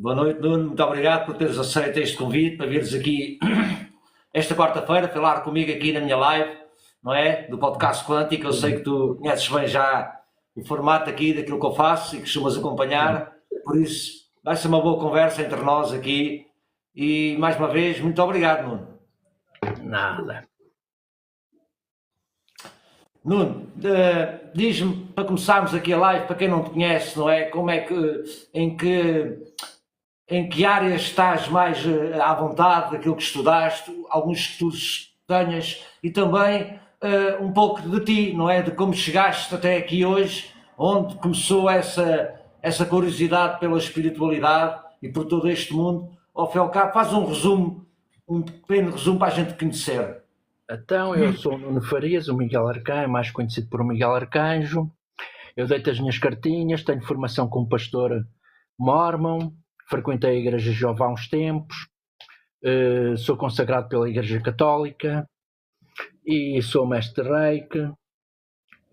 Boa noite, Nuno. Muito obrigado por teres aceito este convite para vires aqui esta quarta-feira falar comigo aqui na minha live, não é? Do podcast Quântico. Eu sei que tu conheces bem já o formato aqui daquilo que eu faço e costumas acompanhar, por isso vai ser uma boa conversa entre nós aqui. E mais uma vez, muito obrigado, Nuno. Nada. Nuno, diz-me, para começarmos aqui a live, para quem não te conhece, não é? Como é que, em que áreas estás mais à vontade daquilo que estudaste, alguns estudos que tenhas e também um pouco de ti, não é? De como chegaste até aqui hoje, onde começou essa curiosidade pela espiritualidade e por todo este mundo. Ao fim e ao cabo, faz um resumo, um pequeno resumo para a gente conhecer. Então, eu sou o Nuno Farias, o Miguel Arcanjo, mais conhecido por Miguel Arcanjo. Eu deito as minhas cartinhas, tenho formação como pastor mormon, frequentei a Igreja de Jeová há uns tempos, sou consagrado pela Igreja Católica e sou mestre de Reiki,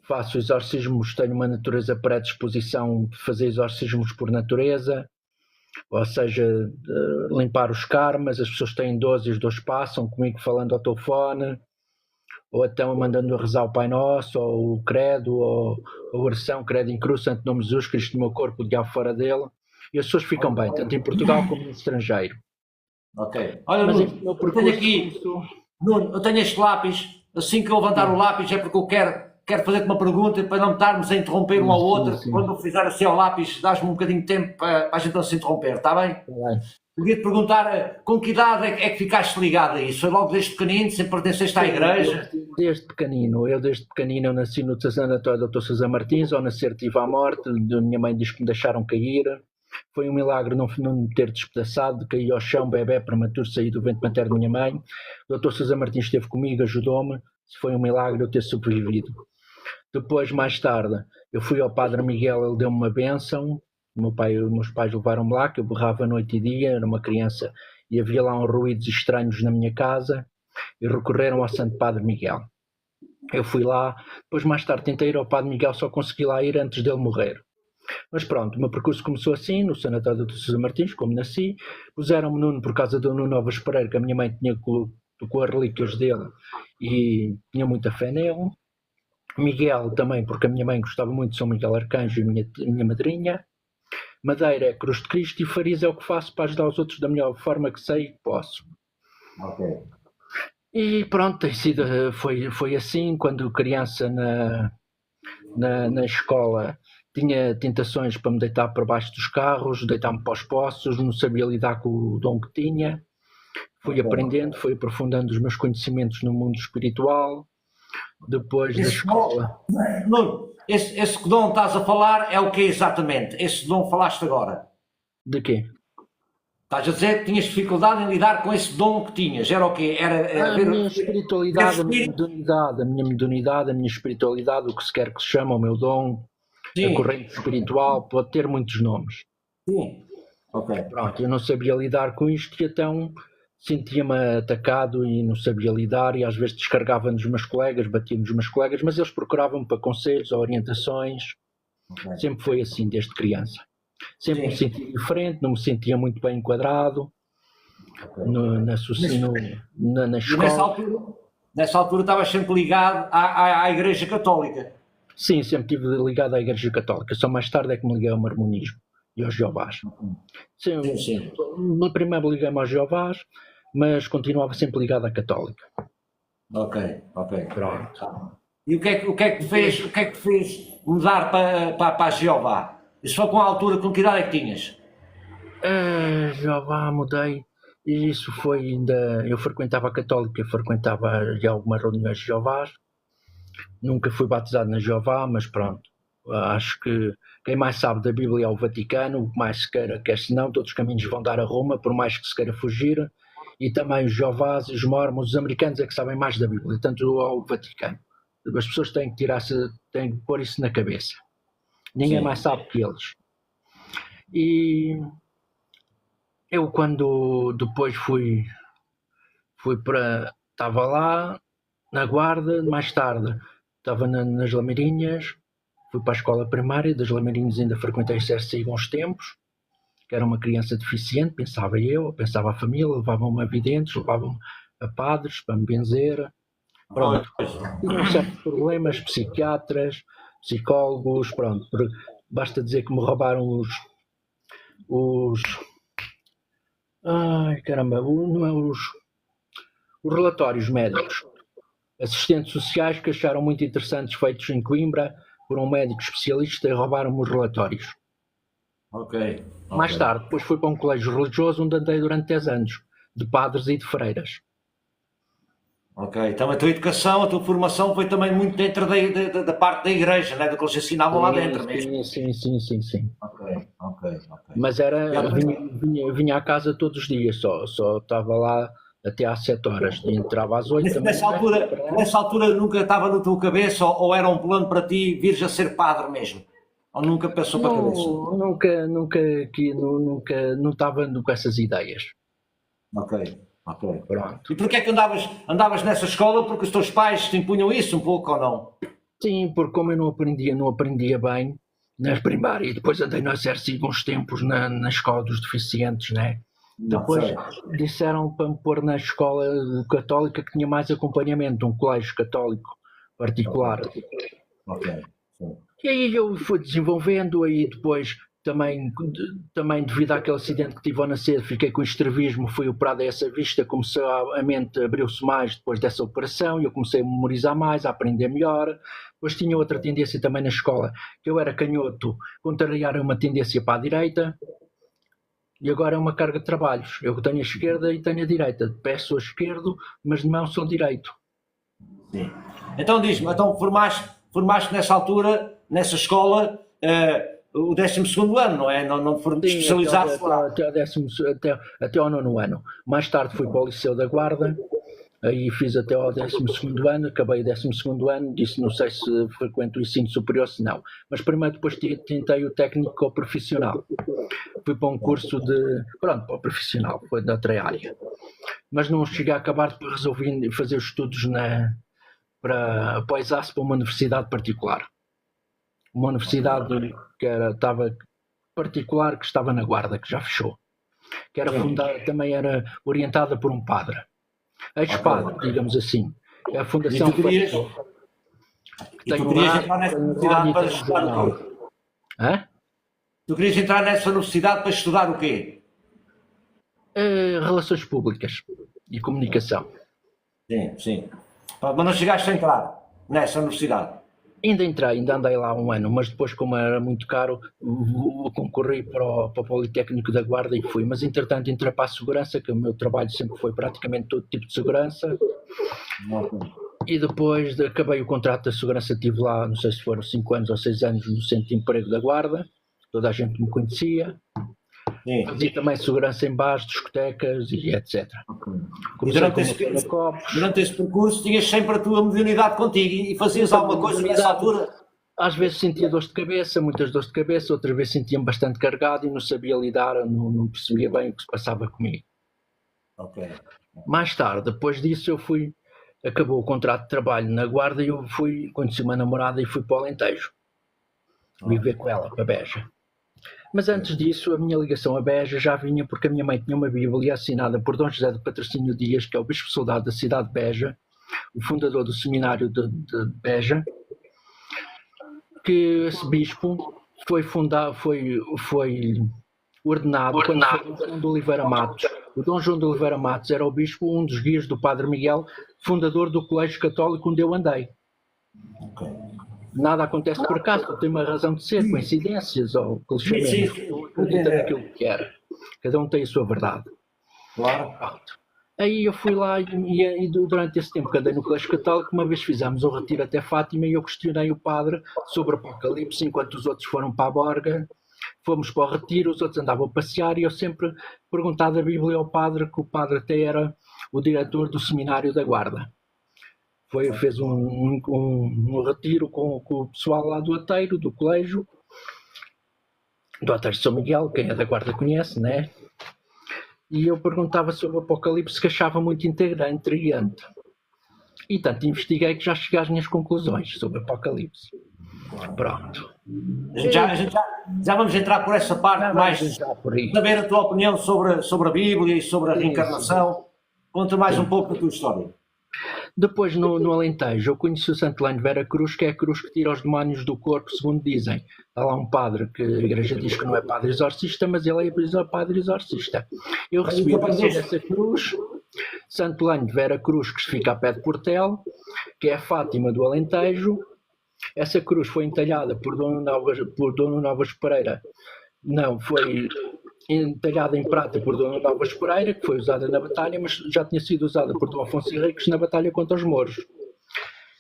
faço exorcismos, tenho uma natureza predisposição de fazer exorcismos por natureza, ou seja, limpar os karmas. As pessoas têm dores e os dores passam, comigo falando ao telefone, ou então mandando rezar o Pai Nosso, ou o Credo, ou a oração Credo in Cruz, Santo Nome de Jesus, Cristo no meu corpo, o diabo fora dele, e as pessoas ficam bem, tanto em Portugal como no estrangeiro. Ok. Olha, Nuno, eu tenho aqui, Nuno, eu tenho este lápis, assim que eu levantar o lápis é porque eu quero fazer-te uma pergunta para não estarmos a interromper um ao outro. Quando eu fizer assim ao lápis, dás-me um bocadinho de tempo para a gente não se interromper, está bem? Queria-te perguntar, com que idade é que ficaste ligado a isso? Foi logo desde pequenino, sempre pertenceste à igreja? Desde pequenino, eu nasci no sanatório Dr. Sousa Martins, ao nascer tive à morte, a minha mãe diz que me deixaram cair, foi um milagre não me ter despedaçado, caí ao chão, bebê prematuro, saí do ventre materno da minha mãe. O Dr. Sousa Martins esteve comigo, ajudou-me, foi um milagre eu ter sobrevivido. Depois, mais tarde, eu fui ao Padre Miguel, ele deu-me uma bênção. Meus pais levaram-me lá, que eu berrava noite e dia, era uma criança, e havia lá uns ruídos estranhos na minha casa, e recorreram ao Santo Padre Miguel. Eu fui lá, depois mais tarde tentei ir ao Padre Miguel, só consegui lá ir antes dele morrer. Mas pronto, o meu percurso começou assim, no sanatório do Sousa Martins, como nasci. Puseram-me Nuno por causa do Nuno Alves Pereira, que a minha mãe tinha com as relíquias dele, e tinha muita fé nele. Miguel também, porque a minha mãe gostava muito de São Miguel Arcanjo e minha madrinha. Madeira é Cruz de Cristo e Farias é o que faço para ajudar os outros da melhor forma que sei e posso. Ok. E pronto, foi assim. Quando criança na escola tinha tentações para me deitar para baixo dos carros, deitar-me para os poços, não sabia lidar com o dom que tinha. Fui aprendendo, fui aprofundando os meus conhecimentos no mundo espiritual. Depois da escola... Nuno, esse dom que estás a falar é o que exatamente? Esse dom falaste agora? De quê? Estás a dizer que tinhas dificuldade em lidar com esse dom que tinhas? Era o quê? A minha espiritualidade, a minha mediunidade, a minha espiritualidade, o que se quer que se chama, o meu dom, a corrente espiritual, pode ter muitos nomes. Sim. Ok. Pronto, eu não sabia lidar com isto e então sentia-me atacado e não sabia lidar, e às vezes descarregava nos meus colegas, batia nos meus colegas, mas eles procuravam-me para conselhos, orientações. Okay. Sempre foi assim desde criança. Sempre me sentia diferente, não me sentia muito bem enquadrado. Okay. Na escola. Nessa altura estavas sempre ligado à Igreja Católica? Sim, sempre estive ligado à Igreja Católica. Só mais tarde é que me liguei ao mormonismo e aos Jeovás. Sim. No primeiro liguei-me aos Jeovás, mas continuava sempre ligado à Católica. Ok. Pronto. E o que é que te fez mudar para a Jeová? Isso foi com a altura, com que idade é que tinhas? Jeová, mudei. E isso foi ainda... Eu frequentava a Católica, frequentava já algumas reuniões de Jeovás. Nunca fui batizado na Jeová, mas pronto. Acho que quem mais sabe da Bíblia é o Vaticano. O que mais se quer senão, todos os caminhos vão dar a Roma, por mais que se queira fugir. E também os Jeovás, os Mormons, os americanos é que sabem mais da Bíblia, tanto ao Vaticano. As pessoas têm que têm que pôr isso na cabeça. Ninguém mais sabe que eles. E eu, quando depois fui para... Estava lá na Guarda, mais tarde estava nas Lameirinhas, fui para a escola primária, das Lameirinhas ainda frequentei CSI uns tempos, que era uma criança deficiente, pensava eu, pensava a família, levavam-me a videntes, levavam-me a padres para me benzer. Pronto, tinham certos problemas, psiquiatras, psicólogos, pronto. Basta dizer que me roubaram os ai caramba, não é os relatórios médicos. Assistentes sociais que acharam muito interessantes, feitos em Coimbra por um médico especialista, e roubaram-me os relatórios. Ok. Mais tarde, depois fui para um colégio religioso onde andei durante 10 anos, de padres e de freiras. Ok, então a tua educação, a tua formação foi também muito dentro da parte da igreja, né? Do que eles ensinavam lá dentro mesmo. Sim. Ok. Mas vinha à casa todos os dias, só estava lá até às 7 horas, entrava às 8 da manhã. Nessa altura nunca estava na tua cabeça ou era um plano para ti vires a ser padre mesmo? Ou nunca pensou para a cabeça? Não estava com essas ideias. Ok. Pronto. E porquê é que andavas nessa escola? Porque os teus pais te impunham isso um pouco ou não? Sim, porque como eu não aprendia bem na primária e depois andei no exército uns tempos na escola dos deficientes, né? Depois disseram para me pôr na escola católica que tinha mais acompanhamento, um colégio católico particular. Ok. E aí eu fui desenvolvendo, aí depois também devido àquele acidente que tive ao nascer, fiquei com estrabismo, fui operado a essa vista, a mente abriu-se mais depois dessa operação e eu comecei a memorizar mais, a aprender melhor. Depois tinha outra tendência também na escola, que eu era canhoto, contrariar uma tendência para a direita, e agora é uma carga de trabalhos. Eu tenho a esquerda e tenho a direita. Pé sou esquerdo, mas de mão sou direito. Sim. Então diz-me, formaste nessa altura, nessa escola, o 12º ano, não é? Não especializaste lá? Até ao 9º ano. Mais tarde fui para o Liceu da Guarda, aí fiz até ao 12º ano, acabei o 12º ano, disse não sei se frequento o ensino superior, se não. Mas primeiro depois tentei o técnico ou profissional. Fui para um curso para o profissional, foi da outra área. Mas não cheguei a acabar, depois resolvi fazer os estudos para o ESAS, para uma universidade particular. Uma universidade que estava particular, que estava na Guarda, que já fechou. Que era fundada, também era orientada por um padre. Ex-padre, digamos assim. A fundação e tu querias entrar nessa universidade para estudar o quê? Hã? Tu querias entrar nessa universidade para estudar o quê? Relações públicas e comunicação. Sim. Mas não chegaste a entrar nessa universidade? Ainda andei lá um ano, mas depois, como era muito caro, concorri para o Politécnico da Guarda e fui. Mas, entretanto, entrei para a segurança, que o meu trabalho sempre foi praticamente todo tipo de segurança. E depois acabei o contrato da segurança, estive lá, não sei se foram 5 anos ou 6 anos, no Centro de Emprego da Guarda. Toda a gente me conhecia. Sim. Fazia também segurança em bares, discotecas e etc. E durante esse percurso tinhas sempre a tua mediunidade contigo e fazias alguma coisa nessa altura? Às vezes sentia dores de cabeça, muitas dores de cabeça, outras vezes sentia-me bastante carregado e não sabia lidar, não percebia bem o que se passava comigo. Mais tarde, depois disso, acabou o contrato de trabalho na Guarda e eu conheci uma namorada e fui para o Alentejo. Viver com ela, para Beja. Mas antes disso, a minha ligação a Beja já vinha porque a minha mãe tinha uma bíblia assinada por Dom José de Patrocínio Dias, que é o bispo soldado da cidade de Beja, o fundador do seminário de Beja, que esse bispo foi ordenado quando foi o Dom João de Oliveira Matos. O Dom João de Oliveira Matos era o bispo, um dos guias do Padre Miguel, fundador do Colégio Católico onde eu andei. Nada acontece por acaso, tem uma razão de ser, coincidências ou clichês. Acredita naquilo que era. Cada um tem a sua verdade. Claro. Aí eu fui lá e durante esse tempo que andei no Colégio Católico, uma vez fizemos um retiro até Fátima e eu questionei o padre sobre o Apocalipse, enquanto os outros foram para a Borga. Fomos para o retiro, os outros andavam a passear e eu sempre perguntava da Bíblia ao padre, que o padre até era o diretor do seminário da Guarda. Fez um retiro com o pessoal lá do Ateiro, do colégio, do Ateiro de São Miguel, quem é da Guarda conhece, né? E eu perguntava sobre o Apocalipse, que achava muito intrigante. E tanto investiguei que já cheguei às minhas conclusões sobre o Apocalipse. Pronto. A já vamos entrar por essa parte, mais por aí. saber a tua opinião sobre a Bíblia e sobre a Sim, reencarnação. Conta mais um pouco da tua história. Depois, no Alentejo, eu conheci o Santo Lano de Vera Cruz, que é a cruz que tira os demónios do corpo, segundo dizem. Está lá um padre que a igreja diz que não é padre exorcista, mas ele é padre exorcista. Eu recebi a bênção dessa cruz, Santo Lano de Vera Cruz, que fica a pé de Portel, que é a Fátima do Alentejo. Essa cruz foi entalhada por Dono Novas Pereira. Não, foi entalhada em prata por Dona Novas Pereira, que foi usada na batalha, mas já tinha sido usada por Dom Afonso Henriques na batalha contra os mouros.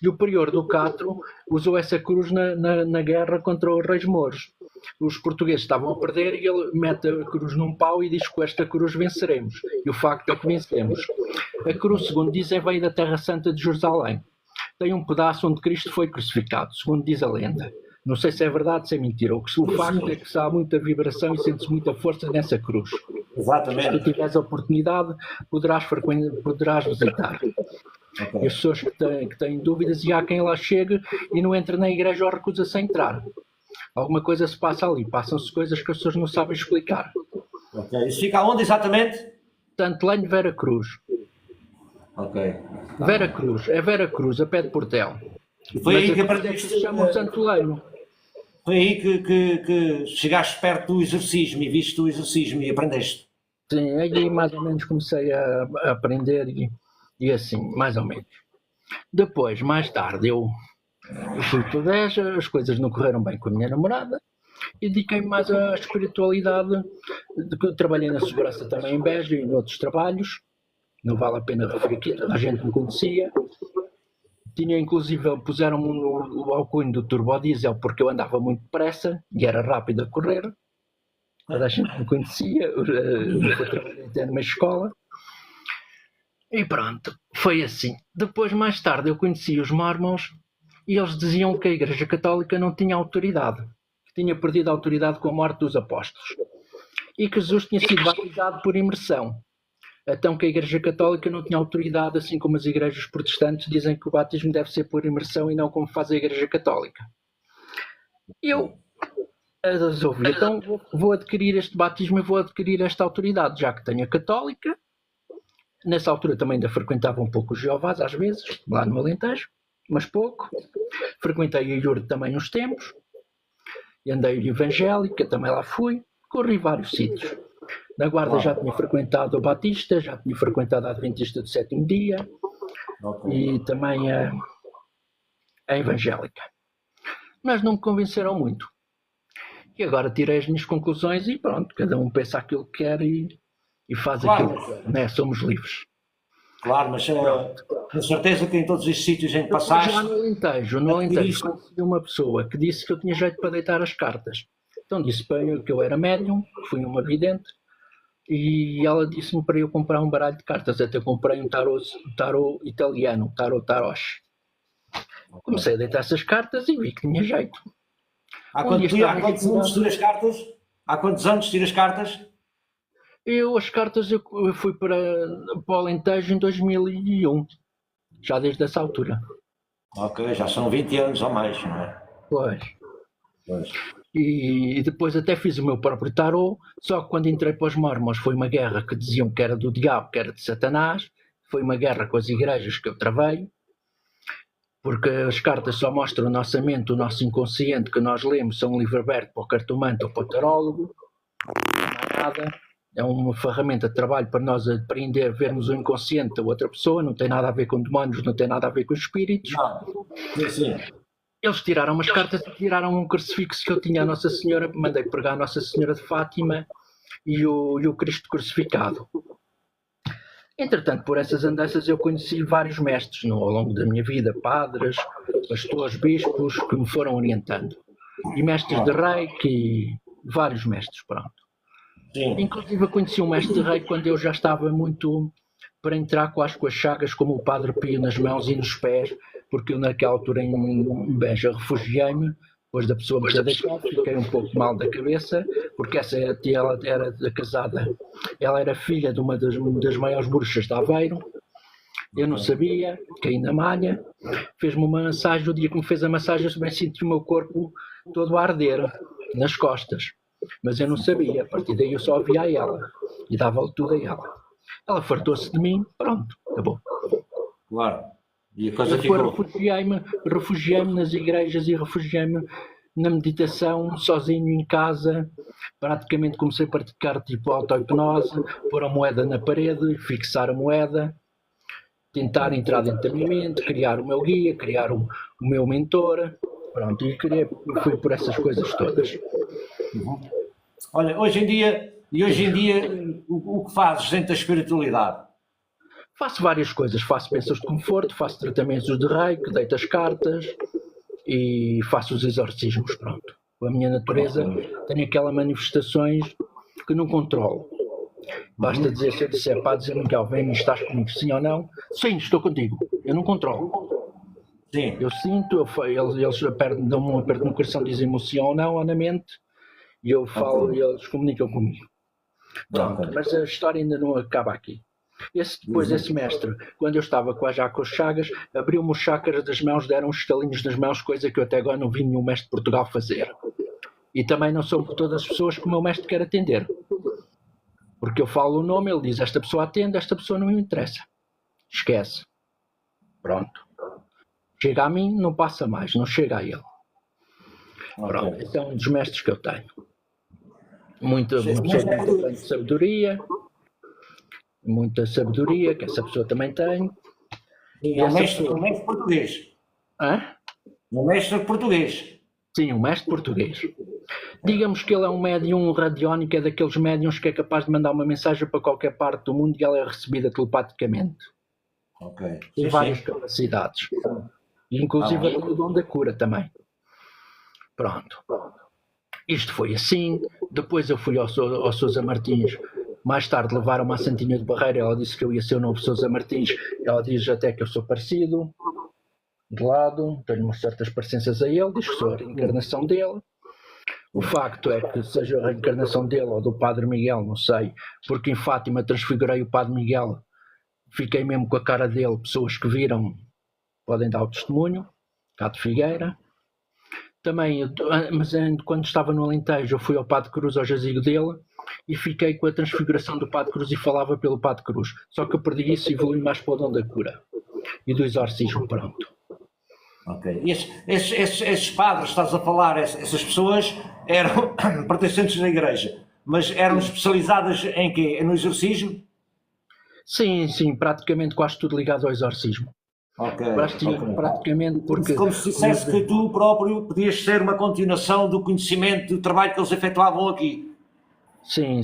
E o prior do Catro usou essa cruz na guerra contra os reis mouros. Os portugueses estavam a perder e ele mete a cruz num pau e diz que com esta cruz venceremos. E o facto é que vencemos. A cruz, segundo dizem, veio da Terra Santa de Jerusalém. Tem um pedaço onde Cristo foi crucificado, segundo diz a lenda. Não sei se é verdade, se é mentira. O facto é que há muita vibração e sente-se muita força nessa cruz. Exatamente. Se tu tiveres a oportunidade, poderás visitar. Okay. E as pessoas que têm dúvidas, e há quem lá chegue e não entra na igreja ou recusa-se a entrar. Alguma coisa se passa ali, passam-se coisas que as pessoas não sabem explicar. Okay. Isso fica onde exatamente? Santo Lano de Vera Cruz. Ok. Vera Cruz, é Vera Cruz, a pé de Portel. Foi aí que aprendeste. Se chama Santo Lano. Foi aí que chegaste perto do exorcismo e viste o exorcismo e aprendeste. Sim, aí mais ou menos comecei a aprender e assim, mais ou menos. Depois, mais tarde, eu fui para o Beja, as coisas não correram bem com a minha namorada e dediquei-me mais à espiritualidade. Trabalhei na segurança também em Beja e em outros trabalhos. Não vale a pena referir aqui, toda a gente me conhecia. Tinha, inclusive, puseram-me o alcunho do turbodiesel porque eu andava muito depressa e era rápido a correr. Toda a gente me conhecia, eu trabalhei até numa escola. E pronto, foi assim. Depois, mais tarde, eu conheci os mormons e eles diziam que a Igreja Católica não tinha autoridade, que tinha perdido a autoridade com a morte dos apóstolos e que Jesus tinha sido batizado por imersão. Então que a Igreja Católica não tinha autoridade, assim como as igrejas protestantes dizem que o batismo deve ser por imersão e não como faz a Igreja Católica. Eu resolvi, então vou adquirir este batismo e vou adquirir esta autoridade, já que tenho a Católica. Nessa altura também ainda frequentava um pouco os Jeovás, às vezes, lá no Alentejo, mas pouco. Frequentei a Iurde também uns tempos, e andei evangélica, também lá fui, corri vários sítios. Na Guarda já tinha frequentado o Batista, já tinha frequentado a Adventista do Sétimo Dia e também a evangélica. Mas não me convenceram muito. E agora tirei as minhas conclusões e pronto, cada um pensa aquilo que quer e faz aquilo que quer, né? Somos livres. Claro, mas com certeza que em todos estes sítios em que passaste... Já no Alentejo conheci uma pessoa que disse que eu tinha jeito para deitar as cartas. Então disse para eu que eu era médium, que fui uma vidente, e ela disse-me para eu comprar um baralho de cartas. Até comprei um tarô italiano, tarô Taroshi. Comecei a deitar essas cartas e vi que tinha jeito. Há quantos anos tiras cartas? Há quantos anos tiras cartas? As cartas eu fui para o Alentejo em 2001, já desde essa altura. Ok, já são 20 anos ou mais, não é? Pois. E depois até fiz o meu próprio tarô, só que quando entrei para os mormons foi uma guerra que diziam que era do diabo, que era de Satanás, foi uma guerra com as igrejas que eu travei, porque as cartas só mostram o nossa mente, o nosso inconsciente que nós lemos, são um livro aberto para o cartomante ou para o tarólogo, não há nada, é uma ferramenta de trabalho para nós aprender, vermos o inconsciente da outra pessoa, não tem nada a ver com demónios, não tem nada a ver com espíritos. Não, sim. Eles tiraram umas cartas e tiraram um crucifixo que eu tinha a Nossa Senhora, mandei pregar a Nossa Senhora de Fátima e o Cristo crucificado. Entretanto, por essas andanças eu conheci vários mestres ao longo da minha vida, padres, pastores, bispos, que me foram orientando. E mestres de Reiki, vários mestres, pronto. Sim. Inclusive eu conheci um mestre de Reiki quando eu já estava muito para entrar quase com as chagas, como o Padre Pio, nas mãos e nos pés, porque eu naquela altura em Beja refugiei-me, depois da pessoa me ter deixado, fiquei um pouco mal da cabeça, porque essa tia, ela era casada, ela era filha de uma das maiores bruxas de Aveiro, eu não sabia, caí na malha, fez-me uma massagem, o dia que me fez a massagem eu bem senti o meu corpo todo a arder, nas costas. Mas eu não sabia, a partir daí eu só via a ela e dava tudo a ela. Ela fartou-se de mim, pronto, acabou. Claro. E a Eu coisa depois ficou. refugiei-me nas igrejas e refugiei-me na meditação, sozinho em casa. Praticamente comecei a praticar tipo auto-hipnose, pôr a moeda na parede, fixar a moeda, tentar entrar dentro da minha mente, criar o meu guia, criar o meu mentor. Pronto, e fui por essas coisas todas. Olha, hoje em dia, o que fazes dentro da espiritualidade? Faço várias coisas, faço bênçãos de conforto, faço tratamentos de reiki, deito as cartas e faço os exorcismos, pronto. A minha natureza tem aquelas manifestações que não controlo. Basta dizer, se eu disser, pá, dizer Miguel, vem-me, estás comigo, sim ou não? Sim, estou contigo, eu não controlo. Sim. Eu sinto, eles dão-me um aperto no coração, dizem-me sim ou não, ou na mente, e eu falo e eles comunicam comigo. Pronto, mas a história ainda não acaba aqui. Esse mestre, quando eu estava já com as chagas, abriu-me os chakras das mãos, deram uns estalinhos nas mãos, coisa que eu até agora não vi nenhum mestre de Portugal fazer. E também não são todas as pessoas que o meu mestre quer atender. Porque eu falo o nome, ele diz, esta pessoa atende, esta pessoa não me interessa. Esquece. Pronto. Chega a mim, não passa mais, não chega a ele. Pronto, esse é um dos mestres que eu tenho. Uma pessoa com muita sabedoria, que essa pessoa também tem. É um mestre português. Hã? Um mestre português. Sim, um mestre português. Digamos que ele é um médium radiónico, é daqueles médiums que é capaz de mandar uma mensagem para qualquer parte do mundo e ela é recebida telepaticamente. Tem várias capacidades. Inclusive tem o dom da cura também. Pronto. Isto foi assim. Depois eu fui ao Sousa Martins. Mais tarde levaram-me à Santinha de Barreira. Ela disse que eu ia ser o novo Sousa Martins. Ela diz até que eu sou parecido. De lado, tenho umas certas parecenças a ele. Diz que sou a reencarnação dele. O facto é que seja a reencarnação dele ou do Padre Miguel, não sei. Porque em Fátima transfigurei o Padre Miguel. Fiquei mesmo com a cara dele. Pessoas que viram podem dar o testemunho. Cá de Figueira. Também, mas quando estava no Alentejo, eu fui ao Padre Cruz, ao jazigo dele, e fiquei com a transfiguração do Padre Cruz e falava pelo Padre Cruz. Só que eu perdi isso e evolui mais para o dom da cura e do exorcismo, pronto. Ok. E esses padres, estás a falar, essas pessoas eram pertencentes da igreja, mas eram especializadas em quê? No exorcismo? Sim, praticamente quase tudo ligado ao exorcismo. Praticamente porque... Como se dissesse que tu próprio podias ser uma continuação do conhecimento, do trabalho que eles efetuavam aqui. Sim.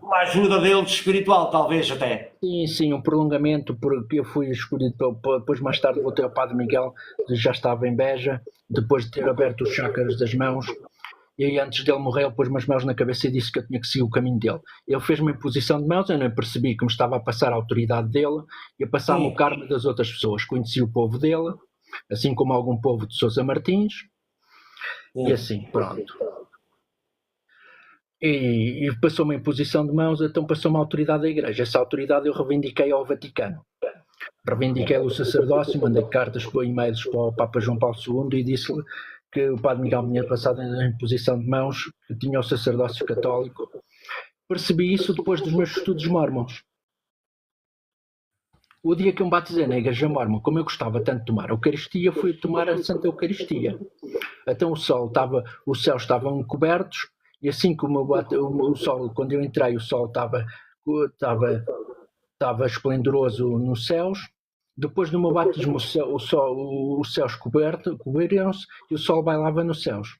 Uma ajuda deles espiritual, talvez até. Sim, um prolongamento, porque eu fui escolhido, depois mais tarde voltei ao Padre Miguel, já estava em Beja, depois de ter aberto os chakras das mãos, e aí antes dele morrer ele pôs-me as mãos na cabeça e disse que eu tinha que seguir o caminho dele. Ele fez-me uma imposição de mãos, eu não percebi que me estava a passar a autoridade dele e a passar-me o karma das outras pessoas. Conheci o povo dele, assim como algum povo de Sousa Martins, e assim, pronto. E passou-me a imposição de mãos, então passou-me a autoridade da igreja. Essa autoridade eu reivindiquei ao Vaticano. Reivindiquei o sacerdócio, mandei cartas por e-mails para o Papa João Paulo II e disse-lhe que o Padre Miguel me tinha passado a imposição de mãos, que tinha o sacerdócio católico. Percebi isso depois dos meus estudos mormons. O dia que eu me batizei na igreja mormon, como eu gostava tanto de tomar a Eucaristia, fui tomar a Santa Eucaristia. Então os céus estavam cobertos, e assim como o sol, quando eu entrei, o sol estava esplendoroso nos céus. Depois do meu batismo, os céus cobriram-se e o sol bailava nos céus.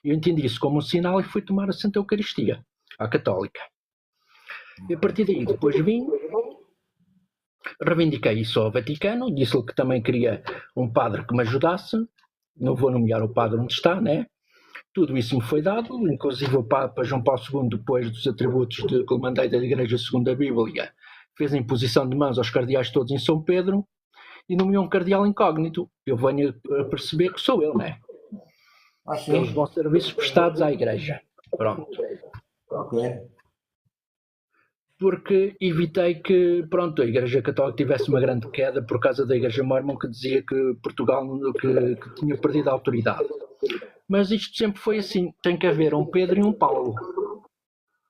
Eu entendi isso como um sinal e fui tomar a Santa Eucaristia, à católica. E a partir daí, depois vim, reivindiquei isso ao Vaticano, disse-lhe que também queria um padre que me ajudasse. Não vou nomear o padre onde está, né? Tudo isso me foi dado, inclusive o Papa João Paulo II, depois dos atributos que eu mandei da Igreja segundo a Bíblia, fez a imposição de mãos aos cardeais todos em São Pedro e nomeou um cardeal incógnito. Eu venho a perceber que sou eu, não é? Eles vão serviços prestados à Igreja. Pronto. Ok. Porque evitei que, pronto, a Igreja Católica tivesse uma grande queda por causa da Igreja Mormon, que dizia que Portugal que tinha perdido a autoridade. Mas isto sempre foi assim, tem que haver um Pedro e um Paulo.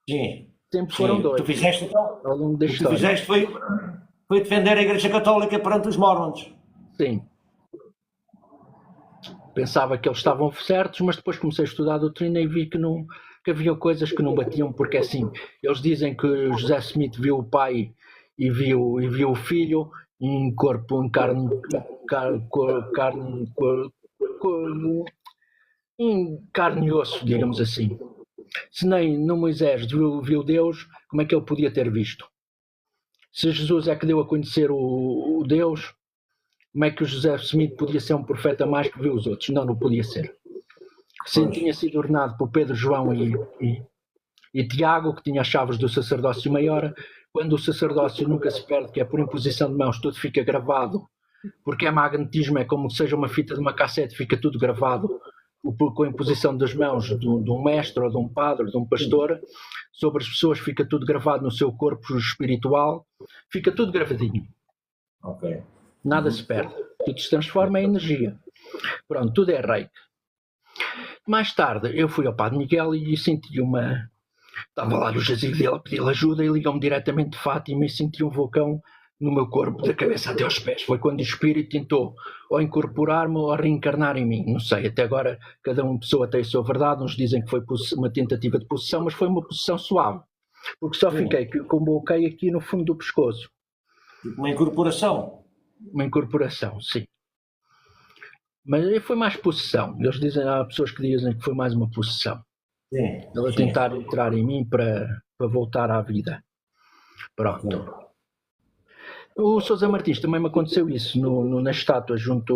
Sim. Sempre foram Sim. dois. Tu fizeste então? Ao longo da O que tu história. fizeste foi defender a Igreja Católica perante os Mormons. Sim. Pensava que eles estavam certos, mas depois comecei a estudar a doutrina e vi que, não, que havia coisas que não batiam, porque assim, eles dizem que José Smith viu o pai e viu o filho em corpo, em carne, em carne e osso, digamos assim. Se nem no Moisés viu Deus, como é que ele podia ter visto? Se Jesus é que deu a conhecer o Deus, como é que o José Smith podia ser um profeta mais que viu os outros? Não, não podia ser. Se tinha sido ordenado por Pedro, João e Tiago, que tinha as chaves do sacerdócio maior, quando o sacerdócio nunca se perde, que é por imposição de mãos, tudo fica gravado, porque é magnetismo, é como se seja uma fita de uma cassete, fica tudo gravado, com a imposição das mãos de um mestre ou de um padre, de um pastor, sobre as pessoas fica tudo gravado no seu corpo espiritual, fica tudo gravadinho. Ok. Nada se perde, tudo se transforma em energia. Pronto, tudo é reiki. Mais tarde eu fui ao Padre Miguel e senti uma... Estava lá no jazigo dele a pedir ajuda e ligou-me diretamente de Fátima e senti um vulcão no meu corpo, da cabeça até aos pés. Foi quando o espírito tentou ou incorporar-me ou reencarnar em mim. Não sei, até agora cada uma pessoa tem a sua verdade. Uns dizem que foi uma tentativa de possessão, mas foi uma possessão suave. Porque só fiquei com o bloqueio aqui no fundo do pescoço. Uma incorporação? Uma incorporação, sim. Mas foi mais possessão. Eles dizem, há pessoas que dizem que foi mais uma possessão. Sim. Ela tentar entrar em mim para voltar à vida. Pronto. O Sousa Martins também me aconteceu isso na estátua junto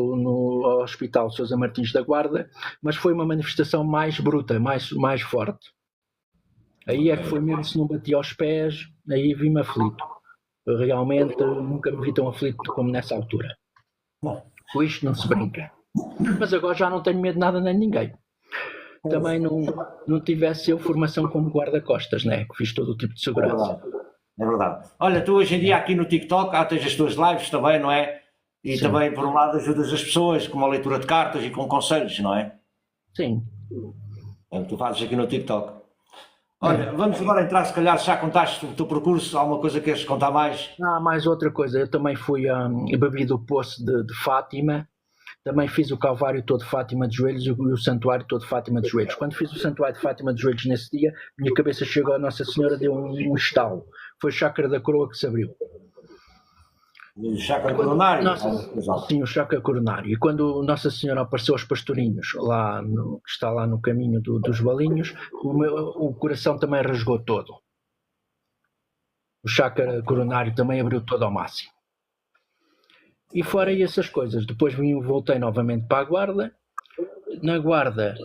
ao Hospital Sousa Martins da Guarda, mas foi uma manifestação mais bruta, mais forte. Aí é que foi mesmo, se não batia aos pés, aí vi-me aflito. Realmente nunca me vi tão aflito como nessa altura. Com isto não se brinca. Mas agora já não tenho medo de nada nem de ninguém. Também não tivesse eu formação como guarda-costas, né? Que fiz todo o tipo de segurança. É verdade. Olha, tu hoje em dia aqui no TikTok tens as tuas lives também, não é? E sim, também, por um lado, ajudas as pessoas com a leitura de cartas e com conselhos, não é? Sim. É o que tu fazes aqui no TikTok. Olha, vamos agora entrar, se calhar, já contaste o teu percurso, alguma coisa que queres contar mais? Mais outra coisa, eu também fui bebi do poço de Fátima, também fiz o Calvário todo de Fátima de joelhos e o Santuário todo de Fátima de joelhos. Quando fiz o Santuário de Fátima de joelhos nesse dia, minha cabeça chegou a Nossa Senhora, deu um estalo. Foi o chakra da coroa que se abriu. O chakra coronário? Sim, o chakra coronário. E quando Nossa Senhora apareceu aos pastorinhos, que está lá no caminho dos Valinhos, o coração também rasgou todo. O chakra coronário também abriu todo ao máximo. E fora essas coisas, depois voltei novamente para a Guarda. Na Guarda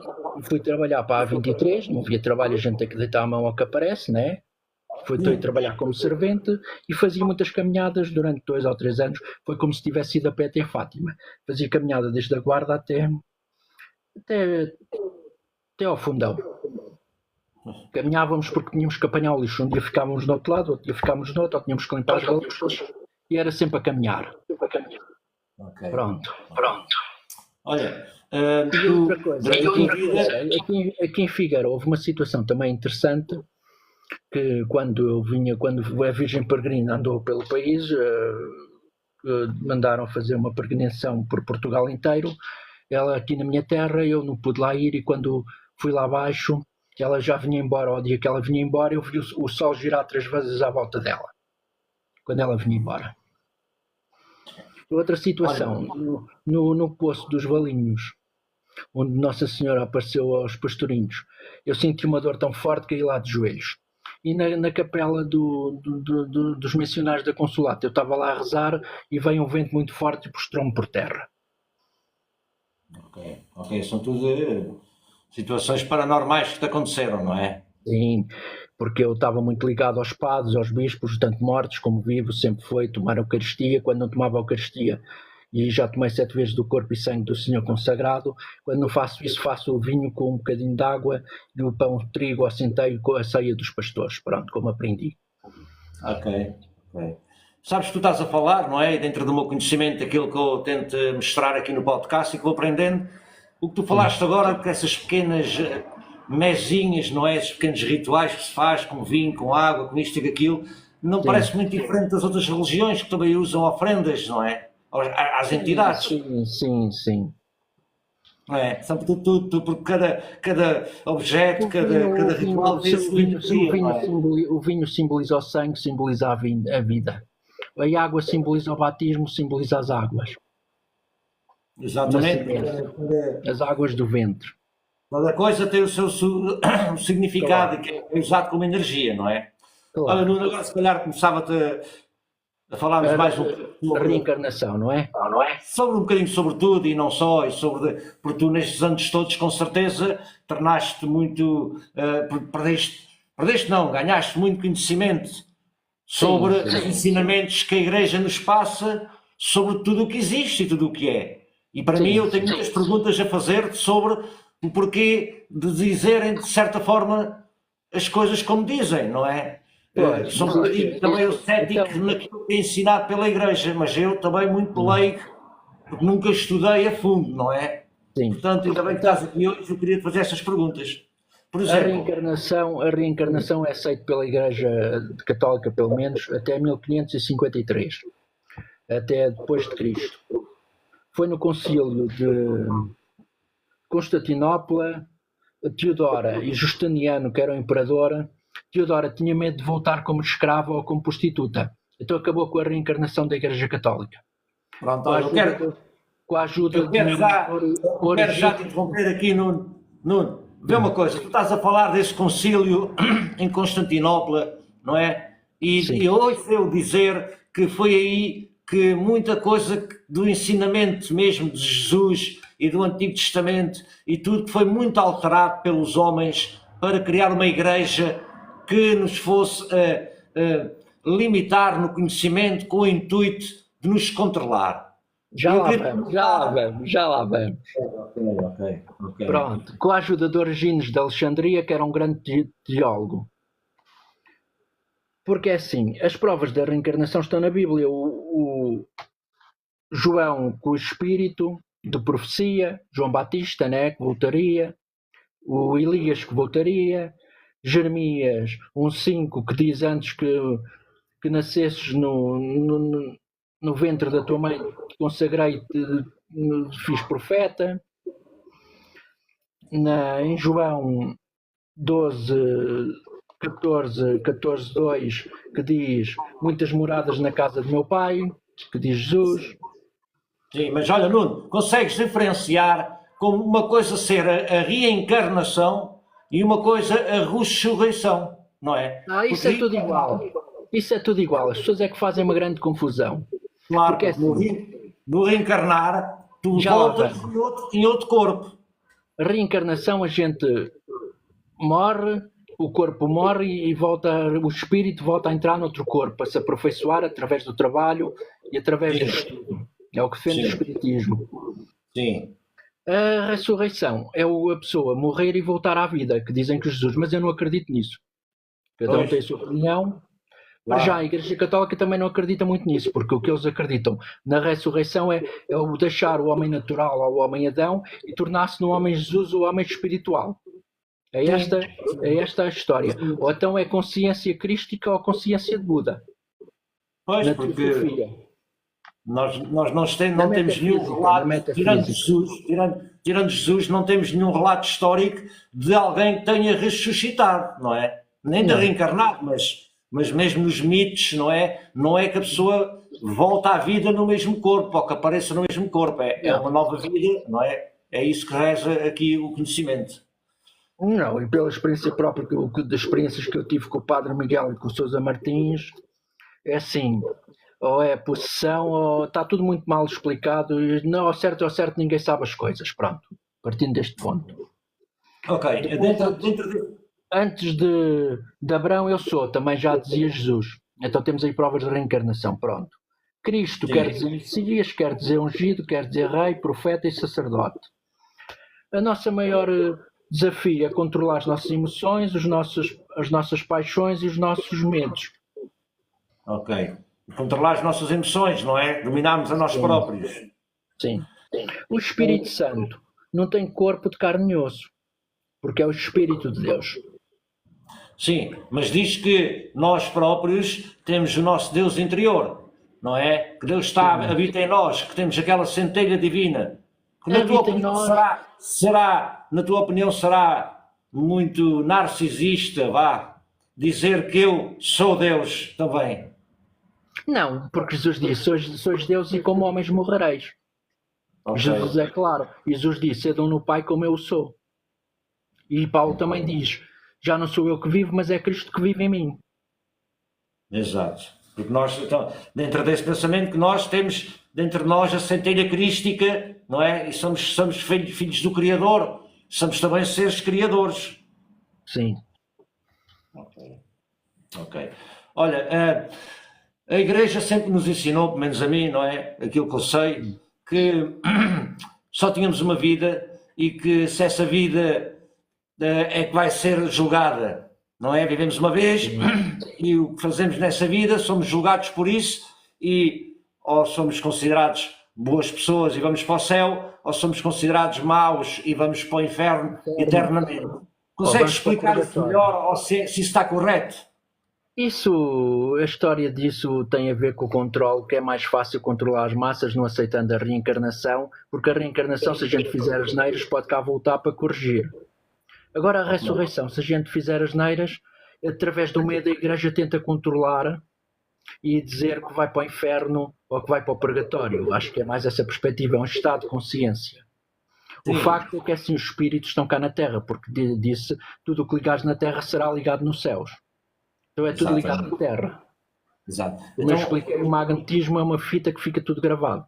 fui trabalhar para a A23, não havia trabalho, a gente tem que deitar a mão ao que aparece, né? Fui trabalhar como servente e fazia muitas caminhadas durante 2 ou 3 anos. Foi como se tivesse ido a pé até Fátima. Fazia caminhada desde a Guarda até ao fundão. Caminhávamos porque tínhamos que apanhar o lixo. Um dia ficávamos no outro lado, outro dia ficávamos no outro, ou tínhamos que limpar as galinhas. E era sempre a caminhar. Okay. Pronto. Olha, e outra coisa, aqui em Figueira houve uma situação também interessante, que quando a Virgem Peregrina andou pelo país, mandaram fazer uma peregrinação por Portugal inteiro, ela aqui na minha terra, eu não pude lá ir, e quando fui lá abaixo, ela já vinha embora. Ao dia que ela vinha embora, eu vi o sol girar 3 vezes à volta dela, quando ela vinha embora. Outra situação, no Poço dos Valinhos, onde Nossa Senhora apareceu aos pastorinhos, eu senti uma dor tão forte que caí lá de joelhos. E na capela dos missionários da Consolata, eu estava lá a rezar e veio um vento muito forte e prostrou-me por terra. Ok, são tudo situações paranormais que te aconteceram, não é? Sim, porque eu estava muito ligado aos padres, aos bispos, tanto mortos como vivos, sempre foi tomar a Eucaristia. Quando não tomava a Eucaristia, e já tomei 7 vezes do corpo e sangue do Senhor consagrado, quando não faço isso, faço o vinho com um bocadinho de água e o pão de trigo ao centeio com a ceia dos pastores, pronto, como aprendi. Ok. Sabes que tu estás a falar, não é? Dentro do meu conhecimento, aquilo que eu tento mostrar aqui no podcast e que vou aprendendo, o que tu falaste agora, que essas pequenas mesinhas, não é? Esses pequenos rituais que se faz com vinho, com água, com isto e com aquilo, não sim. parece muito diferente das outras religiões que também usam ofrendas, não é? Às entidades. Sim. Não é? Porque cada objeto, cada ritual tem a sua energia, não é? O vinho simboliza o sangue, simboliza a vida. A água simboliza o batismo, simboliza as águas. Exatamente. As águas do ventre. Cada coisa tem o seu significado, que é usado como energia, não é? Claro. Olha, Nuno, agora se calhar começava-te a falarmos mais um a reencarnação, não é? Sobre um bocadinho sobre tudo e não só, porque tu nestes anos todos com certeza tornaste muito, perdeste não, ganhaste muito conhecimento sobre os ensinamentos que a Igreja nos passa, sobre tudo o que existe e tudo o que é. E para mim eu tenho muitas perguntas a fazer sobre o porquê de dizerem de certa forma as coisas como dizem, não é? Sou um bocadinho também o cético naquilo que é ensinado pela Igreja, mas eu também muito leigo, porque nunca estudei a fundo, não é? Sim. Portanto, ainda bem que estás aqui hoje, eu queria te fazer estas perguntas. Por exemplo, a reencarnação é aceita pela Igreja Católica, pelo menos, até 1553, até depois de Cristo. Foi no concílio de Constantinopla, Teodora e Justiniano, que era o imperador. Teodora tinha medo de voltar como escrava ou como prostituta. Então acabou com a reencarnação da Igreja Católica. Pronto, com a ajuda eu quero já te interromper aqui, Nuno. Vê uma coisa, tu estás a falar desse concílio em Constantinopla, não é? E ouço eu dizer que foi aí que muita coisa do ensinamento mesmo de Jesus e do Antigo Testamento e tudo foi muito alterado pelos homens para criar uma igreja que nos fosse limitar no conhecimento com o intuito de nos controlar. Já lá vamos. Ok. Pronto, com a ajuda de Origines de Alexandria, que era um grande teólogo. Porque é assim, as provas da reencarnação estão na Bíblia. O João com o espírito de profecia, João Batista, né, que voltaria, o Elias que voltaria, Jeremias 1,5 que diz antes que nascesses no ventre da tua mãe, te consagrei, te fiz profeta. Em João 14:2 que diz muitas moradas na casa do meu pai, que diz Jesus. Sim, mas olha, Nuno, consegues diferenciar como uma coisa ser a reencarnação e uma coisa a ressurreição, não é? Isso é tudo igual. Isso é tudo igual. As pessoas é que fazem uma grande confusão. Claro, porque no reencarnar tu voltas em outro corpo. A reencarnação, a gente morre, o corpo morre e o espírito volta a entrar noutro corpo, a se aperfeiçoar através do trabalho e através do estudo. É o que defende o espiritismo. Sim. A ressurreição é a pessoa morrer e voltar à vida, que dizem que Jesus, mas eu não acredito nisso. Cada um tem a sua opinião. Mas já a Igreja Católica também não acredita muito nisso, porque o que eles acreditam na ressurreição é o deixar o homem natural ao homem Adão e tornar-se no homem Jesus o homem espiritual. É esta a história. Ou então é consciência crística ou consciência de Buda. Pois, porque nós não temos nenhum relato, tirando Jesus, não temos nenhum relato histórico de alguém que tenha ressuscitado, não é? Nem de reencarnado, mas mesmo nos mitos, não é? Não é que a pessoa volta à vida no mesmo corpo, ou que apareça no mesmo corpo, é uma nova vida, não é? É isso que reza aqui o conhecimento. Não, e pela experiência própria, das experiências que eu tive com o Padre Miguel e com o Sousa Martins, é assim, ou é possessão, ou está tudo muito mal explicado, e não, ao certo ninguém sabe as coisas, pronto, partindo deste ponto. Ok, antes de Abraão eu sou, também já dizia Jesus. Então temos aí provas de reencarnação, pronto. Cristo quer dizer Messias, quer dizer ungido, quer dizer rei, profeta e sacerdote. A nossa maior desafio é controlar as nossas emoções, as nossas paixões e os nossos medos. Ok. Controlar as nossas emoções, não é? Dominarmos a nós próprios. Sim. O Espírito Santo não tem corpo de carne e osso, porque é o Espírito de Deus. Sim, mas diz que nós próprios temos o nosso Deus interior, não é? Que Deus habita em nós, que temos aquela centelha divina. Que na tua opinião na tua opinião, será muito narcisista, vá, dizer que eu sou Deus também? Não, porque Jesus disse, sois Deus e como homens morrereis. Okay. Jesus é claro. Jesus disse, sedam no Pai como eu sou. E Paulo também diz, já não sou eu que vivo, mas é Cristo que vive em mim. Exato. Porque nós, então, dentro desse pensamento que nós temos, dentro de nós, a centelha crística, não é? E somos filhos do Criador, somos também seres criadores. Sim. Ok. Olha, a Igreja sempre nos ensinou, pelo menos a mim, não é? Aquilo que eu sei, que só tínhamos uma vida e que se essa vida é que vai ser julgada, não é? Vivemos uma vez e o que fazemos nessa vida somos julgados por isso e ou somos considerados boas pessoas e vamos para o céu, ou somos considerados maus e vamos para o inferno eternamente. Consegues explicar isso melhor ou se isso está correto? Isso, a história disso tem a ver com o controle, que é mais fácil controlar as massas não aceitando a reencarnação, porque a reencarnação, se a gente fizer asneiras, pode cá voltar para corrigir. Agora a ressurreição, se a gente fizer asneiras, através do meio da Igreja tenta controlar e dizer que vai para o inferno ou que vai para o purgatório. Acho que é mais essa perspectiva, é um estado de consciência. Sim. O facto é que assim os espíritos estão cá na Terra, porque disse, tudo o que ligares na Terra será ligado nos céus. Então é tudo ligado na Terra. Exato. Como eu expliquei, o magnetismo é uma fita que fica tudo gravado.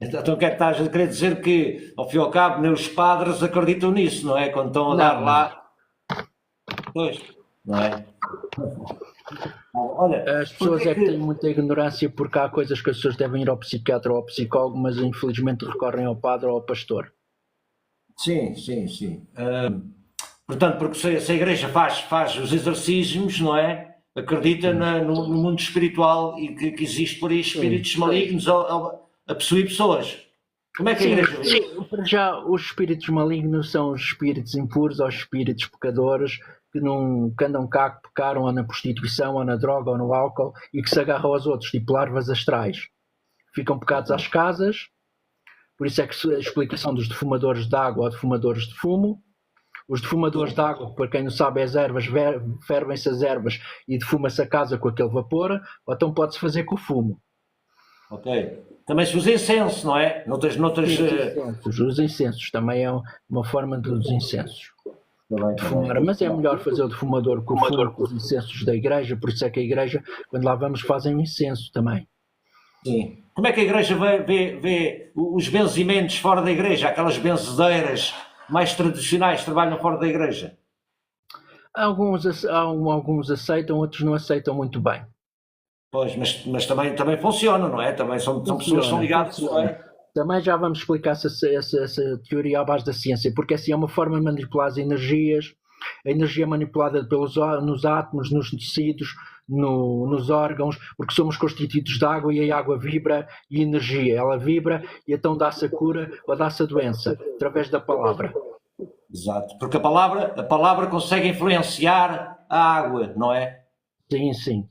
Então o que é que estás a querer dizer? Que, ao fim e ao cabo, nem os padres acreditam nisso, não é? Quando estão a dar lá... Pois, não é? Olha, as pessoas é que têm muita ignorância porque há coisas que as pessoas devem ir ao psiquiatra ou ao psicólogo, mas infelizmente recorrem ao padre ou ao pastor. Sim, sim, sim. Portanto, porque se a Igreja faz os exorcismos, não é? Acredita no mundo espiritual e que existe por aí espíritos malignos a possuir pessoas. Como é que a Igreja vê? Para já, os espíritos malignos são os espíritos impuros ou os espíritos pecadores que andam cá, que pecaram ou na prostituição, ou na droga, ou no álcool e que se agarram aos outros, tipo larvas astrais. Ficam pecados às casas, por isso é que a explicação dos defumadores de água ou defumadores de fumo. Os defumadores de água, para quem não sabe, é as ervas, fervem-se as ervas e defuma-se a casa com aquele vapor, ou então pode-se fazer com o fumo. Ok. Também se usa incenso, não é? Os incensos também é uma forma dos incensos. Defumar, mas é melhor fazer o defumador com o fumo, com os incensos da Igreja, por isso é que a Igreja, quando lá vamos, fazem incenso também. Sim. Como é que a Igreja vê os benzimentos fora da Igreja, aquelas benzedeiras mais tradicionais que trabalham fora da Igreja? Alguns aceitam, outros não aceitam muito bem. Pois, mas também funciona, não é? Também são pessoas que são ligadas, não é? Também já vamos explicar essa teoria à base da ciência, porque assim é uma forma de manipular as energias, a energia manipulada nos átomos, nos tecidos, nos órgãos, porque somos constituídos de água e a água vibra e energia, ela vibra e então dá-se a cura ou dá-se a doença, através da palavra. Exato, porque a palavra consegue influenciar a água, não é? Sim, sim.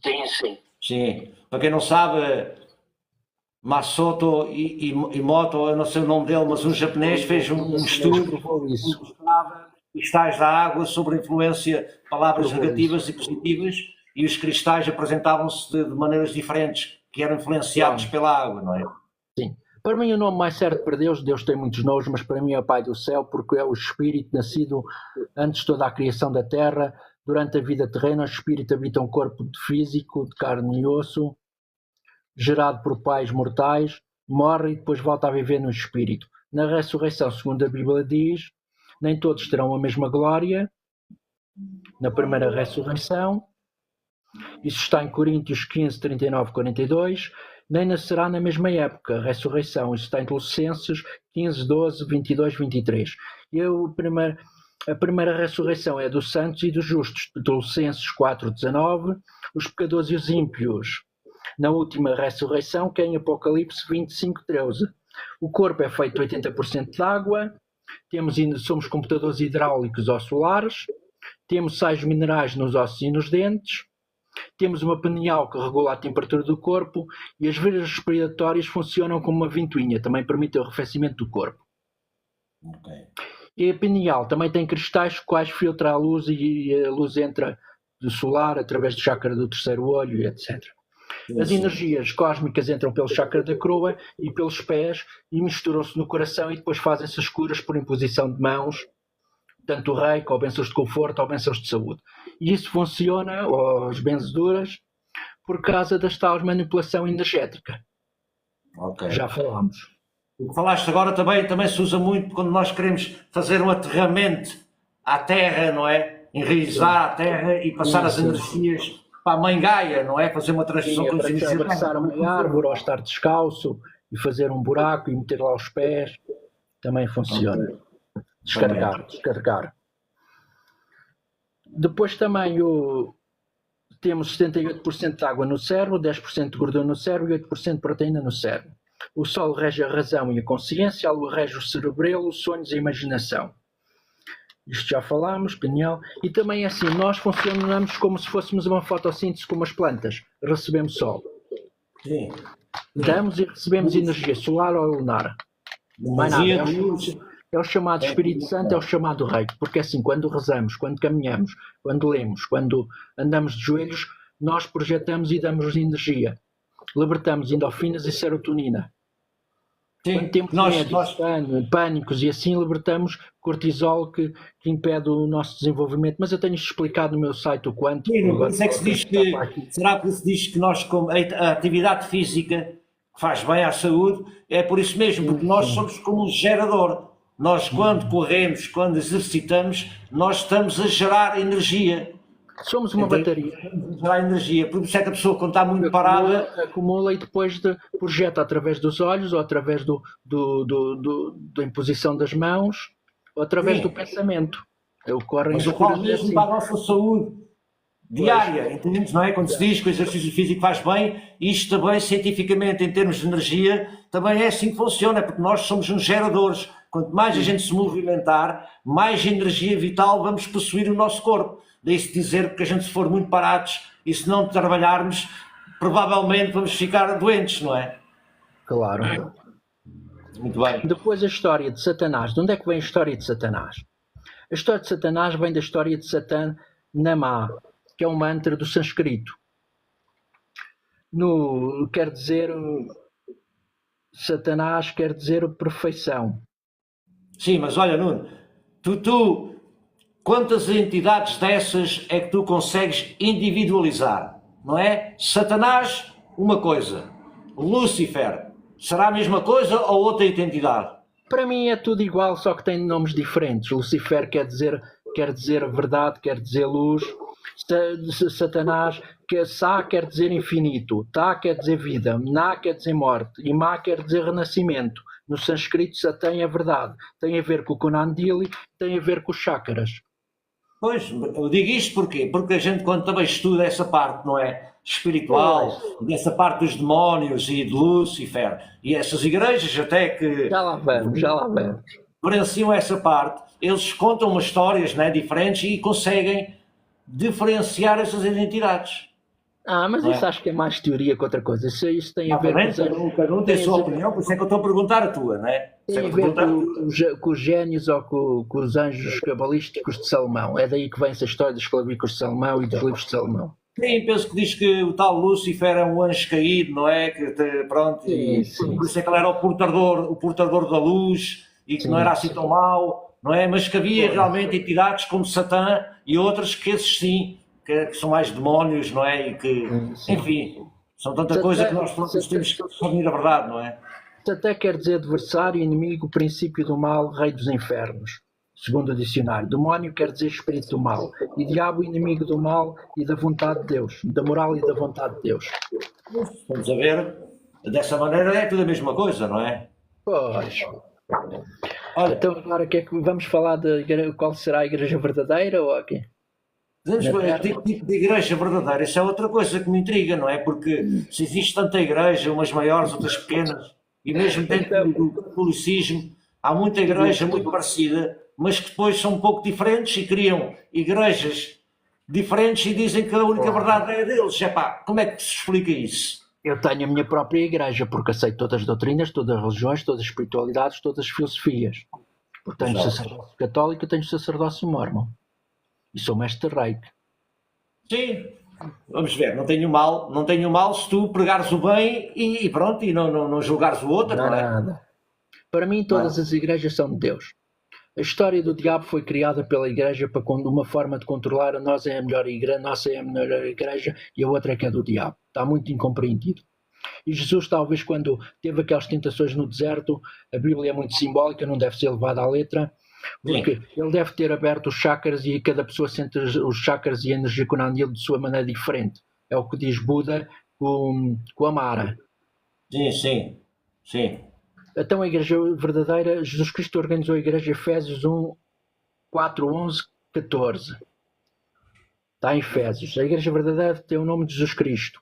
Sim, para quem não sabe, Masato Emoto, eu não sei o nome dele, mas um japonês fez um estudo dos cristais da água sobre a influência de palavras negativas e positivas e os cristais apresentavam-se de maneiras diferentes, que eram influenciados pela água, não é? Sim. Para mim o nome mais certo para Deus tem muitos nomes, mas para mim é Pai do Céu, porque é o Espírito nascido antes de toda a criação da Terra. Durante a vida terrena, o Espírito habita um corpo físico, de carne e osso, gerado por pais mortais, morre e depois volta a viver no Espírito. Na ressurreição, segundo a Bíblia diz, nem todos terão a mesma glória na primeira ressurreição. Isso está em Coríntios 15, 39, 42. Nem nascerá na mesma época, a ressurreição. Isso está em Colossenses 15, 12, 22, 23. E a primeira ressurreição é dos santos e dos justos, Colossenses 4, 19. Os pecadores e os ímpios na última ressurreição, que é em Apocalipse 25, 13. O corpo é feito de 80% de água, somos computadores hidráulicos ou solares, temos sais minerais nos ossos e nos dentes, temos uma pineal que regula a temperatura do corpo e as vias respiratórias funcionam como uma ventoinha, também permite o arrefecimento do corpo. Ok. E a pineal também tem cristais quais filtra a luz e a luz entra do solar através do chakra do terceiro olho, etc. As energias cósmicas entram pelo chakra da coroa e pelos pés e misturam-se no coração e depois fazem-se as curas por imposição de mãos, tanto o reiki, ou bênçãos de conforto, ou bênçãos de saúde. E isso funciona, ou as benzeduras, por causa das tais manipulação energética. Ok. Já falámos. O que falaste agora também se usa muito quando nós queremos fazer um aterramento à terra, não é? Enraizar a terra e passar as energias para a mãe Gaia, não é? Fazer uma transição com as energias. Abraçar uma árvore ou estar descalço e fazer um buraco e meter lá os pés, também funciona. Descarregar. Depois também temos 78% de água no cérebro, 10% de gordura no cérebro e 8% de proteína no cérebro. O Sol rege a razão e a consciência, a Lua rege o cerebelo, os sonhos e a imaginação. Isto já falámos, pineal. E também assim, nós funcionamos como se fôssemos uma fotossíntese como as plantas. Recebemos Sol. Sim. Damos e recebemos energia solar ou lunar. Mais nada. É o chamado Espírito Santo, é o chamado Reiki. Porque assim, quando rezamos, quando caminhamos, quando lemos, quando andamos de joelhos, nós projetamos e damos energia. Libertamos endorfinas e serotonina. Sim, quando temos medo, pânicos e assim libertamos cortisol que impede o nosso desenvolvimento. Mas eu tenho explicado no meu site o quanto. Sim, por isso é que se diz que, será que se diz que nós, como a atividade física faz bem à saúde, é por isso mesmo, porque nós somos como um gerador. Nós quando corremos, quando exercitamos, nós estamos a gerar energia. Somos uma bateria. Gerar energia, por isso é que a pessoa quando está muito parada... Acumula e depois projeta através dos olhos, ou através da imposição das mãos, ou através do pensamento. Mas o qual mesmo para a nossa saúde diária, entendes, não é? Quando se diz que o exercício físico faz bem, isto também cientificamente, em termos de energia, também é assim que funciona, porque nós somos uns geradores. Quanto mais a gente se movimentar, mais energia vital vamos possuir no nosso corpo. Daí-se dizer que a gente, se for muito parados e se não trabalharmos, provavelmente vamos ficar doentes, não é? Claro. Muito bem. Depois a história de Satanás. De onde é que vem a história de Satanás? A história de Satanás vem da história de Satã Namá, que é um mantra do sânscrito. Quer dizer, Satanás quer dizer perfeição. Sim, mas olha, Nuno, tu quantas entidades dessas é que tu consegues individualizar, não é? Satanás, uma coisa. Lúcifer, será a mesma coisa ou outra entidade? Para mim é tudo igual, só que tem nomes diferentes. Lucifer quer dizer verdade, quer dizer luz. Satanás, Sá quer dizer infinito, Tá quer dizer vida, Na quer dizer morte e Ma quer dizer renascimento. No sânscrito, Satã é verdade. Tem a ver com o Kunandili, tem a ver com os chakras. Pois, eu digo isto porquê? Porque a gente, quando também estuda essa parte, não é? Espiritual, dessa parte dos demónios e de Lúcifer, e essas igrejas até que... Já lá vamos. Diferenciam essa parte, eles contam umas histórias, não é, diferentes e conseguem diferenciar essas identidades. Mas isso acho que é mais teoria que outra coisa. Isso tem a ver cada um tem a sua opinião, por isso é que eu estou a perguntar a tua, não é? Tem a ver com os génios ou com os anjos cabalísticos de Salomão. É daí que vem essa história dos clavículos de Salomão e dos livros de Salomão. Sim, penso que diz que o tal Lúcifer é um anjo caído, não é? Que, pronto, sim. Por isso é que ele era o portador da luz e que não era assim tão mau, não é? Mas que havia realmente entidades como Satã e outras que esses sim, que são mais demónios, não é? E que, enfim, são tanta coisa que nós temos que discernir a verdade, não é? Satã quer dizer adversário, inimigo, princípio do mal, rei dos infernos. Segundo o dicionário, demónio quer dizer espírito do mal, e diabo inimigo do mal e da vontade de Deus, da moral e da vontade de Deus. Vamos a ver, dessa maneira é tudo a mesma coisa, não é? Pois. Olha, então agora vamos falar de qual será a igreja verdadeira ou aqui? Tipo de igreja verdadeira, isso é outra coisa que me intriga, não é? Porque se existe tanta igreja, umas maiores, outras pequenas, e mesmo dentro do catolicismo, há muita igreja muito parecida, mas que depois são um pouco diferentes e criam igrejas diferentes e dizem que a única verdade é a deles. Epá, como é que se explica isso? Eu tenho a minha própria igreja, porque aceito todas as doutrinas, todas as religiões, todas as espiritualidades, todas as filosofias. Porque tenho sacerdócio católico, tenho sacerdócio mórmon. E sou mestre reiki. Sim, vamos ver, não tenho mal se tu pregares o bem e pronto, e não julgares o outro, não é? Nada. Para mim, todas as igrejas são de Deus. A história do diabo foi criada pela igreja para uma forma de controlar. Nós é a melhor igreja, nossa é a melhor igreja e a outra é que é do diabo. Está muito incompreendido. E Jesus, talvez, quando teve aquelas tentações no deserto, a Bíblia é muito simbólica, não deve ser levada à letra, porque ele deve ter aberto os chakras e cada pessoa sente os chakras e a energia Kunandil de sua maneira diferente. É o que diz Buda com a Mara. Sim. Então a igreja verdadeira, Jesus Cristo organizou a igreja Efésios 1, 4, 11, 14. Está em Efésios. A igreja verdadeira tem o nome de Jesus Cristo.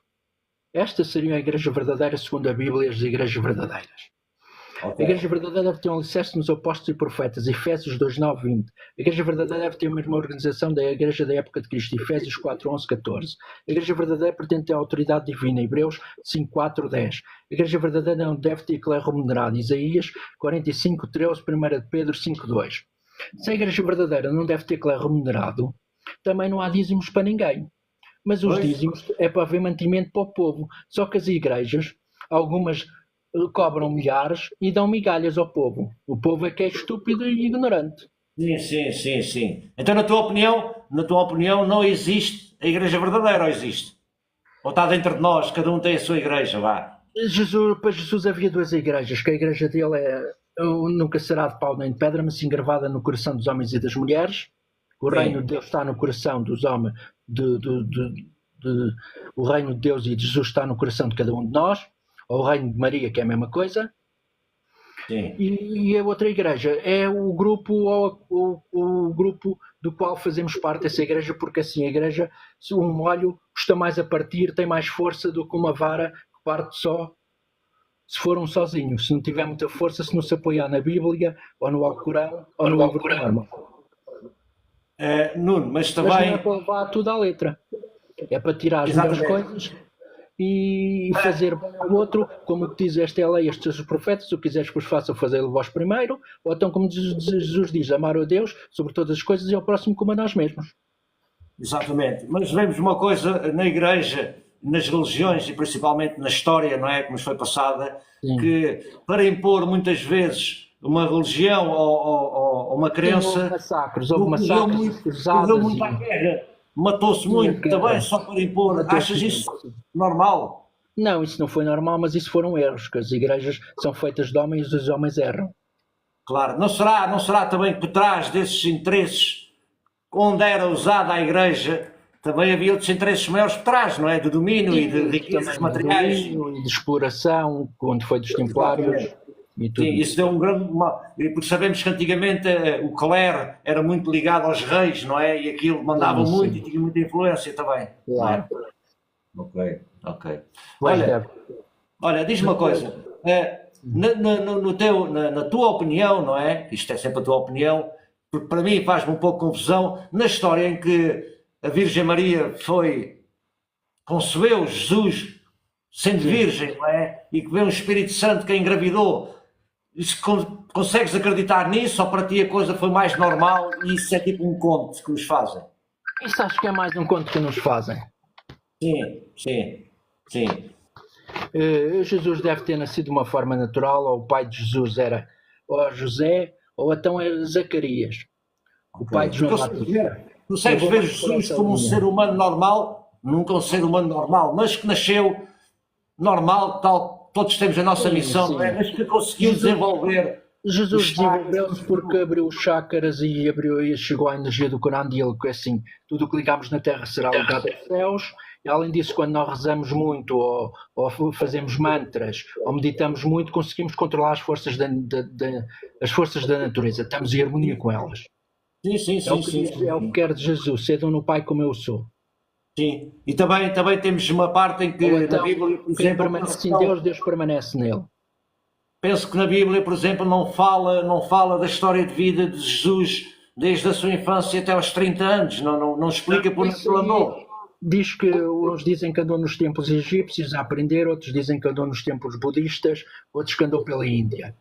Esta seria a igreja verdadeira segundo a Bíblia, as igrejas verdadeiras. Okay. A igreja verdadeira deve ter um alicerce nos apóstolos e profetas, Efésios 2, 9, 20. A igreja verdadeira deve ter a mesma organização da igreja da época de Cristo, Efésios 4, 11, 14. A igreja verdadeira pretende ter a autoridade divina, Hebreus 5, 4, 10. A igreja verdadeira não deve ter clero remunerado, Isaías 45, 13, 1 Pedro 5, 2. Se a igreja verdadeira não deve ter clero remunerado, também não há dízimos para ninguém. Mas os dízimos é para haver mantimento para o povo. Só que as igrejas, algumas cobram milhares e dão migalhas ao povo. O povo é que é estúpido e ignorante. Sim. Então, na tua opinião, não existe a igreja verdadeira, ou existe? Ou está dentro de nós, cada um tem a sua igreja, vá? Para Jesus havia duas igrejas, que a igreja dele nunca será de pau nem de pedra, mas sim gravada no coração dos homens e das mulheres. O reino de Deus está no coração dos homens, o reino de Deus e de Jesus está no coração de cada um de nós. Ou o reino de Maria, que é a mesma coisa. Sim. E a outra igreja é o grupo, o grupo do qual fazemos parte dessa igreja, porque assim a igreja, se um óleo custa mais a partir, tem mais força do que uma vara que parte só se for um sozinho, se não tiver muita força, se não se apoiar na Bíblia, ou no Alcorão, ou no Alcorão. Nuno, mas também... Mas não é para levar tudo à letra. É para tirar as melhores coisas e fazer bem ao outro, como diz esta é a lei, estes são os profetas, o que quiseres que vos façam, fazê-lo vós primeiro, ou então como Jesus diz, amar a Deus sobre todas as coisas e ao próximo como a nós mesmos. Exatamente, mas vemos uma coisa na igreja, nas religiões e principalmente na história, não é, que nos foi passada, que para impor muitas vezes uma religião ou uma crença, houve massacres cruzadas, muita guerra. Matou-se muito também só para impor. Achas isso normal? Não, isso não foi normal, mas isso foram erros, que as igrejas são feitas de homens e os homens erram. Claro, não será também que por trás desses interesses, onde era usada a igreja, também havia outros interesses maiores por trás, não é? De domínio e de riquezas materiais. De domínio e de exploração, onde foi dos templários. Sim, isso deu um grande mal, porque sabemos que antigamente o clero era muito ligado aos reis, não é? E aquilo mandava muito e tinha muita influência também. Claro. Ok. Olha, diz-me uma coisa, na tua opinião, não é? Isto é sempre a tua opinião, porque para mim faz-me um pouco confusão, na história em que a Virgem Maria concebeu Jesus sendo virgem, não é? E que veio um Espírito Santo que a engravidou. Consegues acreditar nisso ou para ti a coisa foi mais normal e isso é tipo um conto que nos fazem? Isso acho que é mais um conto que nos fazem. Sim. Jesus deve ter nascido de uma forma natural, ou o pai de Jesus era ou José ou então era Zacarias, o pai de João Batista. Consegues ver Jesus como um ser humano normal, nunca um ser humano normal, mas que nasceu normal, tal. Todos temos a nossa missão, não é? Mas que conseguiu desenvolver. Jesus desenvolveu-se porque abriu os chakras e chegou à energia do Kunandil, que assim, tudo o que ligamos na Terra será ligado aos céus. E além disso, quando nós rezamos muito, ou fazemos mantras, ou meditamos muito, conseguimos controlar as forças da natureza. Estamos em harmonia com elas. Sim. É o que quer de Jesus, sejam no Pai como eu sou. Sim, e também temos uma parte em que então, na Bíblia, por quem permanece em Deus, Deus permanece nele. penso que na Bíblia, por exemplo, não fala da história de vida de Jesus desde a sua infância até aos 30 anos, não explica por onde Isso ele aí andou. diz que uns dizem que andou nos templos egípcios a aprender, outros dizem que andou nos templos budistas, outros que andou pela Índia.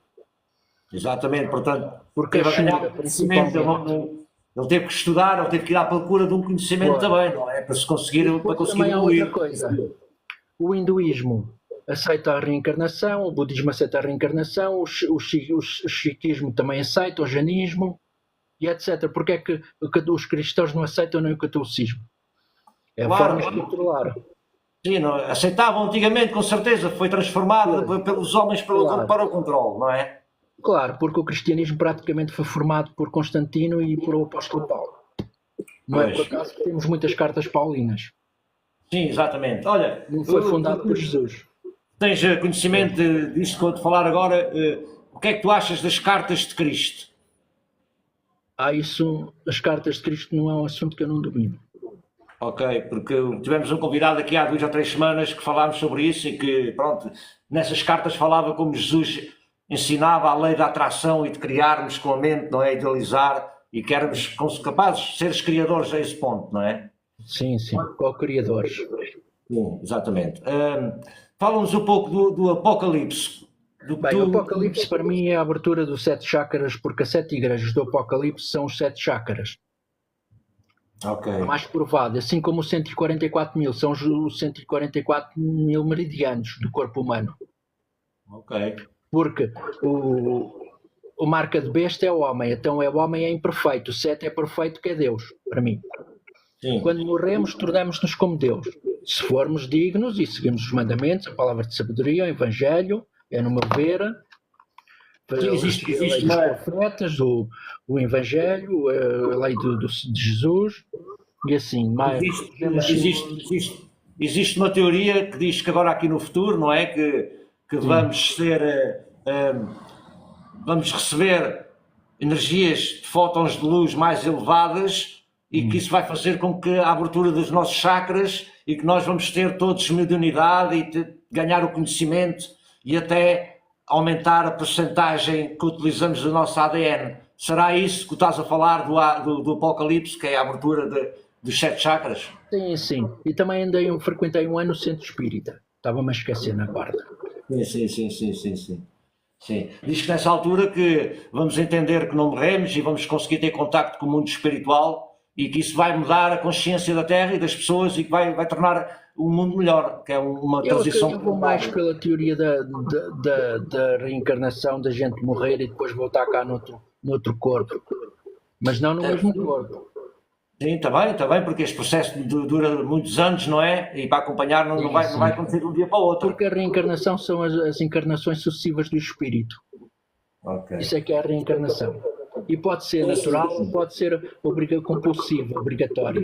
Exatamente, portanto, Porque a teve a ganhar China, conhecimento, principalmente. ele teve que estudar, ele teve que ir à procura de um conhecimento Claro. também, não é? Para Depois conseguir também há outra evoluir. coisa. O hinduísmo aceita a reencarnação, o budismo aceita a reencarnação, o sikhismo também aceita, o jainismo e etc. Porque é que os cristãos não aceitam nem o catolicismo? É a Claro, forma de controlar. sim, não, aceitavam antigamente, com certeza, foi transformado pelos homens Claro. para o controle, não é? Claro, porque o cristianismo praticamente foi formado por Constantino e por o apóstolo Paulo. Não é por acaso que temos muitas cartas paulinas. Sim, exatamente. Olha, Não foi fundado por Jesus. tens conhecimento disto que vou te falar agora. O que é que tu achas das cartas de Cristo? Isso, as cartas de Cristo não é um assunto que eu não domino. Ok, porque tivemos um convidado aqui há 2 ou 3 semanas que falámos sobre isso e que, pronto, nessas cartas falava como Jesus ensinava a lei da atração e de criarmos com a mente, não é? Idealizar e que éramos capazes de ser os criadores a esse ponto, não é? Sim, co-criadores. Sim, exatamente. Fala-nos um pouco do Apocalipse. Bem, o Apocalipse para mim é a abertura dos 7 chakras, porque as 7 igrejas do Apocalipse são os 7 chakras. Ok. Mais provado, assim como os 144 mil, são os 144 mil meridianos do corpo humano. Ok. Porque o marca de besta é o homem, então o homem é imperfeito, o 7 é perfeito, que é Deus, para mim. Sim. Quando morremos, tornamos-nos como Deus. Se formos dignos e seguimos os mandamentos, a palavra de sabedoria, o Evangelho, é no meu ver, Existe os profetas, o Evangelho, a lei de Jesus, e assim, mais. Existe uma teoria que diz que agora aqui no futuro, não é? Que vamos vamos receber energias de fótons de luz mais elevadas e que isso vai fazer com que a abertura dos nossos chakras e que nós vamos ter todos mediunidade e ganhar o conhecimento e até aumentar a percentagem que utilizamos do nosso ADN. Será isso que estás a falar do Apocalipse, que é a abertura dos 7 chakras? Sim. E também frequentei um ano no centro espírita. Estava-me a esquecer na quarta. Sim. Diz que nessa altura que vamos entender que não morremos e vamos conseguir ter contacto com o mundo espiritual e que isso vai mudar a consciência da Terra e das pessoas e que vai tornar o mundo melhor, que é uma transição. Eu vou mais pela teoria da reencarnação, da gente morrer e depois voltar cá noutro corpo. Mas não no mesmo corpo. Sim, está bem, porque este processo dura muitos anos, não é? E para acompanhar não vai acontecer de um dia para o outro. Porque a reencarnação são as encarnações sucessivas do espírito. Okay. Isso é que é a reencarnação. E pode ser natural, pode ser compulsiva, obrigatória.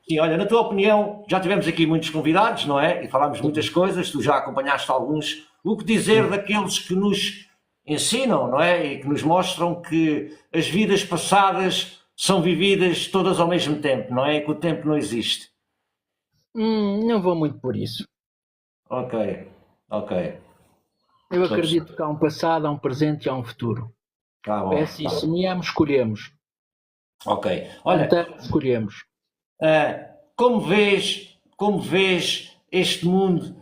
Sim, olha, na tua opinião, já tivemos aqui muitos convidados, não é? E falámos muitas coisas, tu já acompanhaste alguns. O que dizer daqueles que nos ensinam, não é? E que nos mostram que as vidas passadas são vividas todas ao mesmo tempo, não é? E que o tempo não existe. Não vou muito por isso. Ok. Eu acredito que há um passado, há um presente e há um futuro. Bom, é assim, sonhamos, escolhemos. Ok. Olha, então, escolhemos. Como vês este mundo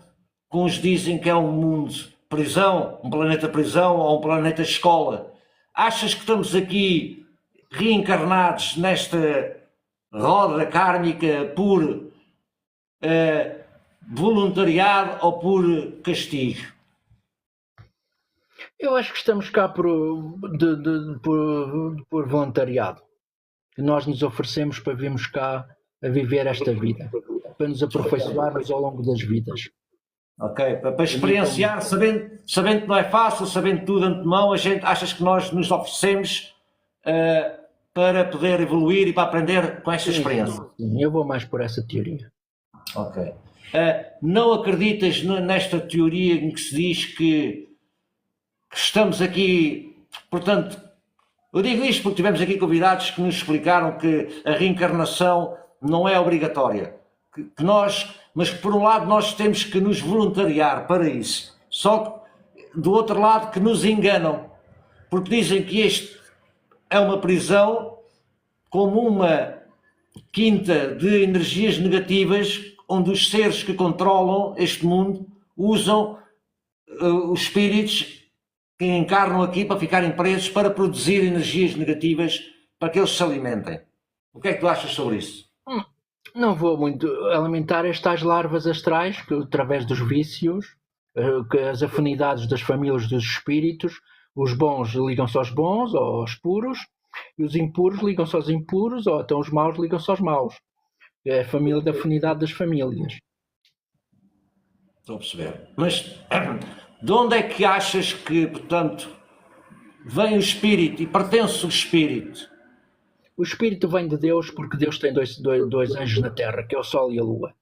que uns dizem que é um mundo prisão, um planeta prisão ou um planeta escola? Achas que estamos aqui reencarnados nesta roda kármica por voluntariado ou por castigo? Eu acho que estamos cá por voluntariado. Que nós nos oferecemos para virmos cá a viver esta vida, para nos aperfeiçoarmos ao longo das vidas. Ok, para experienciar, sabendo que não é fácil, sabendo tudo de antemão, achas que nós nos oferecemos para poder evoluir e para aprender com esta experiência? Sim, eu vou mais por essa teoria. Ok. Não acreditas nesta teoria em que se diz que estamos aqui, portanto, eu digo isto porque tivemos aqui convidados que nos explicaram que a reencarnação não é obrigatória, mas por um lado nós temos que nos voluntariar para isso. Só que do outro lado que nos enganam, porque dizem que este é uma prisão como uma quinta de energias negativas, onde os seres que controlam este mundo usam os espíritos que encarnam aqui para ficarem presos, para produzir energias negativas para que eles se alimentem. O que é que tu achas sobre isso? Não vou muito alimentar estas larvas astrais que, através dos vícios, que as afinidades das famílias dos espíritos, os bons ligam-se aos bons ou aos puros, e os impuros ligam-se aos impuros, ou então os maus ligam-se aos maus. É a família da afinidade das famílias. Estou a perceber. Mas de onde é que achas que, portanto, vem o espírito e pertence o espírito? O espírito vem de Deus porque Deus tem dois anjos na Terra, que é o Sol e a Lua.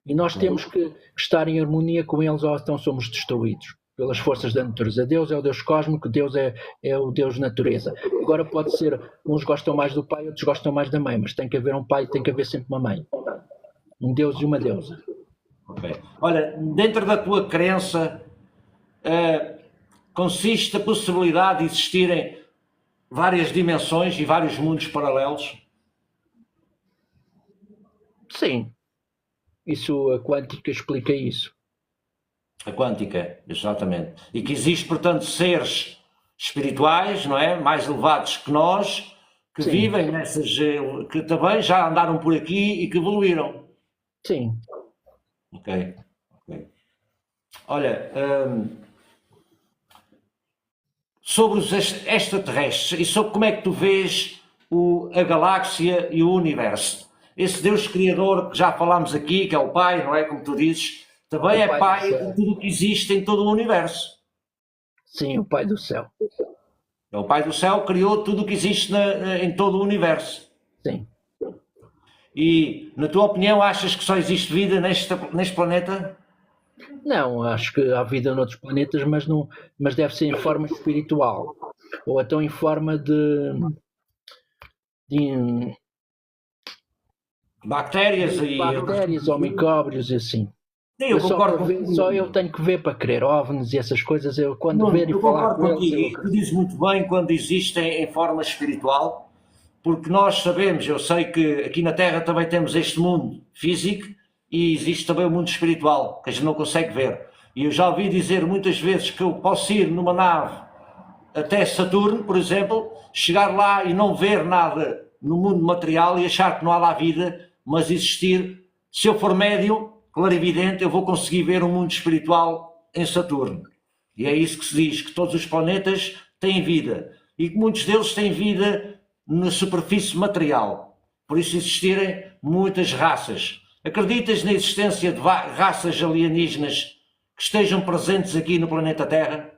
E nós temos que estar em harmonia com eles, ou então somos destruídos pelas forças da natureza. Deus é o Deus cósmico, Deus é o Deus natureza. Agora pode ser, uns gostam mais do pai, outros gostam mais da mãe, mas tem que haver um pai, tem que haver sempre uma mãe. Um Deus e uma deusa. Okay. Olha, dentro da tua crença, consiste a possibilidade de existirem várias dimensões e vários mundos paralelos? Sim. Isso, a quântica explica isso. A quântica, exatamente. E que existe, portanto, seres espirituais, não é? Mais elevados que nós, que Sim. vivem nessas, que também já andaram por aqui e que evoluíram. Sim. Ok. Olha, sobre os extraterrestres e sobre como é que tu vês a galáxia e o universo. Esse Deus Criador que já falámos aqui, que é o Pai, não é? Como tu dizes, também é Pai de tudo o que existe em todo o universo. Sim, o Pai do Céu. O Pai do Céu criou tudo o que existe em todo o universo. Sim. E, na tua opinião, achas que só existe vida neste planeta? Não, acho que há vida noutros planetas, mas deve ser em forma espiritual. Ou então em forma de bactérias ou micróbios e assim. Sim, eu concordo contigo. Só eu tenho que ver para crer OVNIs e essas coisas, eu quando ver e falar com eles... Tu dizes muito bem quando existem em forma espiritual, porque nós sabemos, eu sei que aqui na Terra também temos este mundo físico e existe também o mundo espiritual, que a gente não consegue ver. E eu já ouvi dizer muitas vezes que eu posso ir numa nave até Saturno, por exemplo, chegar lá e não ver nada no mundo material e achar que não há lá vida, mas existir. Se eu for médium, clarividente, eu vou conseguir ver um mundo espiritual em Saturno. E é isso que se diz, que todos os planetas têm vida e que muitos deles têm vida na superfície material. Por isso existirem muitas raças. Acreditas na existência de raças alienígenas que estejam presentes aqui no planeta Terra?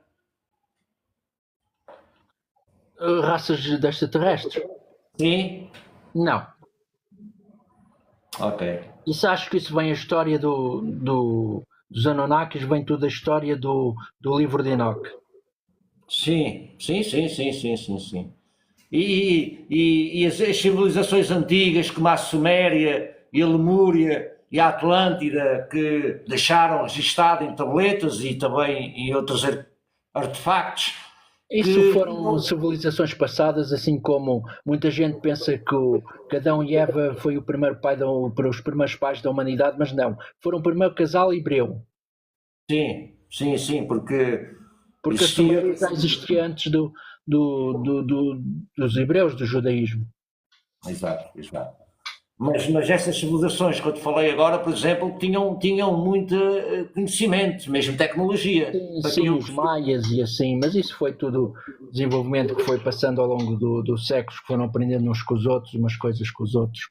Raças de extraterrestres? Sim? Não. Ok. Isso acho que isso vem a história dos Anunnakis, vem tudo a história do livro de Enoch. Sim. E as civilizações antigas como a Suméria e a Lemúria e a Atlântida, que deixaram registado em tabletas e também em outros artefactos. Isso foram civilizações passadas, assim como muita gente pensa que Adão e Eva foi o primeiro pai os primeiros pais da humanidade, mas não, foram o primeiro casal hebreu. Sim, porque a Suméria já existia antes dos hebreus, do judaísmo. Exato. Mas essas civilizações que eu te falei agora, por exemplo, tinham muito conhecimento, mesmo tecnologia. Sim, os maias e assim, mas isso foi tudo desenvolvimento que foi passando ao longo dos séculos, que foram aprendendo uns com os outros, umas coisas com os outros.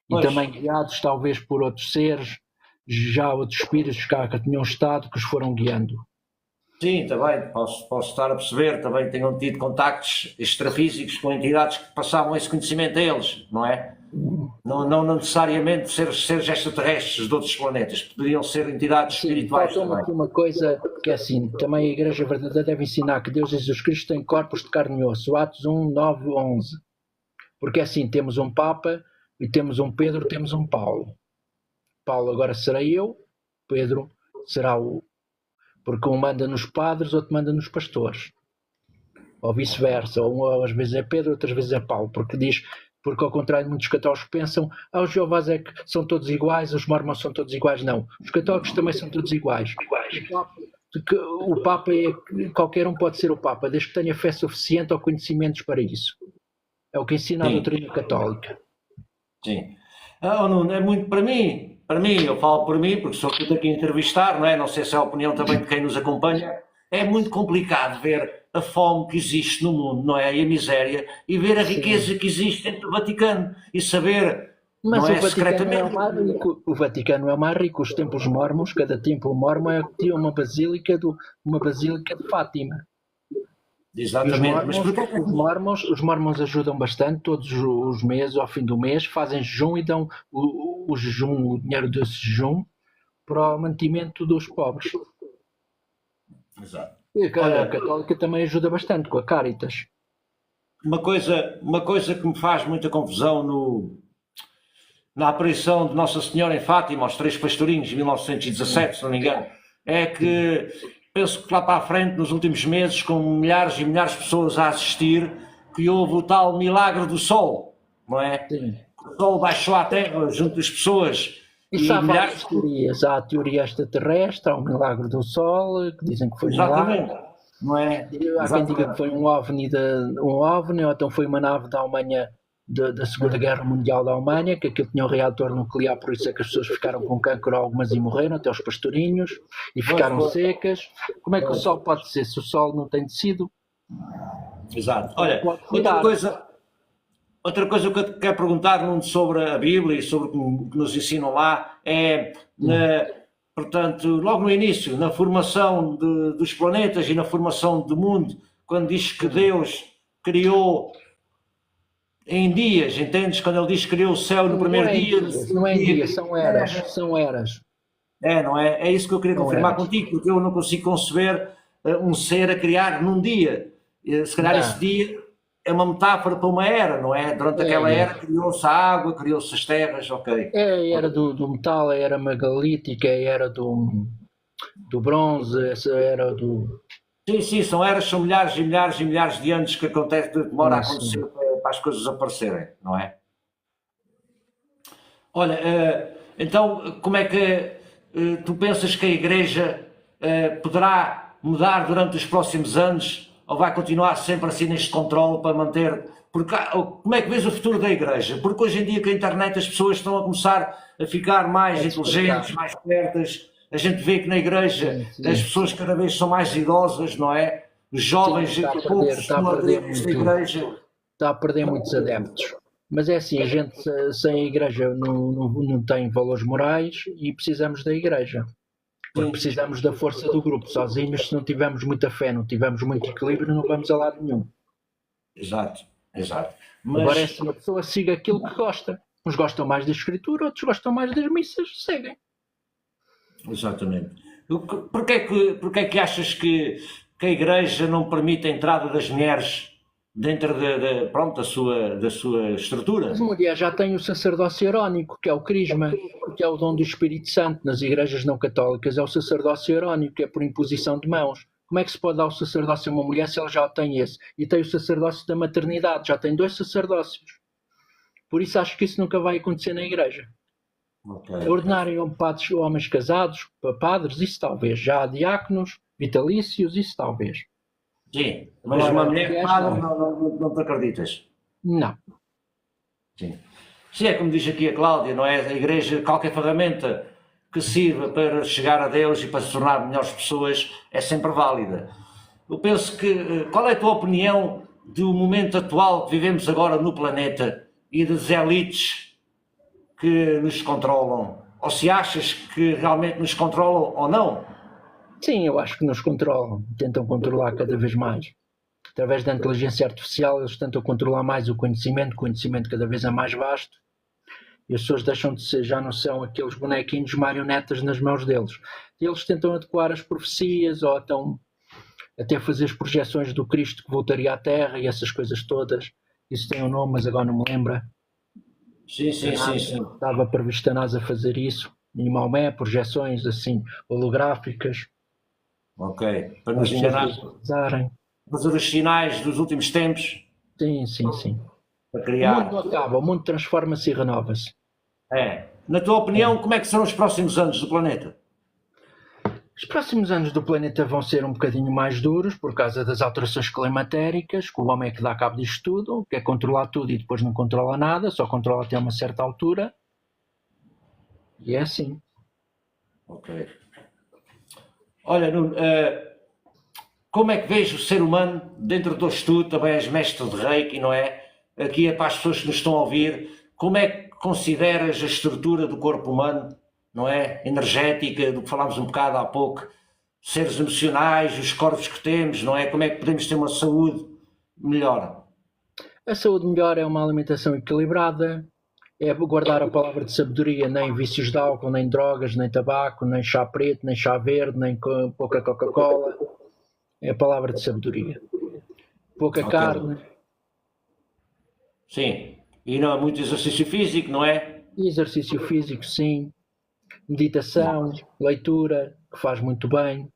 E também guiados talvez por outros seres, já outros espíritos que tinham estado, que os foram guiando. Sim, também, posso estar a perceber, também tenham tido contactos extrafísicos com entidades que passavam esse conhecimento a eles, não é? Não necessariamente seres extraterrestres de outros planetas, poderiam ser entidades espirituais. Faltou-me aqui uma coisa que é assim, também a Igreja Verdadeira deve ensinar que Deus Jesus Cristo tem corpos de carne e osso, Atos 1, 9, 11. Porque assim, temos um Papa e temos um Pedro, temos um Paulo. Paulo agora serei eu, Pedro será o porque um manda nos padres, outro manda nos pastores, ou vice-versa, ou às vezes é Pedro, outras vezes é Paulo, porque ao contrário de muitos católicos pensam, os Jeovás é que são todos iguais, os mormons são todos iguais. Não, os católicos também são todos iguais. O Papa qualquer um pode ser o Papa, desde que tenha fé suficiente ou conhecimentos para isso. É o que ensina a doutrina católica. Sim. Nuno, é muito para mim, eu falo por mim, porque sou tudo aqui a entrevistar, não é? Não sei se é a opinião também de quem nos acompanha. É muito complicado ver a fome que existe no mundo, não é? E a miséria, e ver a riqueza que existe dentro do Vaticano, e saber, mas não o é, Vaticano secretamente... é o mais rico. O Vaticano é o mais rico. Os templos mormons, cada templo mormon tinha uma basílica de Fátima. Exatamente. Os mormons ajudam bastante todos os meses, ao fim do mês, fazem jejum e dão o dinheiro desse jejum para o mantimento dos pobres. Exato. E a Católica também ajuda bastante com a Caritas. Uma coisa que me faz muita confusão na aparição de Nossa Senhora em Fátima, aos Três Pastorinhos, em 1917, se não me engano, é que penso que lá para a frente, nos últimos meses, com milhares e milhares de pessoas a assistir, que houve o tal milagre do Sol, não é? Sim. O Sol baixou à Terra junto das pessoas. E há várias teorias. Há a teoria extraterrestre, há o milagre do Sol, que dizem que foi um milagre. Não é? Há quem diga que foi um OVNI, ou então foi uma nave da Alemanha, da Segunda Guerra Mundial da Alemanha, que aquilo tinha um reator nuclear, por isso é que as pessoas ficaram com cancro, algumas e morreram, até os pastorinhos, e ficaram secas. Como é que o Sol pode ser, se o Sol não tem tecido? Exato. Olha, outra coisa que eu quero perguntar sobre a Bíblia e sobre o que nos ensinam lá é, portanto, logo no início, na formação dos planetas e na formação do mundo, quando diz que Deus criou em dias, entendes? Quando ele diz que criou o céu no primeiro dia... Não é em dias, são eras. É, não é? É isso que eu queria confirmar contigo, porque eu não consigo conceber um ser a criar num dia. Se calhar esse dia é uma metáfora para uma era, não é? Durante aquela era criou-se a água, criou-se as terras, ok. É a era do metal, a era megalítica, a era do bronze, essa era do... Sim, são eras, são milhares e milhares e milhares de anos que demora a acontecer para as coisas aparecerem, não é? Olha, então como é que tu pensas que a Igreja poderá mudar durante os próximos anos ou vai continuar sempre assim neste controle para manter... Porque, como é que vês o futuro da Igreja? Porque hoje em dia com a internet as pessoas estão a começar a ficar mais inteligentes, mais espertas. A gente vê que na Igreja as pessoas cada vez são mais idosas, não é? Os jovens, está a perder muitos adeptos. Mas é assim, a gente sem a Igreja não tem valores morais e precisamos da Igreja. Porque precisamos da força do grupo. Sozinhos, se não tivermos muita fé, não tivermos muito equilíbrio, não vamos a lado nenhum. Exato. Mas... Agora é se uma pessoa siga aquilo que gosta. Uns gostam mais da Escritura, outros gostam mais das missas, seguem. Exatamente. Porquê é que achas que a Igreja não permite a entrada das mulheres dentro da sua estrutura? As mulheres já têm o sacerdócio arónico, que é o crisma, que é o dom do Espírito Santo. Nas igrejas não católicas é o sacerdócio arónico, que é por imposição de mãos. Como é que se pode dar o sacerdócio a uma mulher se ela já tem esse? E tem o sacerdócio da maternidade, já tem 2 sacerdócios. Por isso acho que isso nunca vai acontecer na igreja. Okay. Ordenarem homens casados, padres, isso talvez. Já há diáconos, vitalícios, isso talvez. Sim, mas agora, uma mulher padre não te acreditas? Não. Sim, é como diz aqui a Cláudia, não é? A igreja, qualquer ferramenta que sirva para chegar a Deus e para se tornar melhores pessoas é sempre válida. Eu penso que, qual é a tua opinião do momento atual que vivemos agora no planeta e das elites que nos controlam? Ou se achas que realmente nos controlam ou não? Sim, eu acho que nos controlam, tentam controlar cada vez mais. Através da inteligência artificial eles tentam controlar mais o conhecimento cada vez é mais vasto, e as pessoas deixam de ser, já não são aqueles bonequinhos marionetas nas mãos deles. E eles tentam adequar as profecias, ou então até fazer as projeções do Cristo que voltaria à Terra e essas coisas todas. Isso tem um nome, mas agora não me lembra. Sim. Estava previsto a NASA fazer isso, em Maomé, projeções assim, holográficas. Ok. Para As nos pessoas enganar, visualizarem. fazer os sinais dos últimos tempos Sim, sim, sim. para O mundo não criar. acaba, o mundo transforma-se e renova-se. É. Na tua opinião, como é que serão os próximos anos do planeta? Os próximos anos do planeta vão ser um bocadinho mais duros por causa das alterações climatéricas, que o homem é que dá cabo disto tudo, quer controlar tudo e depois não controla nada, só controla até uma certa altura. E é assim. Ok. Olha, Nuno, como é que vês o ser humano dentro do estudo, também és mestre de Reiki, não é? Aqui é para as pessoas que nos estão a ouvir, como é que consideras a estrutura do corpo humano, não é? Energética, do que falámos um bocado há pouco, seres emocionais, os corpos que temos, não é? Como é que podemos ter uma saúde melhor? A saúde melhor é uma alimentação equilibrada, é guardar a palavra de sabedoria, nem vícios de álcool, nem drogas, nem tabaco, nem chá preto, nem chá verde, nem pouca Coca-Cola. É a palavra de sabedoria. Pouca Ok. carne, Sim. E não há muito exercício físico, não é? exercício físico, sim, meditação, leitura, que faz muito bem,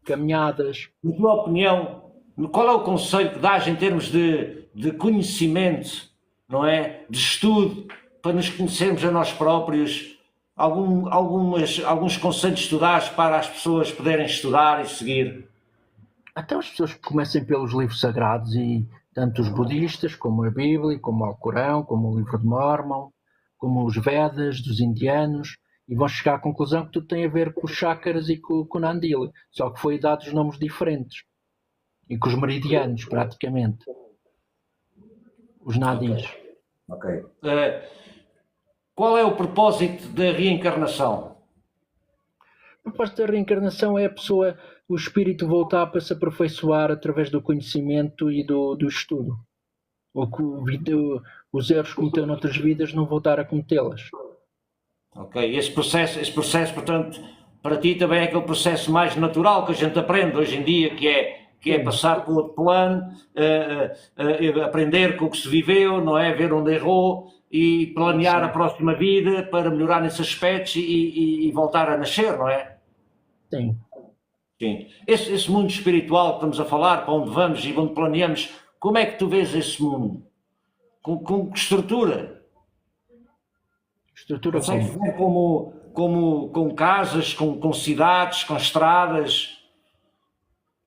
caminhadas. Na tua opinião, qual é o conselho que dás em termos de conhecimento, não é? De estudo, para nos conhecermos a nós próprios? Alguns conselhos que tu dás para as pessoas poderem estudar e seguir? Até as pessoas que comecem pelos livros sagrados, e tanto os budistas, como a Bíblia, como o Corão, como o livro de Mormon, como os Vedas dos indianos, e vão chegar à conclusão que tudo tem a ver com os chakras e com o Nandili, só que foi dados nomes diferentes, e com os meridianos, praticamente, os nadis. Ok. Qual é o propósito da reencarnação? A parte da reencarnação é a pessoa, o espírito voltar para se aperfeiçoar através do conhecimento e do estudo. Ou que os erros que cometeu noutras vidas não voltar a cometê-las. Ok. Esse processo, portanto, para ti também é aquele processo mais natural que a gente aprende hoje em dia, que é passar para o outro plano, aprender com o que se viveu, não é? Ver onde errou e planear a próxima vida para melhorar nesses aspectos e voltar a nascer, não é? Sim. Sim. Esse mundo espiritual que estamos a falar, para onde vamos e onde planeamos, como é que tu vês esse mundo? Com que estrutura? Estrutura Consegues como? ver com casas, com cidades, com estradas?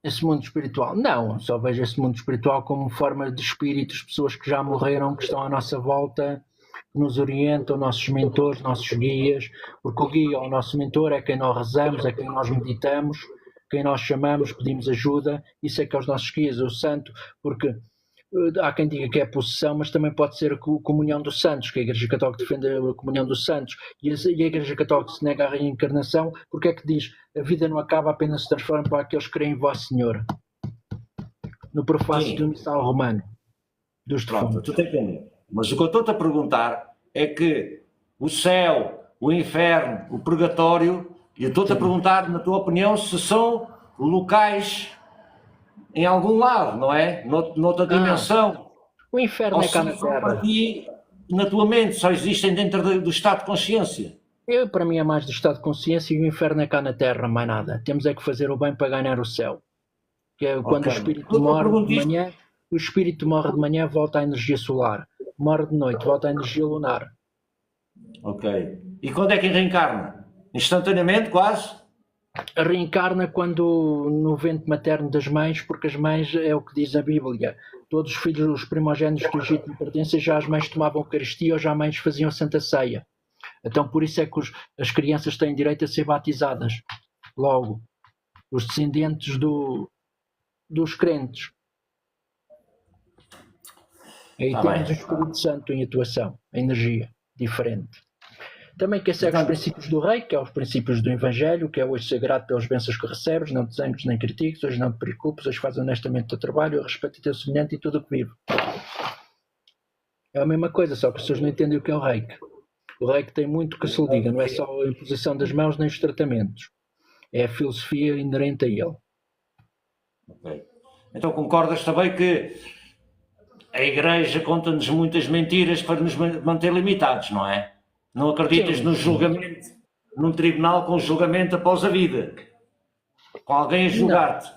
Esse mundo espiritual? Não, só vejo esse mundo espiritual como forma de espíritos, pessoas que já morreram, que estão à nossa volta, que nos orientam, nossos mentores, nossos guias, porque o guia ou o nosso mentor é quem nós rezamos, é quem nós meditamos, quem nós chamamos, pedimos ajuda, isso é que é os nossos guias, o santo, porque há quem diga que é possessão, mas também pode ser a comunhão dos santos, que a Igreja Católica defende a comunhão dos santos, e a Igreja Católica se nega à reencarnação, porque é que diz, a vida não acaba, apenas se transforma para aqueles que creem em Vosso Senhor, no prefácio do Missal Romano, dos Pronto, defuntos. tu tens que entender. Mas o que eu estou-te a perguntar é que o céu, o inferno, o purgatório, e eu estou-te a perguntar, na tua opinião, se são locais em algum lado, não é? Noutra dimensão. O inferno Ou é cá se na são Terra. para ti, na tua mente, só existem dentro do estado de consciência. Para mim é mais do estado de consciência, e o inferno é cá na Terra, mais nada. Temos é que fazer o bem para ganhar o céu. Que é quando o espírito morre de manhã, o espírito morre de manhã, volta à energia solar. Morre de noite, volta à energia lunar. Ok. E quando é que reencarna? Instantaneamente, quase? Reencarna quando no ventre materno das mães, porque as mães, é o que diz a Bíblia, todos os filhos, os primogénitos do Egito de pertencem, já as mães tomavam Eucaristia ou já as mães faziam Santa Ceia. Então por isso é que as crianças têm direito a ser batizadas. Logo, os descendentes dos crentes. Aí temos o Espírito Santo em atuação, a energia diferente. Também quem segue os princípios do rei, que é os princípios do Evangelho, que é hoje ser grato pelas bênçãos que recebes, não te zangues nem critiques, hoje não te preocupes, hoje faz honestamente o teu trabalho, respeita o teu semelhante e tudo o que vive. É a mesma coisa, só que as pessoas não entendem o que é o reiki. O reiki tem muito que se lhe diga, não é só a imposição das mãos nem os tratamentos. É a filosofia inerente a ele. Ok. Então concordas também que a Igreja conta-nos muitas mentiras para nos manter limitados, não é? Não acreditas no julgamento, num tribunal com julgamento após a vida? Com alguém a julgar-te.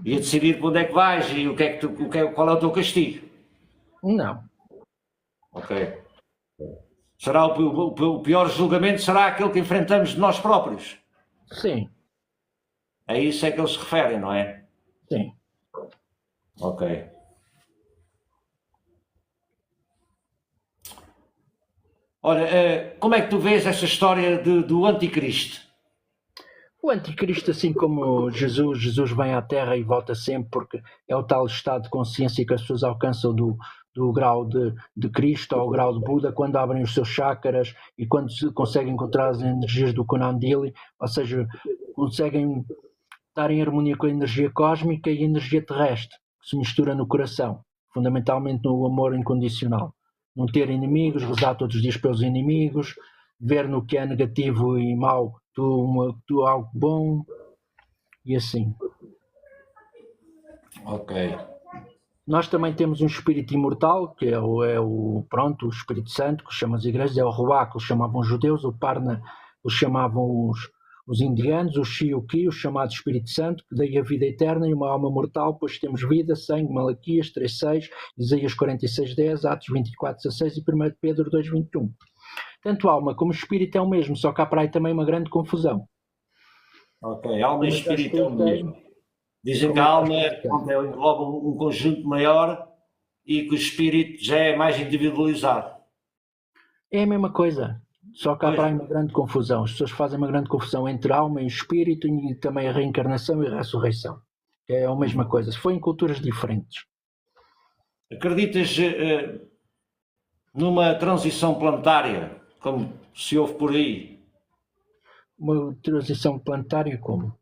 E a decidir para onde é que vais e qual é o teu castigo. Não. Ok. Será o pior julgamento será aquele que enfrentamos de nós próprios. Sim. A isso é que eles se referem, não é? Sim. Ok. Olha, como é que tu vês esta história do anticristo? O anticristo, assim como Jesus vem à Terra e volta sempre, porque é o tal estado de consciência que as pessoas alcançam do grau de Cristo ao grau de Buda, quando abrem os seus chakras e quando se conseguem encontrar as energias do Kunandili, ou seja, conseguem estar em harmonia com a energia cósmica e a energia terrestre, que se mistura no coração, fundamentalmente no amor incondicional. Não ter inimigos, rezar todos os dias pelos inimigos, ver no que é negativo e mau tu algo bom, e assim. Ok. Nós também temos um espírito imortal, que é o Espírito Santo, que chama as igrejas, é o Ruach, que os chamavam os judeus, o Parna, os chamavam os indianos, o Shiuki, o chamado Espírito Santo, que daí a vida eterna e uma alma mortal, pois temos vida, sangue, Malaquias 3.6, Isaías 46.10, Atos 24.16 e 1 Pedro 2.21. Tanto alma como espírito é o mesmo, só que há para aí também uma grande confusão. Ok, alma e espírito é o mesmo. Dizem que a alma engloba um conjunto maior e que o espírito já é mais individualizado. É a mesma coisa, só que há para aí uma grande confusão. As pessoas fazem uma grande confusão entre alma e espírito e também a reencarnação e a ressurreição. É a mesma coisa, se for em culturas diferentes. Acreditas numa transição planetária, como se houve por aí? Uma transição planetária como?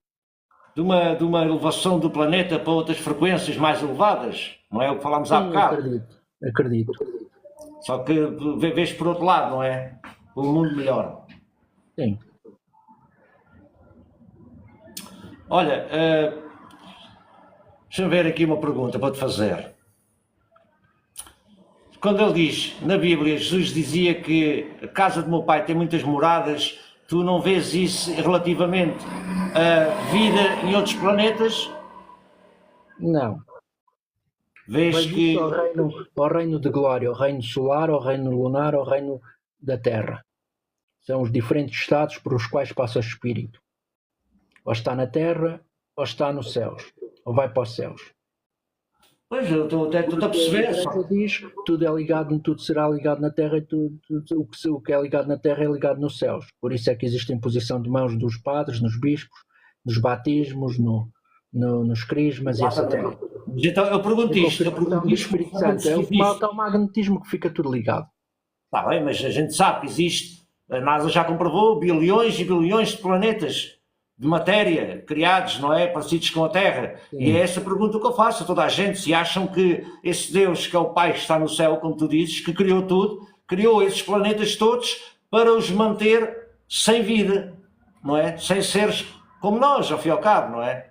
De uma elevação do planeta para outras frequências mais elevadas, não é o que falámos há bocado? Acredito. Só que vês por outro lado, não é? Um mundo melhor. Sim. Olha, deixa-me ver aqui uma pergunta para te fazer. Quando ele diz, na Bíblia, Jesus dizia que a casa do meu pai tem muitas moradas, tu não vês isso relativamente à vida em outros planetas? Não. Vês que... Ao reino de glória, ao reino solar, ao reino lunar, ao reino da terra. São os diferentes estados por os quais passa o espírito. Ou está na terra, ou está nos céus, ou vai para os céus. Pois, eu estou a perceber. Diz, tudo será ligado na terra e o que é ligado na terra é ligado nos céus. Por isso é que existe a imposição de mãos dos padres, nos bispos, nos batismos, nos crismas e etc. Então eu pergunto isto. O Espírito Santo é o magnetismo que fica tudo ligado. Está bem, mas a gente sabe que existe, a NASA já comprovou, bilhões e bilhões de planetas de matéria criados, não é? Parecidos com a Terra. Sim. E é essa pergunta que eu faço a toda a gente. Se acham que esse Deus, que é o Pai que está no céu, como tu dizes, que criou tudo, criou esses planetas todos para os manter sem vida, não é? Sem seres como nós, ao fim e ao cabo, não é?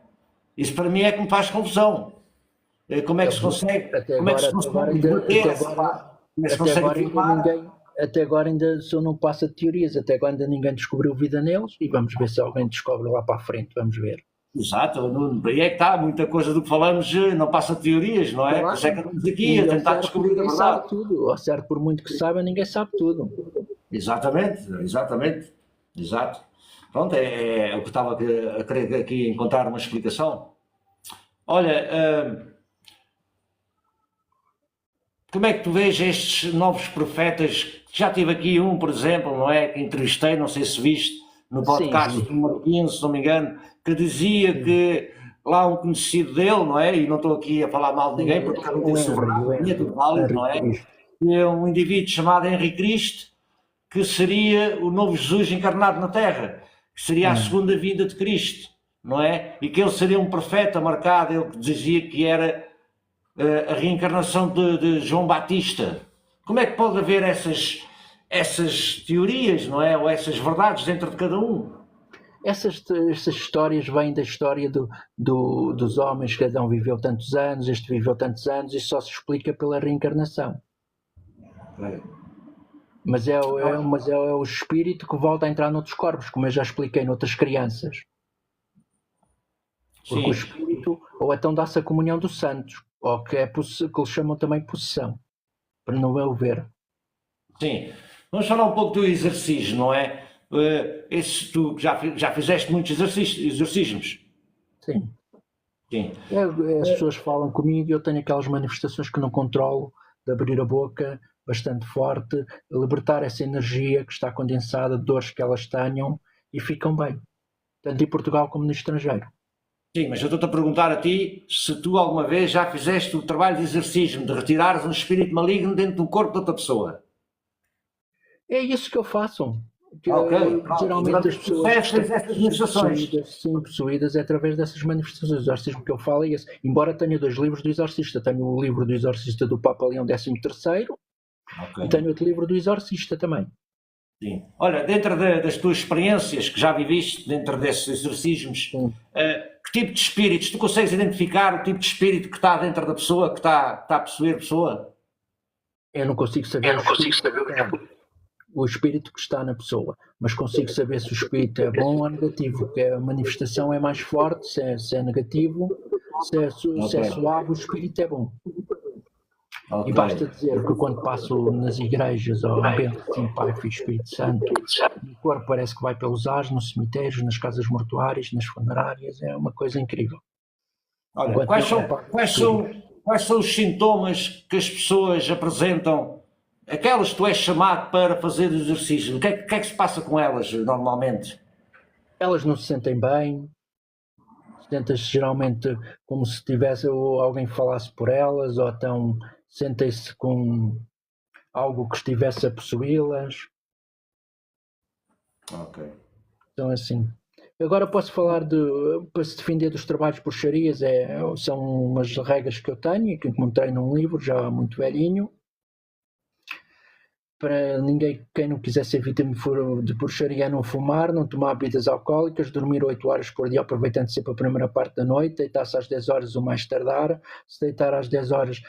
Isso para mim é que me faz confusão. Como é que se consegue? Como é que se consegue debater? Até agora ainda só não passa de teorias, até agora ainda ninguém descobriu vida neles e vamos ver se alguém descobre lá para a frente, vamos ver. Exato, aí é que está, muita coisa do que falamos não passa de teorias, não é? Por isso é que estamos aqui a tentar descobrir a verdade. Sabe tudo, ou certo, por muito que saiba, ninguém sabe tudo. Exatamente, exato. Pronto, é o que estava a querer aqui encontrar uma explicação. Olha, como é que tu vês estes novos profetas? Já tive aqui um, por exemplo, não é? Que entrevistei, não sei se viste, no podcast do número 15, se não me engano, que dizia que lá um conhecido dele, não é? E não estou aqui a falar mal de ninguém, porque não tem soberania, tudo válido, não é? Que é um indivíduo chamado Henrique Cristo, que seria o novo Jesus encarnado na Terra, que seria a segunda vinda de Cristo, não é? E que ele seria um profeta marcado, ele que dizia que era a reencarnação de João Batista. Como é que pode haver essas teorias, não é? Ou essas verdades dentro de cada um? Essas histórias vêm da história dos homens, que Adão viveu tantos anos, este viveu tantos anos, e só se explica pela reencarnação. mas é o espírito que volta a entrar noutros corpos, como eu já expliquei noutras crianças. Porque o Sim, espírito, ou então dá-se a comunhão dos santos, ou que eles chamam também possessão, para não eu ver. sim. Vamos falar um pouco do exercício, não é? Tu já fizeste muitos exercícios? Sim. Sim. As pessoas falam comigo e eu tenho aquelas manifestações que não controlo, de abrir a boca bastante forte, libertar essa energia que está condensada, de dores que elas tenham, e ficam bem, tanto em Portugal como no estrangeiro. Sim, mas eu estou-te a perguntar a ti se tu alguma vez já fizeste o trabalho de exercício, de retirares um espírito maligno dentro do corpo de outra pessoa. É isso que eu faço. Ok, pronto. Geralmente Durante as o pessoas que processo estão tens estas manifestações. possuídas é através dessas manifestações. O exorcismo que eu falo é esse. Embora tenha 2 livros do exorcista. Tenho o livro do exorcista do Papa Leão XIII e tenho outro livro do exorcista também. Sim. Olha, dentro das tuas experiências que já viviste, dentro desses exorcismos, que tipo de espíritos, tu consegues identificar o tipo de espírito que está dentro da pessoa, que está a possuir a pessoa? Eu não consigo saber o espírito que está na pessoa, mas consigo saber se o espírito é bom ou negativo, porque a manifestação é mais forte, se é negativo, se é suave, o espírito é bom. Okay. E basta dizer que quando passo nas igrejas ao ambiente assim, Pai, Filho e Espírito Santo, o corpo parece que vai pelos ares, nos cemitérios, nas casas mortuárias, nas funerárias, é uma coisa incrível. Olha, quais são os sintomas que as pessoas apresentam, aquelas que tu és chamado para fazer exercício? O que é que se passa com elas normalmente? Elas não se sentem bem, sentem-se geralmente como se tivesse alguém que falasse por elas, ou então sentem-se com algo que estivesse a possuí-las. Ok. Então assim. Agora posso falar para se defender dos trabalhos por bruxarias, são umas regras que eu tenho e que encontrei num livro já muito velhinho. Para ninguém, quem não quiser ser vítima de bruxaria, não fumar, não tomar bebidas alcoólicas, dormir 8 horas por dia, aproveitando sempre a primeira parte da noite, deitar-se às 10 horas o mais tardar, se deitar às 10 horas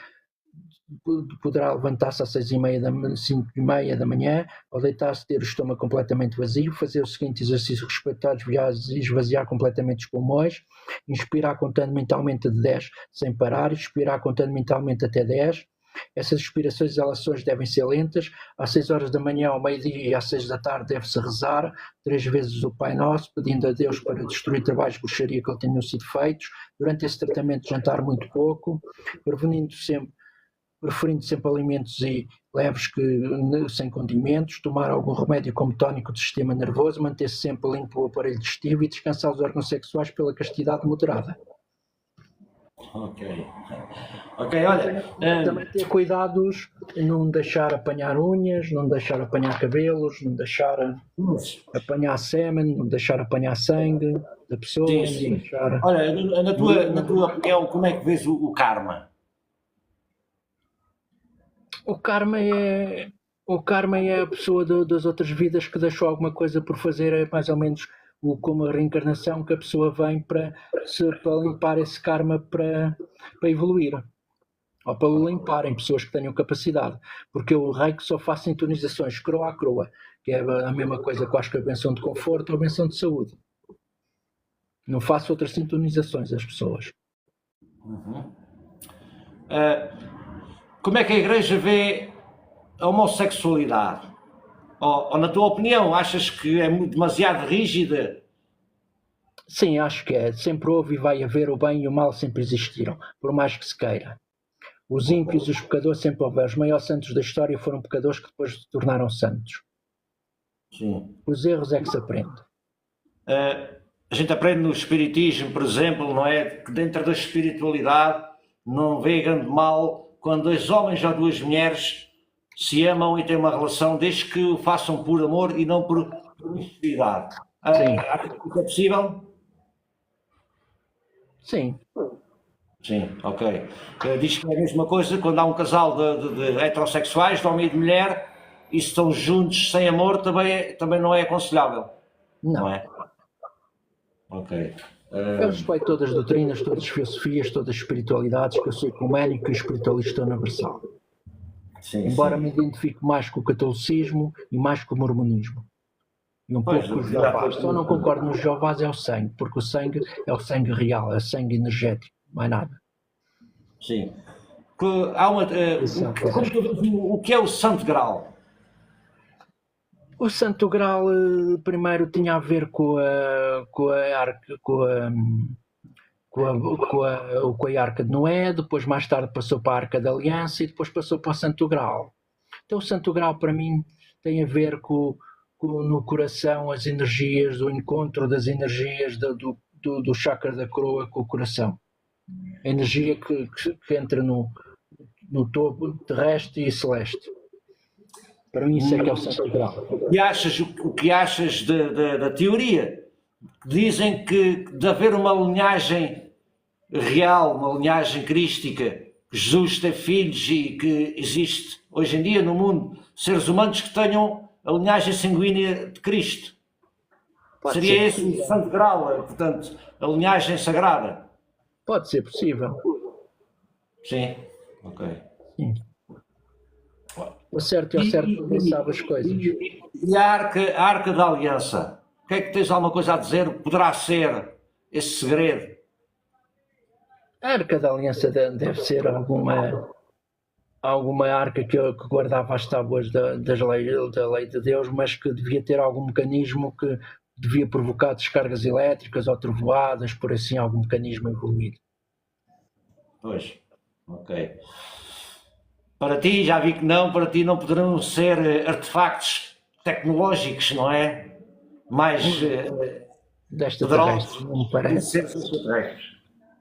poderá levantar-se às 5h30 da manhã, ou deitar-se, ter o estômago completamente vazio, fazer o seguinte exercício respeitados, esvaziar completamente os pulmões, inspirar contando mentalmente de 10 sem parar, expirar contando mentalmente até 10. Essas expirações e exalações devem ser lentas. Às 6 horas da manhã, ao meio-dia e às 6 da tarde deve-se rezar 3 vezes o Pai Nosso, pedindo a Deus para destruir trabalhos de bruxaria que tenham sido feitos. Durante esse tratamento jantar muito pouco, preferindo sempre alimentos leves sem condimentos, tomar algum remédio como tónico do sistema nervoso, manter-se sempre limpo o aparelho digestivo e descansar os órgãos sexuais pela castidade moderada. Ok, olha... Também ter cuidados, não deixar apanhar unhas, não deixar apanhar cabelos, não deixar apanhar sêmen, não deixar apanhar sangue da pessoa. Sim. Deixar... Olha, na tua opinião, como é que vês o karma? O karma é a pessoa das outras vidas que deixou alguma coisa por fazer, é mais ou menos como a reencarnação, que a pessoa vem para limpar esse karma para evoluir. Ou para o limparem, pessoas que tenham capacidade. Porque o reiki só faz sintonizações croa a croa, que é a mesma coisa que eu acho que a benção de conforto ou a benção de saúde. Não faço outras sintonizações às pessoas. Como é que a Igreja vê a homossexualidade? Ou na tua opinião, achas que é demasiado rígida? Sim, acho que é. Sempre houve e vai haver, o bem e o mal sempre existiram, por mais que se queira. Os ímpios e os pecadores sempre houveram. Os maiores santos da história foram pecadores que depois se tornaram santos. Sim. Os erros é que se aprende. A gente aprende no Espiritismo, por exemplo, não é? Que dentro da espiritualidade não vê grande mal quando 2 homens ou 2 mulheres se amam e têm uma relação, desde que o façam por amor e não por necessidade. Acho que isso é possível? Sim. Sim, ok. Diz que é a mesma coisa quando há um casal de heterossexuais, de homem e de mulher, e se estão juntos sem amor, também não é aconselhável. Não é? Ok. Eu respeito todas as doutrinas, todas as filosofias, todas as espiritualidades, que eu sou ecumênico e espiritualista universal. Sim, embora sim. me identifique mais com o catolicismo e mais com o mormonismo. E um Pois, pouco com os Jeovás. Só não exatamente. concordo nos Jeovás é o sangue, porque o sangue é o sangue real, é o sangue energético, não é nada. Sim. Que há uma, Isso é como tu vês o que é o Santo Graal? O Santo Graal primeiro tinha a ver com a arca, com a Arca de Noé, depois mais tarde passou para a Arca da Aliança e depois passou para o Santo Graal. Então o Santo Graal para mim tem a ver no coração as energias, o encontro das energias do chakra da coroa com o coração. A energia que entra no topo terrestre e celeste. Para mim isso é que é o Santo Graal. E achas, o que achas da teoria? Dizem que de haver uma linhagem real, uma linhagem crística, que Jesus tem filhos e que existe hoje em dia no mundo seres humanos que tenham a linhagem sanguínea de Cristo. Seria esse o Santo Graal, portanto, a linhagem sagrada? Pode ser possível. Sim, ok. Sim. O certo é o certo, ninguém sabe as coisas. E a Arca da Aliança? O que é que tens alguma coisa a dizer? Poderá ser esse segredo? A Arca da Aliança deve ser alguma arca que guardava as tábuas da lei de Deus, mas que devia ter algum mecanismo que devia provocar descargas elétricas ou trovoadas, por assim, algum mecanismo evoluído. Pois, ok. Para ti, já vi que não, para ti não poderão ser artefactos tecnológicos, não é? Mais Desta poderosos terrestre, não me parece.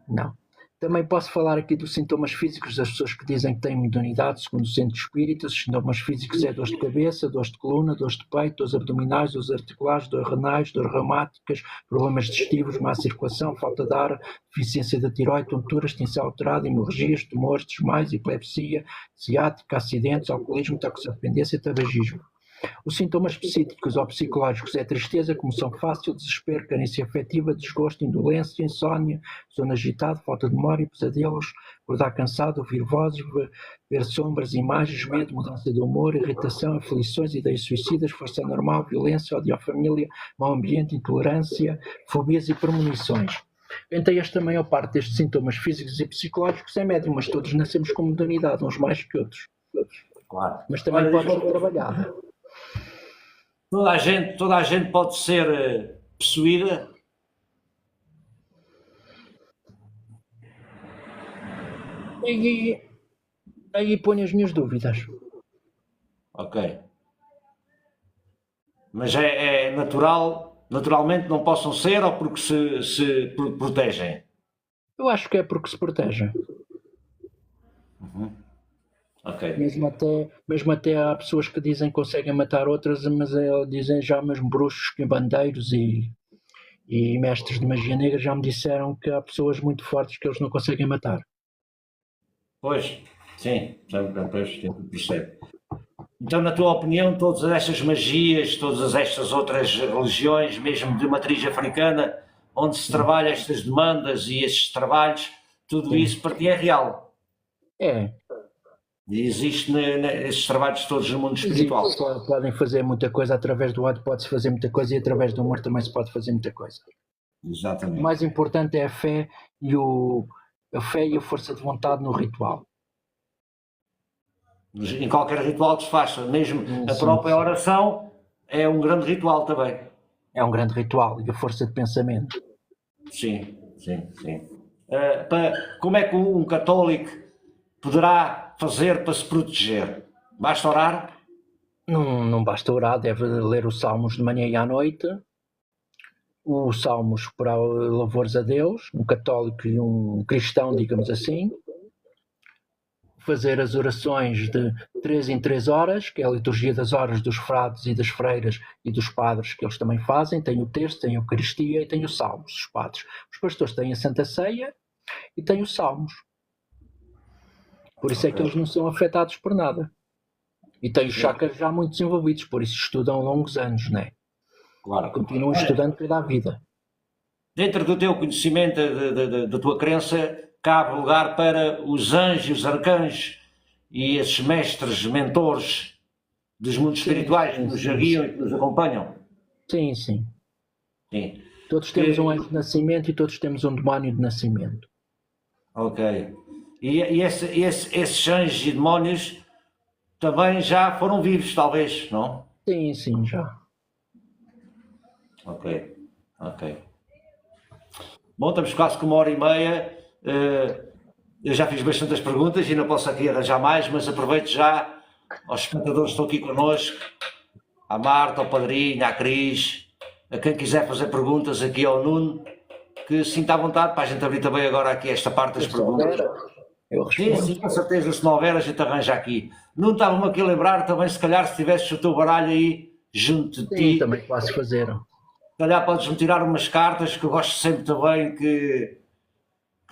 Não. Também posso falar aqui dos sintomas físicos das pessoas que dizem que têm mediunidade, segundo o centro espírita. Os sintomas físicos é dores de cabeça, dores de coluna, dores de peito, dores abdominais, dores articulares, dores renais, dores reumáticas, problemas digestivos, má circulação, falta de ar, deficiência da tiroide, tonturas, tensão alterada, hemorragias, tumores, desmaios, epilepsia, ciática, acidentes, alcoolismo, toxicodependência e tabagismo. Os sintomas psíquicos ou psicológicos é tristeza, comoção fácil, desespero, carência afetiva, desgosto, indolência, insónia, sono agitado, falta de memória, pesadelos, acordar cansado, ouvir vozes, ver sombras, imagens, medo, mudança de humor, irritação, aflições, ideias suicidas, força anormal, violência, ódio à família, mau ambiente, intolerância, fobias e premonições. Entre esta maior parte destes sintomas físicos e psicológicos é médium, mas todos nascemos com modernidade, uns mais que outros. Claro. Mas também pode ser trabalhada. Toda a gente pode ser possuída? Aí ponho as minhas dúvidas. Ok. Mas é natural, naturalmente não possam ser ou porque se protegem? Eu acho que é porque se protegem. Ok. Mesmo até há pessoas que dizem que conseguem matar outras, mas dizem já mesmo bruxos, bandeiros e mestres de magia negra já me disseram que há pessoas muito fortes que eles não conseguem matar. Pois, sim, depois percebe. Então, na tua opinião, todas estas magias, todas estas outras religiões, mesmo de matriz africana, onde se trabalha estas demandas e estes trabalhos, tudo isso para ti é real? É. E existe esses trabalhos todos no mundo espiritual? Podem fazer muita coisa, através do ódio pode-se fazer muita coisa e através do amor também se pode fazer muita coisa. Exatamente. O mais importante é a fé e a força de vontade no ritual. Em qualquer ritual que se faça, mesmo a própria oração é um grande ritual também. É um grande ritual e a força de pensamento. Sim. Como é que um católico poderá fazer para se proteger? Basta orar? Não basta orar, deve ler os salmos de manhã e à noite. Os salmos para louvores a Deus, um católico e um cristão, digamos assim. Fazer as orações de 3 em 3 horas, que é a liturgia das horas dos frades e das freiras e dos padres, que eles também fazem. Tem o terço, tem a Eucaristia e tem os salmos, os padres. Os pastores têm a Santa Ceia e têm os salmos. Por isso é que eles não são afetados por nada. E têm os chakras já muito desenvolvidos, por isso estudam longos anos, não é? Claro. Continuam estudando toda a vida. Dentro do teu conhecimento, da tua crença, cabe lugar para os anjos, os arcanjos e esses mestres, mentores dos mundos espirituais que nos guiam e que nos acompanham. Sim, sim. Sim. Todos temos um anjo de nascimento e todos temos um demónio de nascimento. Ok. E esses anjos e demónios também já foram vivos, talvez, não? Sim, sim, já. Ok. Bom, estamos quase com 1h30. Eu já fiz bastantes perguntas e não posso aqui arranjar mais, mas aproveito já aos espectadores que estão aqui connosco, à Marta, ao Padrinho, à Cris, a quem quiser fazer perguntas aqui ao Nuno, que sinta à vontade para a gente abrir também agora aqui esta parte das perguntas. Eu respondo. Sim, com certeza, se não houver a gente arranja aqui. Não estava-me aqui a lembrar também, se calhar, se tivesses o teu baralho aí junto de ti, também posso fazer. se calhar podes-me tirar umas cartas, que eu gosto sempre também que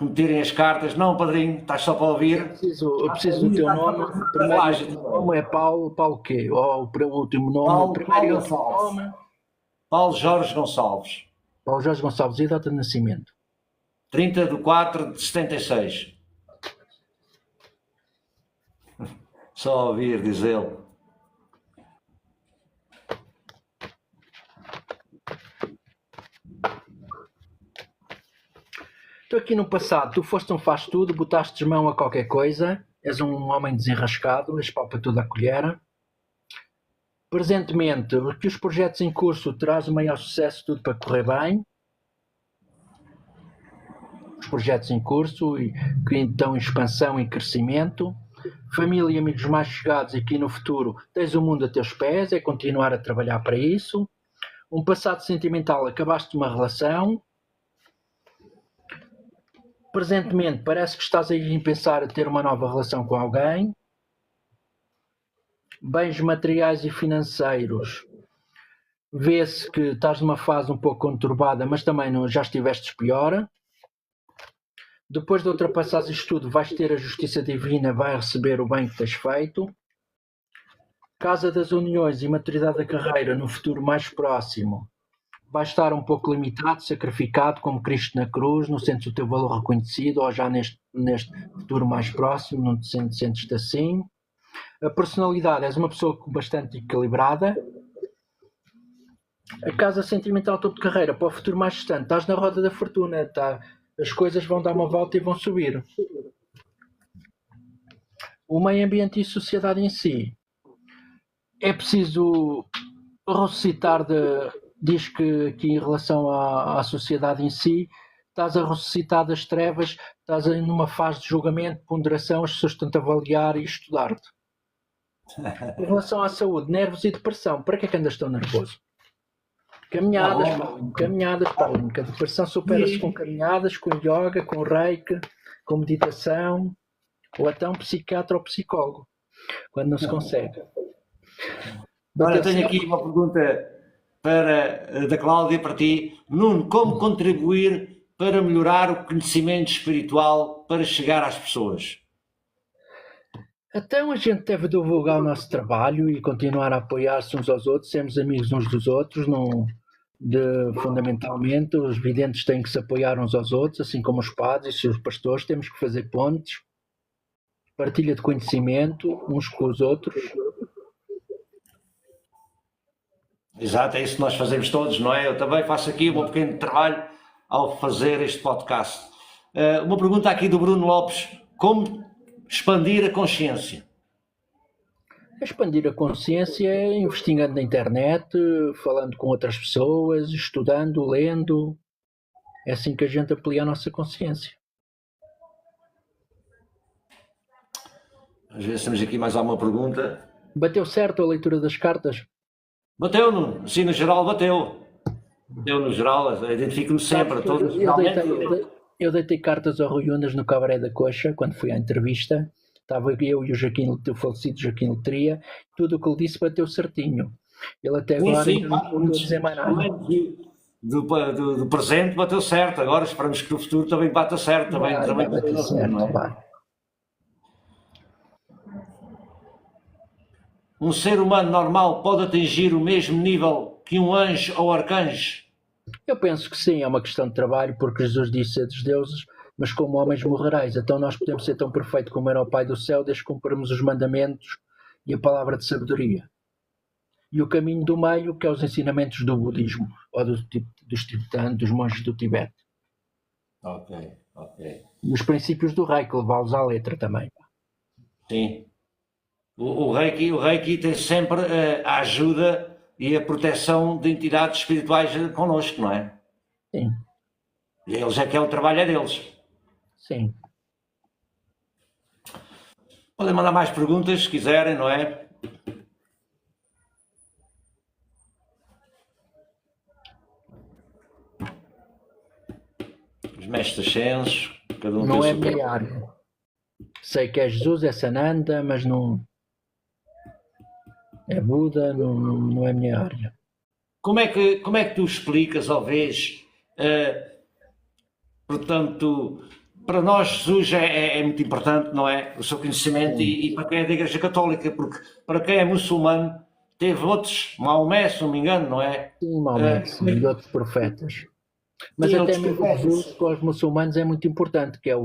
me tirem as cartas. Não, Padrinho, estás só para ouvir. Eu preciso do teu nome. O primeiro nome é Paulo quê? Ou o último nome? Paulo Gonçalves. Paulo Jorge Gonçalves. Paulo Jorge Gonçalves, e a data de nascimento? 30/4/76. Só ouvir, diz ele. Estou aqui no passado, tu foste um faz-tudo, botaste mão a qualquer coisa, és um homem desenrascado, és pau para tudo à colher. Presentemente, que os projetos em curso traz o maior sucesso, tudo para correr bem. Os projetos em curso e que estão em expansão e crescimento. Família e amigos mais chegados, e que no futuro tens o mundo a teus pés, é continuar a trabalhar para isso. Um passado sentimental, acabaste uma relação. Presentemente parece que estás aí em pensar a ter uma nova relação com alguém. Bens materiais e financeiros, vê-se que estás numa fase um pouco conturbada, mas também já estiveste pior. Depois de ultrapassares isto tudo, vais ter a justiça divina, vai receber o bem que tens feito. Casa das uniões e maturidade da carreira no futuro mais próximo, vais estar um pouco limitado, sacrificado como Cristo na cruz, não sentes o teu valor reconhecido, ou já neste futuro mais próximo, não te sentes assim. A personalidade, és uma pessoa bastante equilibrada. A casa sentimental, topo de carreira, para o futuro mais distante, estás na roda da fortuna, as coisas vão dar uma volta e vão subir. O meio ambiente e sociedade em si, é preciso ressuscitar, diz que aqui em relação à sociedade em si, estás a ressuscitar das trevas, estás aí numa fase de julgamento, ponderação, as pessoas estão a avaliar e estudar-te. Em relação à saúde, nervos e depressão, para que é que andas tão nervoso? Caminhadas, Paulinho, que a depressão supera-se com caminhadas, com yoga, com reiki, com meditação, ou até um psiquiatra ou psicólogo, quando não se consegue. Agora tenho aqui uma pergunta da Cláudia para ti. Nuno, como contribuir para melhorar o conhecimento espiritual para chegar às pessoas? Então a gente deve divulgar o nosso trabalho e continuar a apoiar-se uns aos outros, sermos amigos uns dos outros, fundamentalmente os videntes têm que se apoiar uns aos outros, assim como os padres e os pastores, temos que fazer pontes, partilha de conhecimento uns com os outros. Exato, é isso que nós fazemos todos, não é? Eu também faço aqui um pequeno trabalho ao fazer este podcast. Uma pergunta aqui do Bruno Lopes: como expandir a consciência? Expandir a consciência é investigando na internet, falando com outras pessoas, estudando, lendo. É assim que a gente amplia a nossa consciência. Às vezes temos aqui mais alguma pergunta. Bateu certo a leitura das cartas? Bateu, Nuno. Assim, no geral, bateu. Bateu no geral, identifico-me sempre. Eu deitei cartas ao Rui Unas no Cabaré da Coxa, quando fui à entrevista. Estava eu e o falecido Joaquim Letria. Tudo o que ele disse bateu certinho. Ele até agora não dizer mais nada. Do presente bateu certo. Agora esperamos que no futuro também bata certo. Também bate certo, vai. Um ser humano normal pode atingir o mesmo nível que um anjo ou arcanjo? Eu penso que sim, é uma questão de trabalho, porque Jesus disse a dos deuses mas como homens morrereis. Então nós podemos ser tão perfeitos como era o Pai do céu, desde que cumprirmos os mandamentos e a palavra de sabedoria. E o caminho do meio, que é os ensinamentos do budismo, ou dos tibetanos, dos monges do Tibete. Ok. E os princípios do Reiki, levá-los à letra também. Sim. O Reiki tem sempre a ajuda e a proteção de entidades espirituais connosco, não é? Sim. Eles é que é o trabalho é deles. Sim. Podem mandar mais perguntas se quiserem, não é? Os mestres ascensos, cada um Não tem é o seu minha área. Sei que é Jesus, é Sananda, mas não é Buda, não é minha área. Como é que tu explicas, ou vês, portanto, para nós Jesus é muito importante, não é? O seu conhecimento e para quem é da Igreja Católica, porque para quem é muçulmano teve outros, Maomé, se não me engano, não é? Sim, Maomé, sim, e outros profetas. Mas Sim, até outros mesmo profetas. Jesus para os muçulmanos é muito importante, que é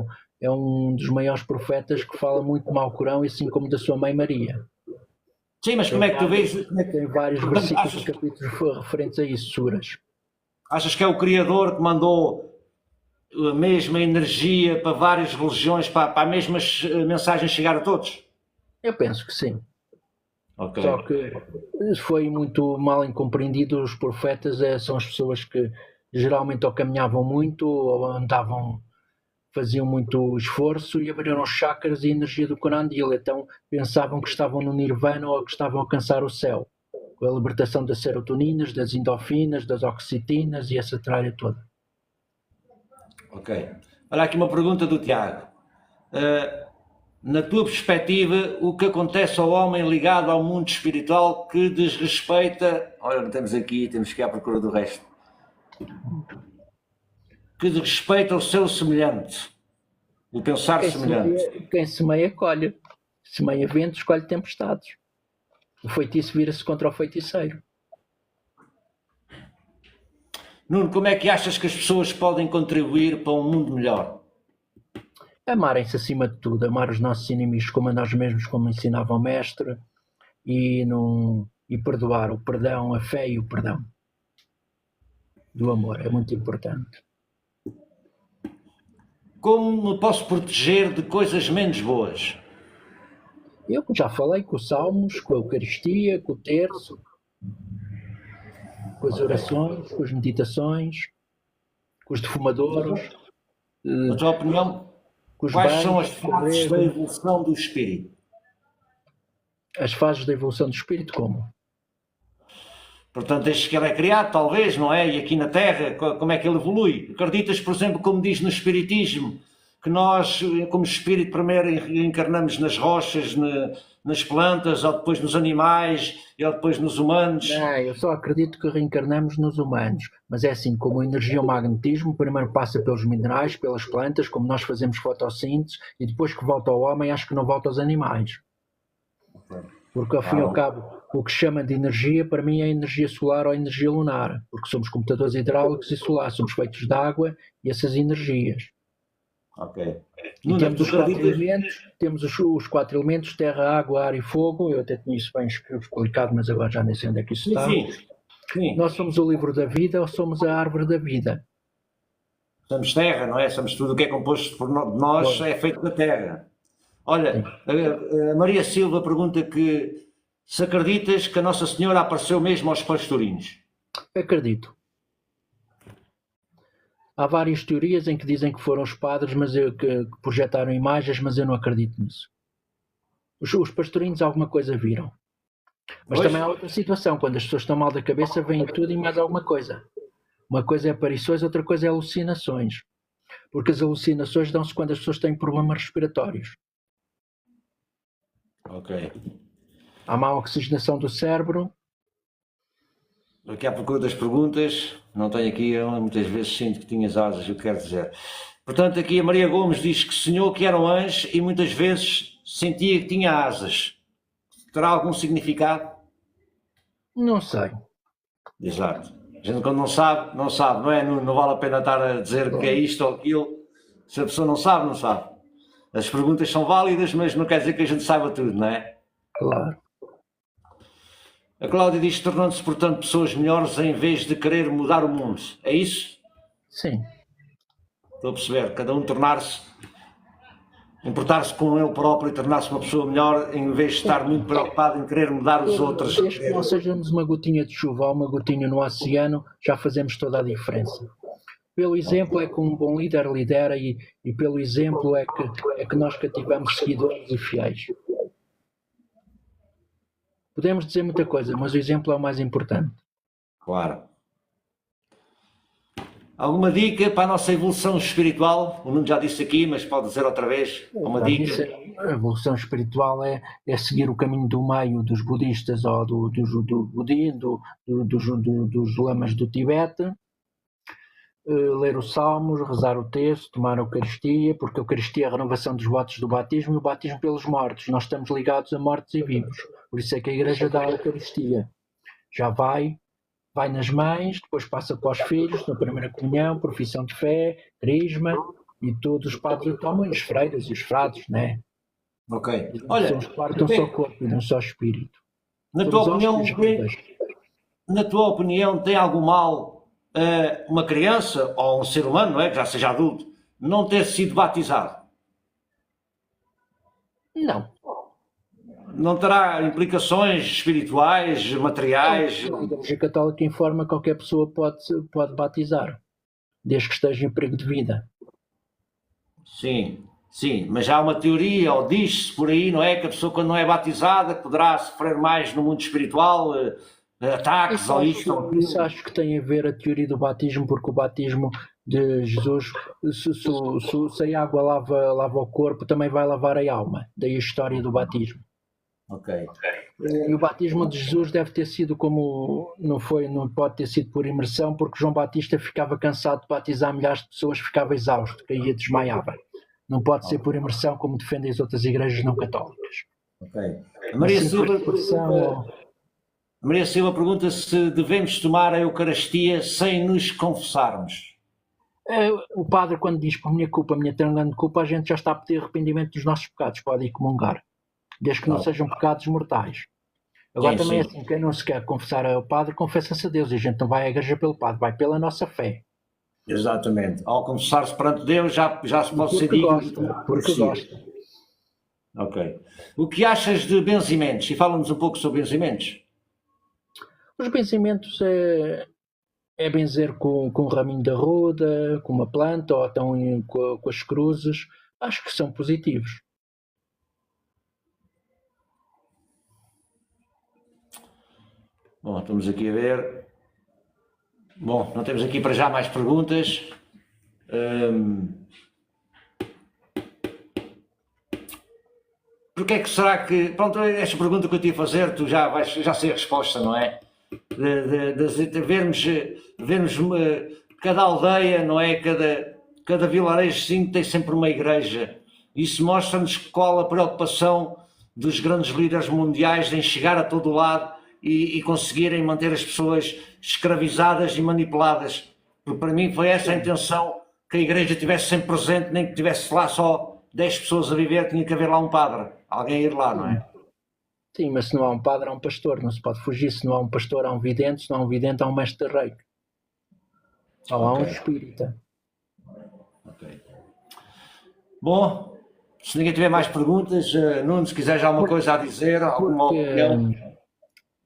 um dos maiores profetas que fala muito mal Corão, assim como da sua mãe Maria. Sim, mas como é que tu vês? Tem vários Portanto, versículos e capítulos referentes a isso, suras. achas que é o Criador que mandou a mesma energia para várias religiões, para a mesma mensagem chegar a todos? Eu penso que sim. Ok. Só que foi muito mal incompreendido. Os profetas são as pessoas que geralmente ou caminhavam muito ou andavam, faziam muito esforço e abriram os chakras e a energia do Corandil. Então pensavam que estavam no Nirvana ou que estavam a alcançar o céu, com a libertação das serotoninas, das endorfinas, das oxitinas e essa tralha toda. Ok. Olha aqui uma pergunta do Tiago. Na tua perspectiva, o que acontece ao homem ligado ao mundo espiritual que desrespeita... Olha, não temos aqui, temos que ir à procura do resto. Que desrespeita o seu semelhante. O pensar semelhante. Quem semeia, colhe. Semeia ventos, colhe tempestades. O feitiço vira-se contra o feiticeiro. Nuno, como é que achas que as pessoas podem contribuir para um mundo melhor? Amarem-se acima de tudo, amar os nossos inimigos como a nós mesmos, como ensinava o mestre, e perdoar. O perdão, a fé e o perdão do amor é muito importante. Como me posso proteger de coisas menos boas? Eu já falei com os salmos, com a Eucaristia, com o terço, com as orações, com as meditações, com os defumadores, Na tua opinião, com os quais banhos, são as fases da evolução do espírito? as fases da evolução do espírito, como? Portanto, desde que ele é criado, talvez, não é? E aqui na Terra, como é que ele evolui? Acreditas, por exemplo, como diz no Espiritismo, que nós, como espírito, primeiro encarnamos nas rochas, nas plantas, ou depois nos animais, ou depois nos humanos? Não, eu só acredito que reencarnamos nos humanos, mas é assim, como a energia, o magnetismo, primeiro passa pelos minerais, pelas plantas, como nós fazemos fotossíntese, e depois que volta ao homem, acho que não volta aos animais. Porque, ao fim e ao cabo, o que chama de energia, para mim, é energia solar ou energia lunar, porque somos computadores hidráulicos e solar, somos feitos de água e essas energias. Ok. E temos os quatro elementos, temos os quatro elementos, terra, água, ar e fogo. Eu até tinha isso bem explicado, mas agora já nem sei onde é que isso está. Sim. Nós somos o livro da vida ou somos a árvore da vida? Somos terra, não é? Somos tudo o que é composto por nós, é feito da terra. Olha, a Maria Silva pergunta que se acreditas que a Nossa Senhora apareceu mesmo aos pastorinhos. Acredito. Há várias teorias em que dizem que foram os padres que projetaram imagens, mas eu não acredito nisso. Os pastorinhos alguma coisa viram. Mas Pois. também há outra situação, quando as pessoas estão mal da cabeça, veem tudo e mais alguma coisa. Uma coisa é aparições, outra coisa é alucinações. Porque as alucinações dão-se quando as pessoas têm problemas respiratórios. Ok. Há má oxigenação do cérebro. Aqui à procura das perguntas, não tenho aqui, eu muitas vezes sinto que tinhas asas, eu quero dizer. Portanto, aqui a Maria Gomes diz que sonhou que era um anjo e muitas vezes sentia que tinha asas. Terá algum significado? Não sei. Exato. A gente quando não sabe, não é? Não vale a pena estar a dizer que é isto ou aquilo, Se a pessoa não sabe, não sabe. As perguntas são válidas, mas não quer dizer que a gente saiba tudo, não é? Claro. A Cláudia diz, tornando-se, portanto, pessoas melhores em vez de querer mudar o mundo. É isso? Sim. Estou a perceber. Cada um tornar-se, importar-se com ele próprio e tornar-se uma pessoa melhor em vez de estar muito preocupado em querer mudar os outros. Desde que nós sejamos uma gotinha de chuva ou uma gotinha no oceano, já fazemos toda a diferença. Pelo exemplo é que um bom líder lidera e pelo exemplo é que nós cativamos seguidores e fiéis. Podemos dizer muita coisa, mas o exemplo é o mais importante. Claro. Alguma dica para a nossa evolução espiritual? O Nuno já disse aqui, mas pode dizer outra vez. Uma dica. A evolução espiritual é seguir o caminho do meio dos budistas ou do budismo, dos lamas do Tibete, ler os salmos, rezar o texto, tomar a Eucaristia, porque a Eucaristia é a renovação dos votos do batismo e o batismo pelos mortos. Nós estamos ligados a mortos e vivos. Por isso é que a Igreja dá a Eucaristia. Já vai nas mães, depois passa para os filhos, na primeira comunhão, profissão de fé, crisma, e todos os padres tomam, os freiras e os frades, né? Ok. Olha, são os que partem só o corpo e não só o espírito. Na tua opinião, tem algum mal uma criança ou um ser humano, não é, que já seja adulto, não ter sido batizado? Não. Não terá implicações espirituais, materiais? A Igreja Católica informa que qualquer pessoa pode batizar, desde que esteja em perigo de vida. Sim, sim, mas há uma teoria, ou diz-se por aí, não é? Que a pessoa, quando não é batizada, poderá sofrer mais no mundo espiritual, ataques ou isto. Isso acho que tem a ver a teoria do batismo, porque o batismo de Jesus, se a água lava o corpo, também vai lavar a alma. Daí a história do batismo. Ok. E o batismo de Jesus deve ter sido como não pode ter sido por imersão, porque João Batista ficava cansado de batizar milhares de pessoas, ficava exausto, caía, desmaiava. Não pode ser por imersão, como defendem as outras igrejas não católicas. Ok. Maria Silva pergunta se devemos tomar a Eucaristia sem nos confessarmos. O padre, quando diz por minha culpa, minha tão grande culpa, a gente já está a pedir arrependimento dos nossos pecados, pode ir comungar. Desde que não sejam pecados mortais. Agora também é assim, quem não se quer confessar ao padre, confessa-se a Deus, e a gente não vai à igreja pelo padre, vai pela nossa fé. Exatamente. Ao confessar-se perante Deus já se pode ser digno. Porque gosta. Ok. O que achas de benzimentos? E fala-nos um pouco sobre benzimentos. Os benzimentos é benzer com um raminho de arruda, com uma planta, ou então com as cruzes. Acho que são positivos. Bom, estamos aqui a ver. Bom, não temos aqui para já mais perguntas. Porque é que será que... Pronto, esta pergunta que eu te ia fazer, tu já sei a resposta, não é? De vermos cada aldeia, não é? Cada vilarejozinho tem sempre uma igreja. Isso mostra-nos qual a preocupação dos grandes líderes mundiais em chegar a todo lado e conseguirem manter as pessoas escravizadas e manipuladas. Porque para mim foi essa a intenção, que a igreja estivesse sempre presente, nem que tivesse lá só 10 pessoas a viver, tinha que haver lá um padre, alguém a ir lá, não é? Sim, mas se não há um padre, há um pastor, não se pode fugir. Se não há um pastor, há um vidente, se não há um vidente, há um mestre de reiki. Ou há um espírita. Ok. Bom, se ninguém tiver mais perguntas, Nuno, se quiseres alguma coisa a dizer, alguma opinião...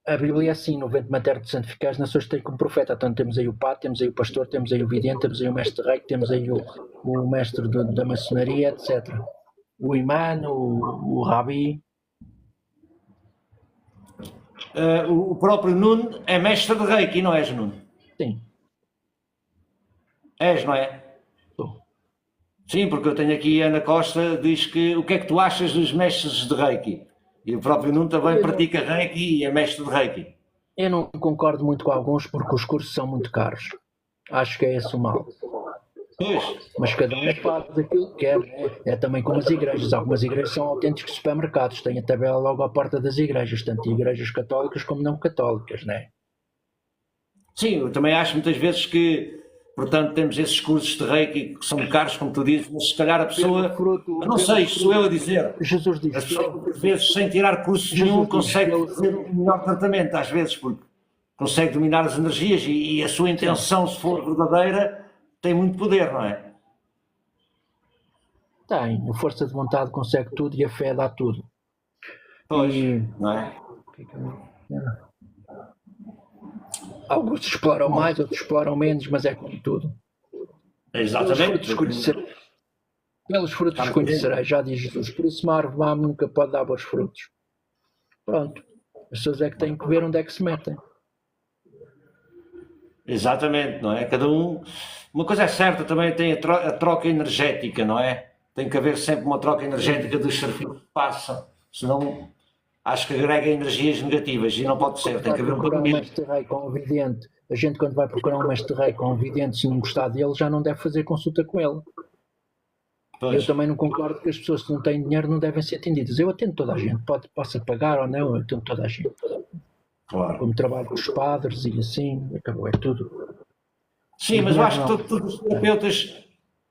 A Bíblia é assim, no ventre materno de santificados nações tem como profeta. Então temos aí o padre, temos aí o pastor, temos aí o vidente, temos aí o mestre de reiki, temos aí o mestre da maçonaria, etc. O imã, o rabi. O próprio Nuno é mestre de reiki, não és, Nuno? Sim. És, não é? Sou. Sim, porque eu tenho aqui a Ana Costa, diz que o que é que tu achas dos mestres de reiki? E o próprio Nuno também pratica reiki e é mestre de reiki. Eu não concordo muito com alguns porque os cursos são muito caros. Acho que é esse o mal. Pois. Mas cada um faz aquilo que quer. É também como as igrejas. Algumas igrejas são autênticos supermercados. Tem a tabela logo à porta das igrejas, tanto igrejas católicas como não católicas, não é? Sim, eu também acho muitas vezes que portanto temos esses cursos de Reiki que são caros, como tu dizes, mas se calhar a pessoa, fruto, eu não sei, isto sou eu a dizer, Jesus diz, as pessoas às vezes sem tirar curso nenhum conseguem fazer um melhor tratamento, às vezes, porque consegue dominar as energias e a sua intenção, se for verdadeira, tem muito poder, não é? tem, a força de vontade consegue tudo e a fé dá tudo. Pois, E não é? alguns exploram mais, outros exploram menos, mas é como tudo. Exatamente. Pelos frutos conhecereis, já diz Jesus. Por isso, uma árvore má nunca pode dar bons frutos. Pronto. As pessoas é que têm que ver onde é que se metem. Exatamente, não é? Cada um. Uma coisa é certa, também tem a troca energética, não é? Tem que haver sempre uma troca energética dos serviços que passam, senão acho que agrega energias negativas e não pode ser, tem que haver um Procurar um caminho. mestre rei com um vidente. A gente, quando vai procurar um mestre rei com um vidente, se não gostar dele, já não deve fazer consulta com ele. Pois, Eu também não concordo que as pessoas que não têm dinheiro não devem ser atendidas. Eu atendo toda a gente, possa pagar ou não, eu atendo toda a gente. claro. Como trabalho com os padres e assim, acabou, é tudo. Sim, mas eu acho que todos os terapeutas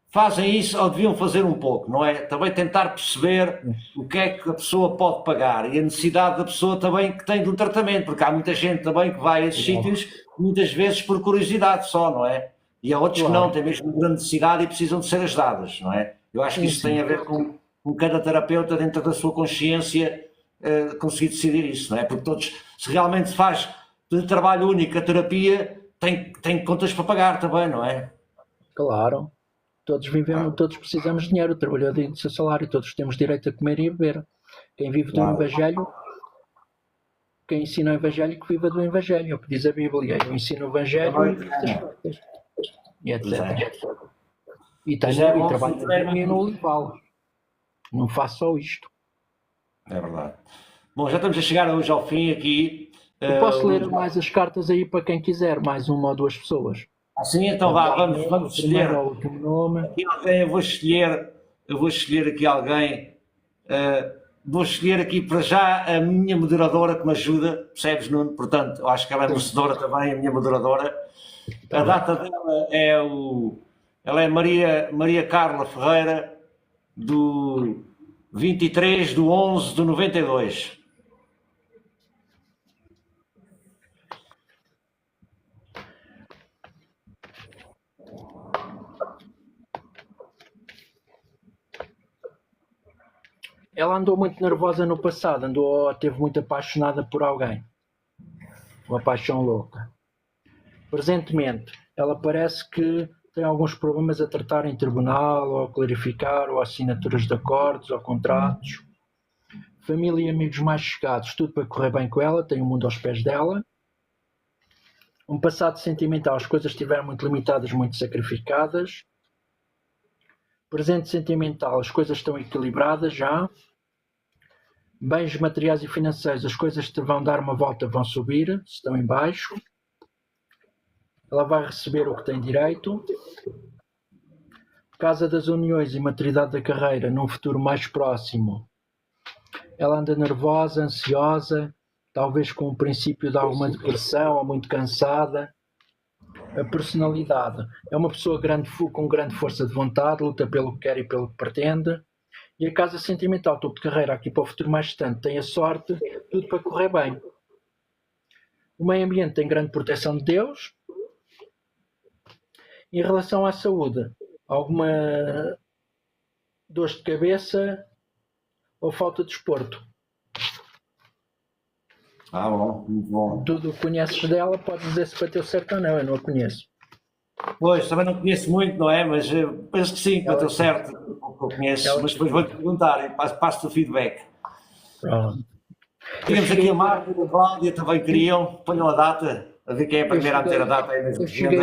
fazem isso ou deviam fazer um pouco, não é? Também tentar perceber o que é que a pessoa pode pagar e a necessidade da pessoa também que tem do tratamento, porque há muita gente também que vai a esses sítios muitas vezes por curiosidade só, não é? E há outros que não, têm mesmo grande necessidade e precisam de ser ajudados, não é? Eu acho que isso tem a ver com cada terapeuta dentro da sua consciência conseguir decidir isso, não é? Porque todos, se realmente se faz de trabalho único a terapia, tem contas para pagar também, não é? Claro. Todos vivemos, todos precisamos de dinheiro, o trabalhador tem o seu salário, todos temos direito a comer e a beber. Quem vive do Evangelho, quem ensina o Evangelho que viva do Evangelho, é o que diz a Bíblia. Eu ensino o Evangelho e etc. E trabalho no Olival. Não faço só isto. É verdade. Bom, já estamos a chegar hoje ao fim aqui. Eu posso ler mais as cartas aí para quem quiser, mais uma ou duas pessoas. Assim, então vá, vamos escolher. O último nome. Aqui alguém, eu vou escolher aqui alguém. Vou escolher aqui para já a minha moderadora que me ajuda, percebes, Nuno? Portanto, eu acho que ela é merecedora também, a minha moderadora. A data dela ela é Maria Carla Ferreira, do 23/11/92. Ela andou muito nervosa no passado, esteve muito apaixonada por alguém. Uma paixão louca. Presentemente, ela parece que tem alguns problemas a tratar em tribunal, ou a clarificar, ou assinaturas de acordos, ou contratos. Família e amigos mais chegados, tudo para correr bem com ela, tem o mundo aos pés dela. Um passado sentimental, as coisas estiveram muito limitadas, muito sacrificadas. Presente sentimental, as coisas estão equilibradas já. Bens materiais e financeiros, as coisas te vão dar uma volta, vão subir, estão em baixo. Ela vai receber o que tem direito. Casa das uniões e maturidade da carreira, num futuro mais próximo. Ela anda nervosa, ansiosa, talvez com o princípio de alguma depressão ou muito cansada. A personalidade é uma pessoa com grande força de vontade, luta pelo que quer e pelo que pretende. E a casa sentimental, topo de carreira, aqui para o futuro mais distante, tem a sorte, tudo para correr bem. O meio ambiente tem grande proteção de Deus. Em relação à saúde, alguma dor de cabeça ou falta de desporto? Bom, muito bom. Tudo o que conheces dela, podes dizer se bateu certo ou não, eu não a conheço. Pois, também não conheço muito, não é? Mas penso que sim, que bateu certo, o que eu conheço, mas depois vou-te perguntar e passo-te o feedback. Pronto. Tínhamos aqui a Marta e a Cláudia, também queriam, ponham a data, a ver quem é a primeira a ter a data aí nas Eu cheguei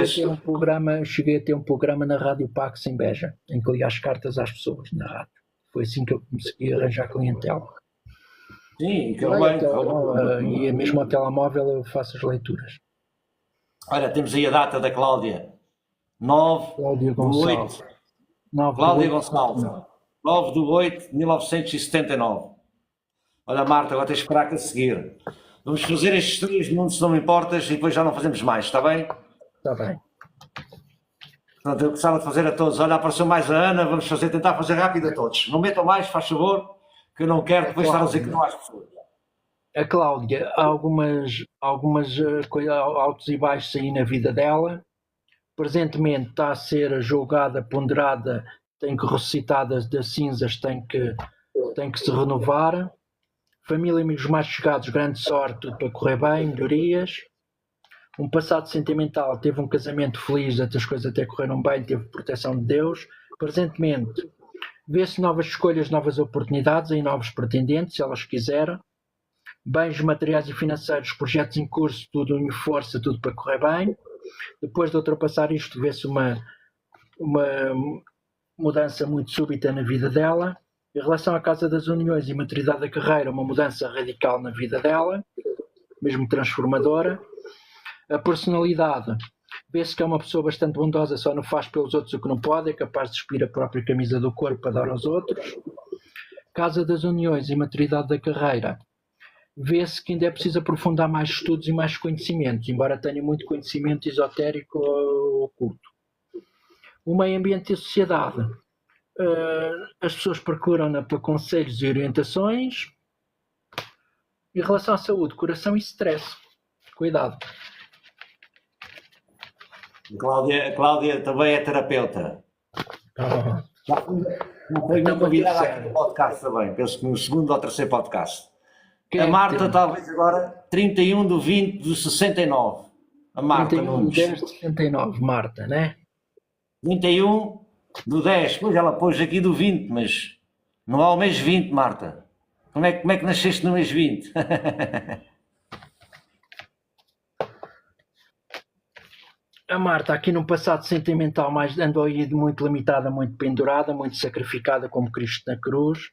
a ter um programa na Rádio Pax em Beja, em que lia as cartas às pessoas na rádio. Foi assim que eu consegui arranjar clientela. Sim, que bem. E mesmo ao telemóvel eu faço as leituras. Olha, temos aí a data da Cláudia. 9/8. Cláudia Gonçalves. 9/8/1979. Olha, Marta, agora tens de esperar que a seguir. Vamos fazer estes 3 minutos, se não me importas, e depois já não fazemos mais, está bem? Está bem. Portanto, eu gostava de fazer a todos. Olha, apareceu mais a Ana, vamos tentar fazer rápido a todos. Não metam mais, faz favor, que eu não quero depois estar a dizer que não há as pessoas. A Cláudia, há algumas altos e baixos aí na vida dela. Presentemente está a ser julgada, ponderada, tem que ressuscitar das cinzas, tem que se renovar. Família e amigos mais chegados, grande sorte, tudo para correr bem, melhorias. Um passado sentimental, teve um casamento feliz, as coisas até correram bem, teve proteção de Deus. Presentemente, vê-se novas escolhas, novas oportunidades e novos pretendentes, se elas quiserem. Bens materiais e financeiros, projetos em curso, tudo em força, tudo para correr bem. Depois de ultrapassar isto, vê-se uma mudança muito súbita na vida dela. Em relação à Casa das Uniões e maturidade da carreira, uma mudança radical na vida dela, mesmo transformadora. A personalidade, vê-se que é uma pessoa bastante bondosa, só não faz pelos outros o que não pode, é capaz de despir a própria camisa do corpo para dar aos outros. Casa das Uniões e maturidade da carreira, vê-se que ainda é preciso aprofundar mais estudos e mais conhecimentos, embora tenha muito conhecimento esotérico ou oculto. O meio ambiente e a sociedade, as pessoas procuram-na para conselhos e orientações. Em relação à saúde, coração e stress, cuidado. A Cláudia também é terapeuta. Já foi Então, convidada muito aqui no podcast também, penso que no segundo ou terceiro podcast. Quem A é que Marta, tem? talvez agora, 31/20/69. A Marta 31 Nunes. de 10 de 69, Marta, né? 31/10. Pois ela pôs aqui do 20, mas não há o mês 20, Marta. Como é que nasceste no mês 20? A Marta, aqui no passado sentimental, mais andou aí muito limitada, muito pendurada, muito sacrificada como Cristo na cruz.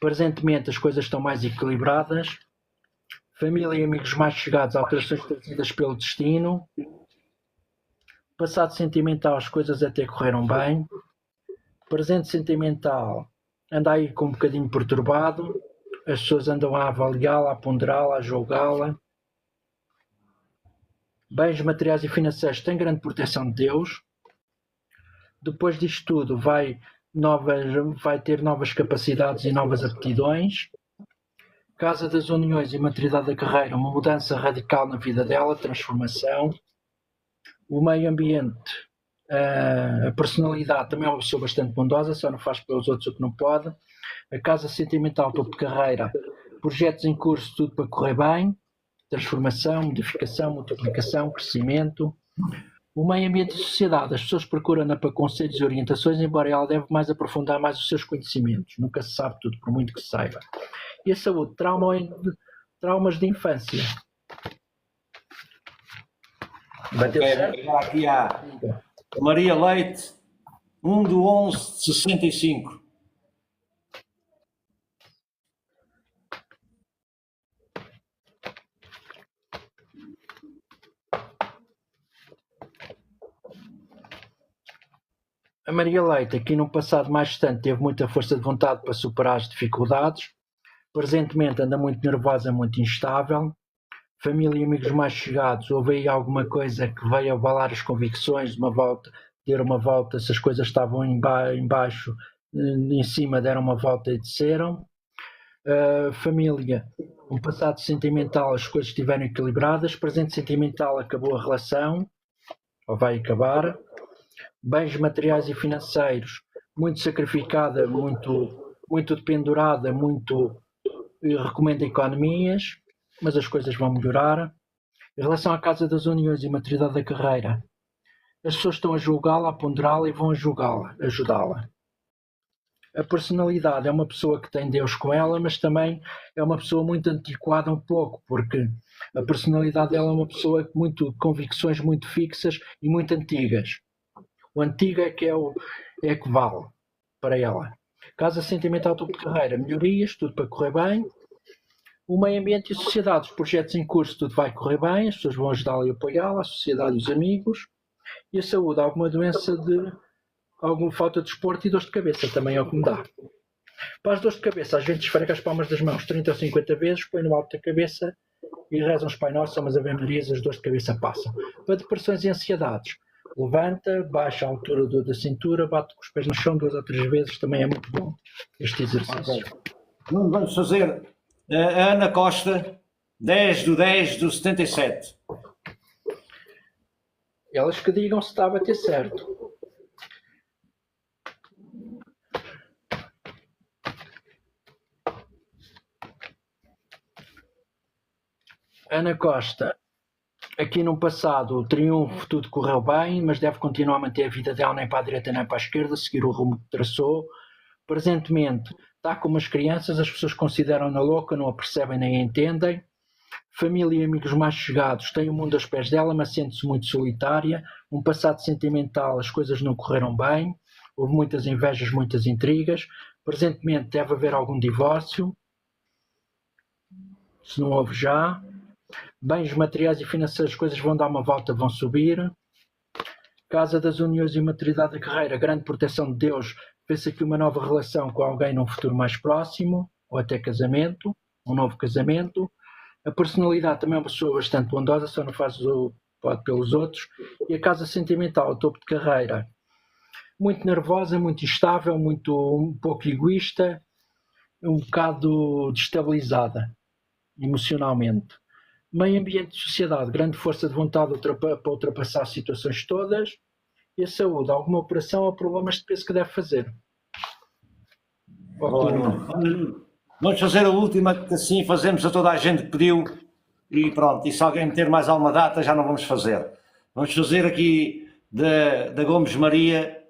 Presentemente as coisas estão mais equilibradas. Família e amigos mais chegados, alterações trazidas pelo destino. Passado sentimental, as coisas até correram bem. Presente sentimental, anda aí com um bocadinho perturbado. As pessoas andam a avaliá-la, a ponderá-la, a julgá-la. Bens materiais e financeiros têm grande proteção de Deus. Depois disto tudo vai ter novas capacidades e novas aptidões. Casa das Uniões e maturidade da carreira, uma mudança radical na vida dela, transformação. O meio ambiente, a personalidade, também é uma pessoa bastante bondosa, só não faz pelos outros o que não pode. A casa sentimental, topo de carreira, projetos em curso, tudo para correr bem. Transformação, modificação, multiplicação, crescimento. O meio ambiente e sociedade, as pessoas procuram-na para conselhos e orientações, embora ela deve mais aprofundar mais os seus conhecimentos. Nunca se sabe tudo, por muito que se saiba. E a saúde, traumas de infância. Bateu certo? Agora aqui há Maria Leite, 1/11/65. A Maria Leite, aqui no passado mais distante, teve muita força de vontade para superar as dificuldades. Presentemente anda muito nervosa, muito instável. Família e amigos mais chegados, houve aí alguma coisa que veio abalar as convicções, deram uma volta, se as coisas estavam embaixo, em cima deram uma volta e desceram. Família, um passado sentimental, as coisas estiveram equilibradas. Presente sentimental, acabou a relação, ou vai acabar. Bens materiais e financeiros, muito sacrificada, muito dependurada, muito recomenda economias, mas as coisas vão melhorar. Em relação à Casa das Uniões e maturidade da carreira, as pessoas estão a julgá-la, a ponderá-la e vão a julgá-la, ajudá-la. A personalidade é uma pessoa que tem Deus com ela, mas também é uma pessoa muito antiquada um pouco, porque a personalidade dela é uma pessoa com convicções muito fixas e muito antigas. O antigo é que vale para ela. Casa sentimental, topo de carreira, melhorias, tudo para correr bem. O meio ambiente e sociedade, os projetos em curso, tudo vai correr bem, as pessoas vão ajudá-la e apoiá-la, a sociedade e os amigos. E a saúde, alguma doença alguma falta de desporto e dores de cabeça, também é o que me dá. Para as dores de cabeça, às vezes esfrega as palmas das mãos 30 ou 50 vezes, põe no alto da cabeça e rezam os Pai Nosso, mas Ave Marias, as dores de cabeça passam. Para depressões e ansiedades, Levanta, baixa a altura da cintura, bate com os pés no chão 2 ou 3 vezes, também é muito bom este exercício. Ok. Vamos fazer a Ana Costa, 10/10/77. Elas que digam se está a bater certo. Ana Costa, aqui no passado o triunfo tudo correu bem, mas deve continuar a manter a vida dela nem para a direita nem para a esquerda, seguir o rumo que traçou. Presentemente está como as crianças, as pessoas consideram-na louca, não a percebem nem a entendem. Família e amigos mais chegados têm o mundo aos pés dela, mas sente-se muito solitária. Um passado sentimental, as coisas não correram bem, houve muitas invejas, muitas intrigas. Presentemente deve haver algum divórcio, se não houve já. Bens materiais e financeiros, as coisas vão dar uma volta, vão subir. Casa das uniões e maturidade da carreira, grande proteção de Deus. Vê-se aqui uma nova relação com alguém num futuro mais próximo, ou até casamento, um novo casamento. A personalidade também é uma pessoa bastante bondosa, só não faz o pode pelos outros. E a casa sentimental, o topo de carreira, muito nervosa, muito instável, um pouco egoísta, um bocado destabilizada emocionalmente. Meio ambiente de sociedade, grande força de vontade para ultrapassar as situações todas. E a saúde, alguma operação ou problemas de peso que deve fazer. Vamos fazer a última, que assim fazemos a toda a gente que pediu e pronto. E se alguém ter mais alguma data, já não vamos fazer. Vamos fazer aqui da Gomes Maria,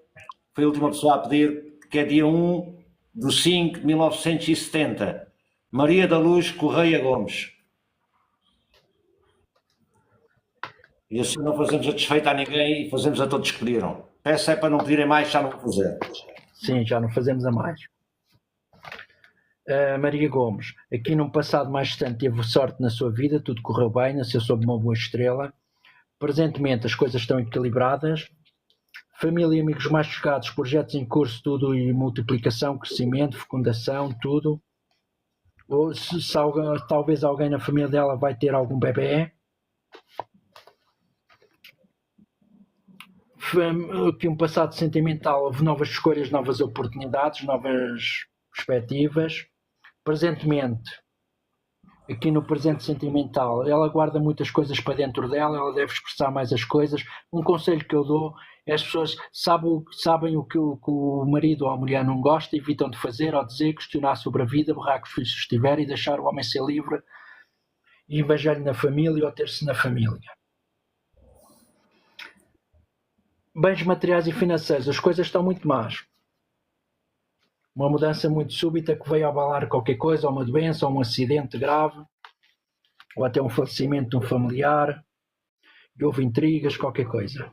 foi a última pessoa a pedir, que é dia 1/5/1970. Maria da Luz Correia Gomes. E assim não fazemos a desfeita a ninguém e fazemos a todos que pediram. Essa é para não pedirem mais, já não vou fazer. Sim, já não fazemos a mais. Maria Gomes, aqui num passado mais distante teve sorte na sua vida, tudo correu bem, nasceu sob uma boa estrela. Presentemente as coisas estão equilibradas. Família e amigos mais chegados, projetos em curso, tudo e multiplicação, crescimento, fecundação, tudo. Ou talvez alguém na família dela vai ter algum bebê. Aqui um passado sentimental, houve novas escolhas, novas oportunidades, novas perspectivas. Presentemente, aqui no presente sentimental, ela guarda muitas coisas para dentro dela, ela deve expressar mais as coisas. Um conselho que eu dou é as pessoas sabem o que o marido ou a mulher não gosta, evitam de fazer ou dizer, questionar sobre a vida, berrar que os filhos estiverem e deixar o homem ser livre e invejar-lhe na família ou ter-se na família. Bens materiais e financeiros, as coisas estão muito más. Uma mudança muito súbita que veio abalar qualquer coisa, ou uma doença, ou um acidente grave, ou até um falecimento de um familiar, e houve intrigas, qualquer coisa.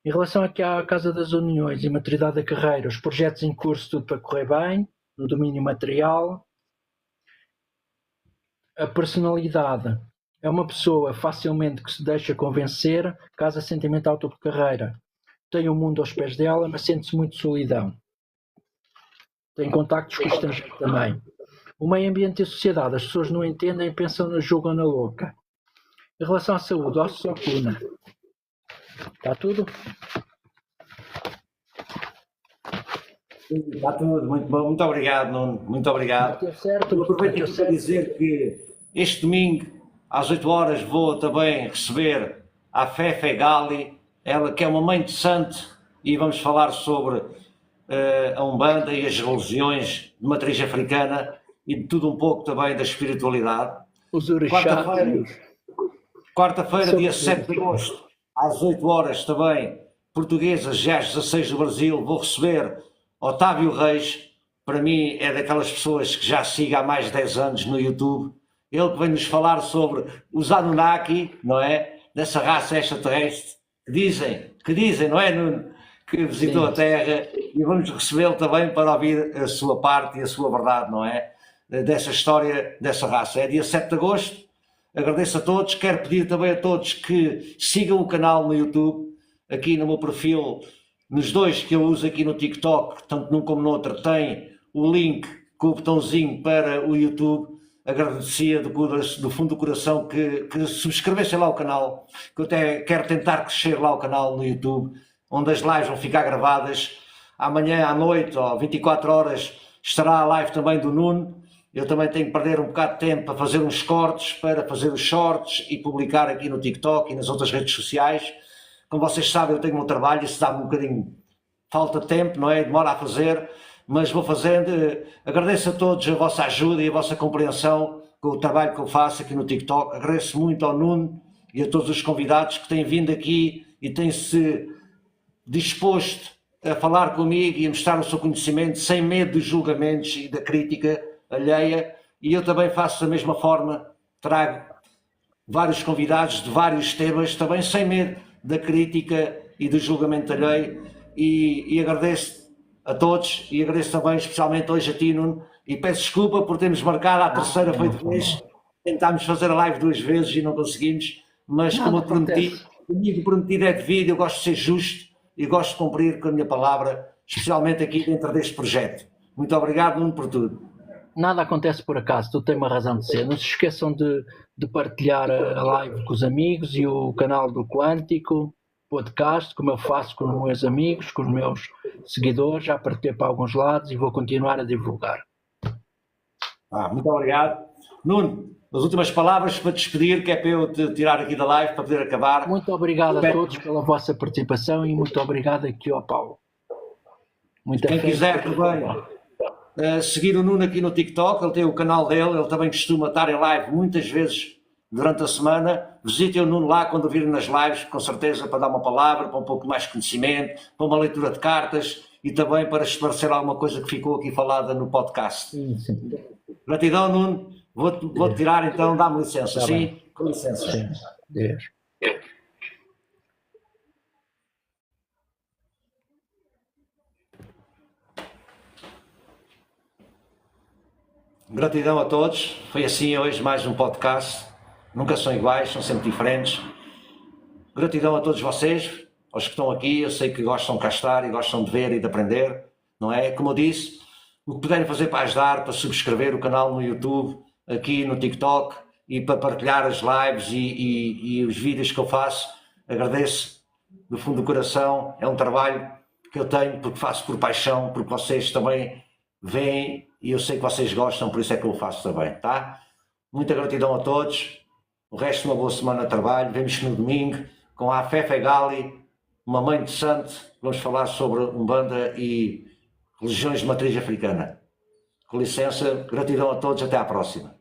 Em relação aqui à Casa das Uniões e maturidade da carreira, os projetos em curso, tudo para correr bem, no domínio material. A personalidade é uma pessoa facilmente que se deixa convencer, casa sentimental, topo de carreira. Tem o mundo aos pés dela, mas sente-se muito solidão. Tem contactos com o estrangeiro também. O meio ambiente e a sociedade, as pessoas não entendem, pensam, julgam na louca. Em relação à saúde, ossos ou coluna. Está tudo? Está tudo, muito bom. Muito obrigado, Nuno. Muito obrigado. Bateu certo? Eu aproveito aqui para dizer que este domingo, às 8 horas, vou também receber a Fefe Gali, ela que é uma mãe de santo, e vamos falar sobre a Umbanda e as religiões de matriz africana e de tudo um pouco também da espiritualidade. Os orixás. Quarta-feira, dia 7 de agosto, às 8 horas também, portuguesa, já às 16 do Brasil, vou receber Otávio Reis. Para mim é daquelas pessoas que já sigo há mais de 10 anos no YouTube. Ele que vem nos falar sobre os Anunnaki, não é? Dessa raça extraterrestre, que dizem, não é, Nuno? Que visitou a Terra, e vamos recebê-lo também para ouvir a sua parte e a sua verdade, não é? Dessa história, dessa raça. É dia 7 de agosto, agradeço a todos, quero pedir também a todos que sigam o canal no YouTube, aqui no meu perfil, nos dois que eu uso aqui no TikTok, tanto num como no outro, tem o link com o botãozinho para o YouTube, agradecia do fundo do coração que subscrevessem lá o canal, que eu até quero tentar crescer lá o canal no YouTube, onde as lives vão ficar gravadas. Amanhã à noite, ou 24 horas, estará a live também do Nuno. Eu também tenho que perder um bocado de tempo para fazer uns cortes, para fazer os shorts e publicar aqui no TikTok e nas outras redes sociais. Como vocês sabem, eu tenho o meu trabalho, isso dá-me um bocadinho falta de tempo, não é? Demora a fazer, mas vou fazendo. Agradeço a todos a vossa ajuda e a vossa compreensão com o trabalho que eu faço aqui no TikTok. Agradeço muito ao Nuno e a todos os convidados que têm vindo aqui e têm-se disposto a falar comigo e a mostrar o seu conhecimento sem medo dos julgamentos e da crítica alheia. E eu também faço da mesma forma, trago vários convidados de vários temas, também sem medo da crítica e do julgamento alheio. E agradeço a todos e agradeço também especialmente hoje a ti, Nuno, e peço desculpa por termos marcado a terceira feita de vez. Tentámos fazer a live 2 vezes e não conseguimos, mas como eu prometi, comigo prometido é devido, eu gosto de ser justo e gosto de cumprir com a minha palavra, especialmente aqui dentro deste projeto. Muito obrigado, Nuno, por tudo. Nada acontece por acaso, tu tens uma razão de ser. Não se esqueçam de partilhar a live com os amigos e o canal do Quântico Podcast, como eu faço com os meus amigos, com os meus seguidores, já partilhei para alguns lados e vou continuar a divulgar. Muito obrigado. Nuno, as últimas palavras para despedir, que é para eu te tirar aqui da live para poder acabar. Muito obrigado a todos pela vossa participação e muito obrigado aqui ao Paulo. Quem quiser também seguir o Nuno aqui no TikTok, ele tem o canal dele, ele também costuma estar em live muitas vezes durante a semana. Visitem o Nuno lá quando virem nas lives, com certeza, para dar uma palavra, para um pouco mais de conhecimento, para uma leitura de cartas e também para esclarecer alguma coisa que ficou aqui falada no podcast. Sim. Gratidão, Nuno. Vou tirar então, dá-me licença. Tá sim? bem. Com licença. Sim. Deus. Gratidão a todos. Foi assim hoje mais um podcast. Nunca são iguais, são sempre diferentes. Gratidão a todos vocês, aos que estão aqui. Eu sei que gostam de cá estar e gostam de ver e de aprender, não é? Como eu disse, o que puderem fazer para ajudar, para subscrever o canal no YouTube, aqui no TikTok e para partilhar as lives e os vídeos que eu faço, agradeço do fundo do coração. É um trabalho que eu tenho porque faço por paixão, porque vocês também veem e eu sei que vocês gostam, por isso é que eu faço também, tá? Muita gratidão a todos. O resto de uma boa semana de trabalho. Vemos-nos no domingo com a Fefe Gali, uma mãe de santo. Vamos falar sobre Umbanda e religiões de matriz africana. Com licença, gratidão a todos, até à próxima.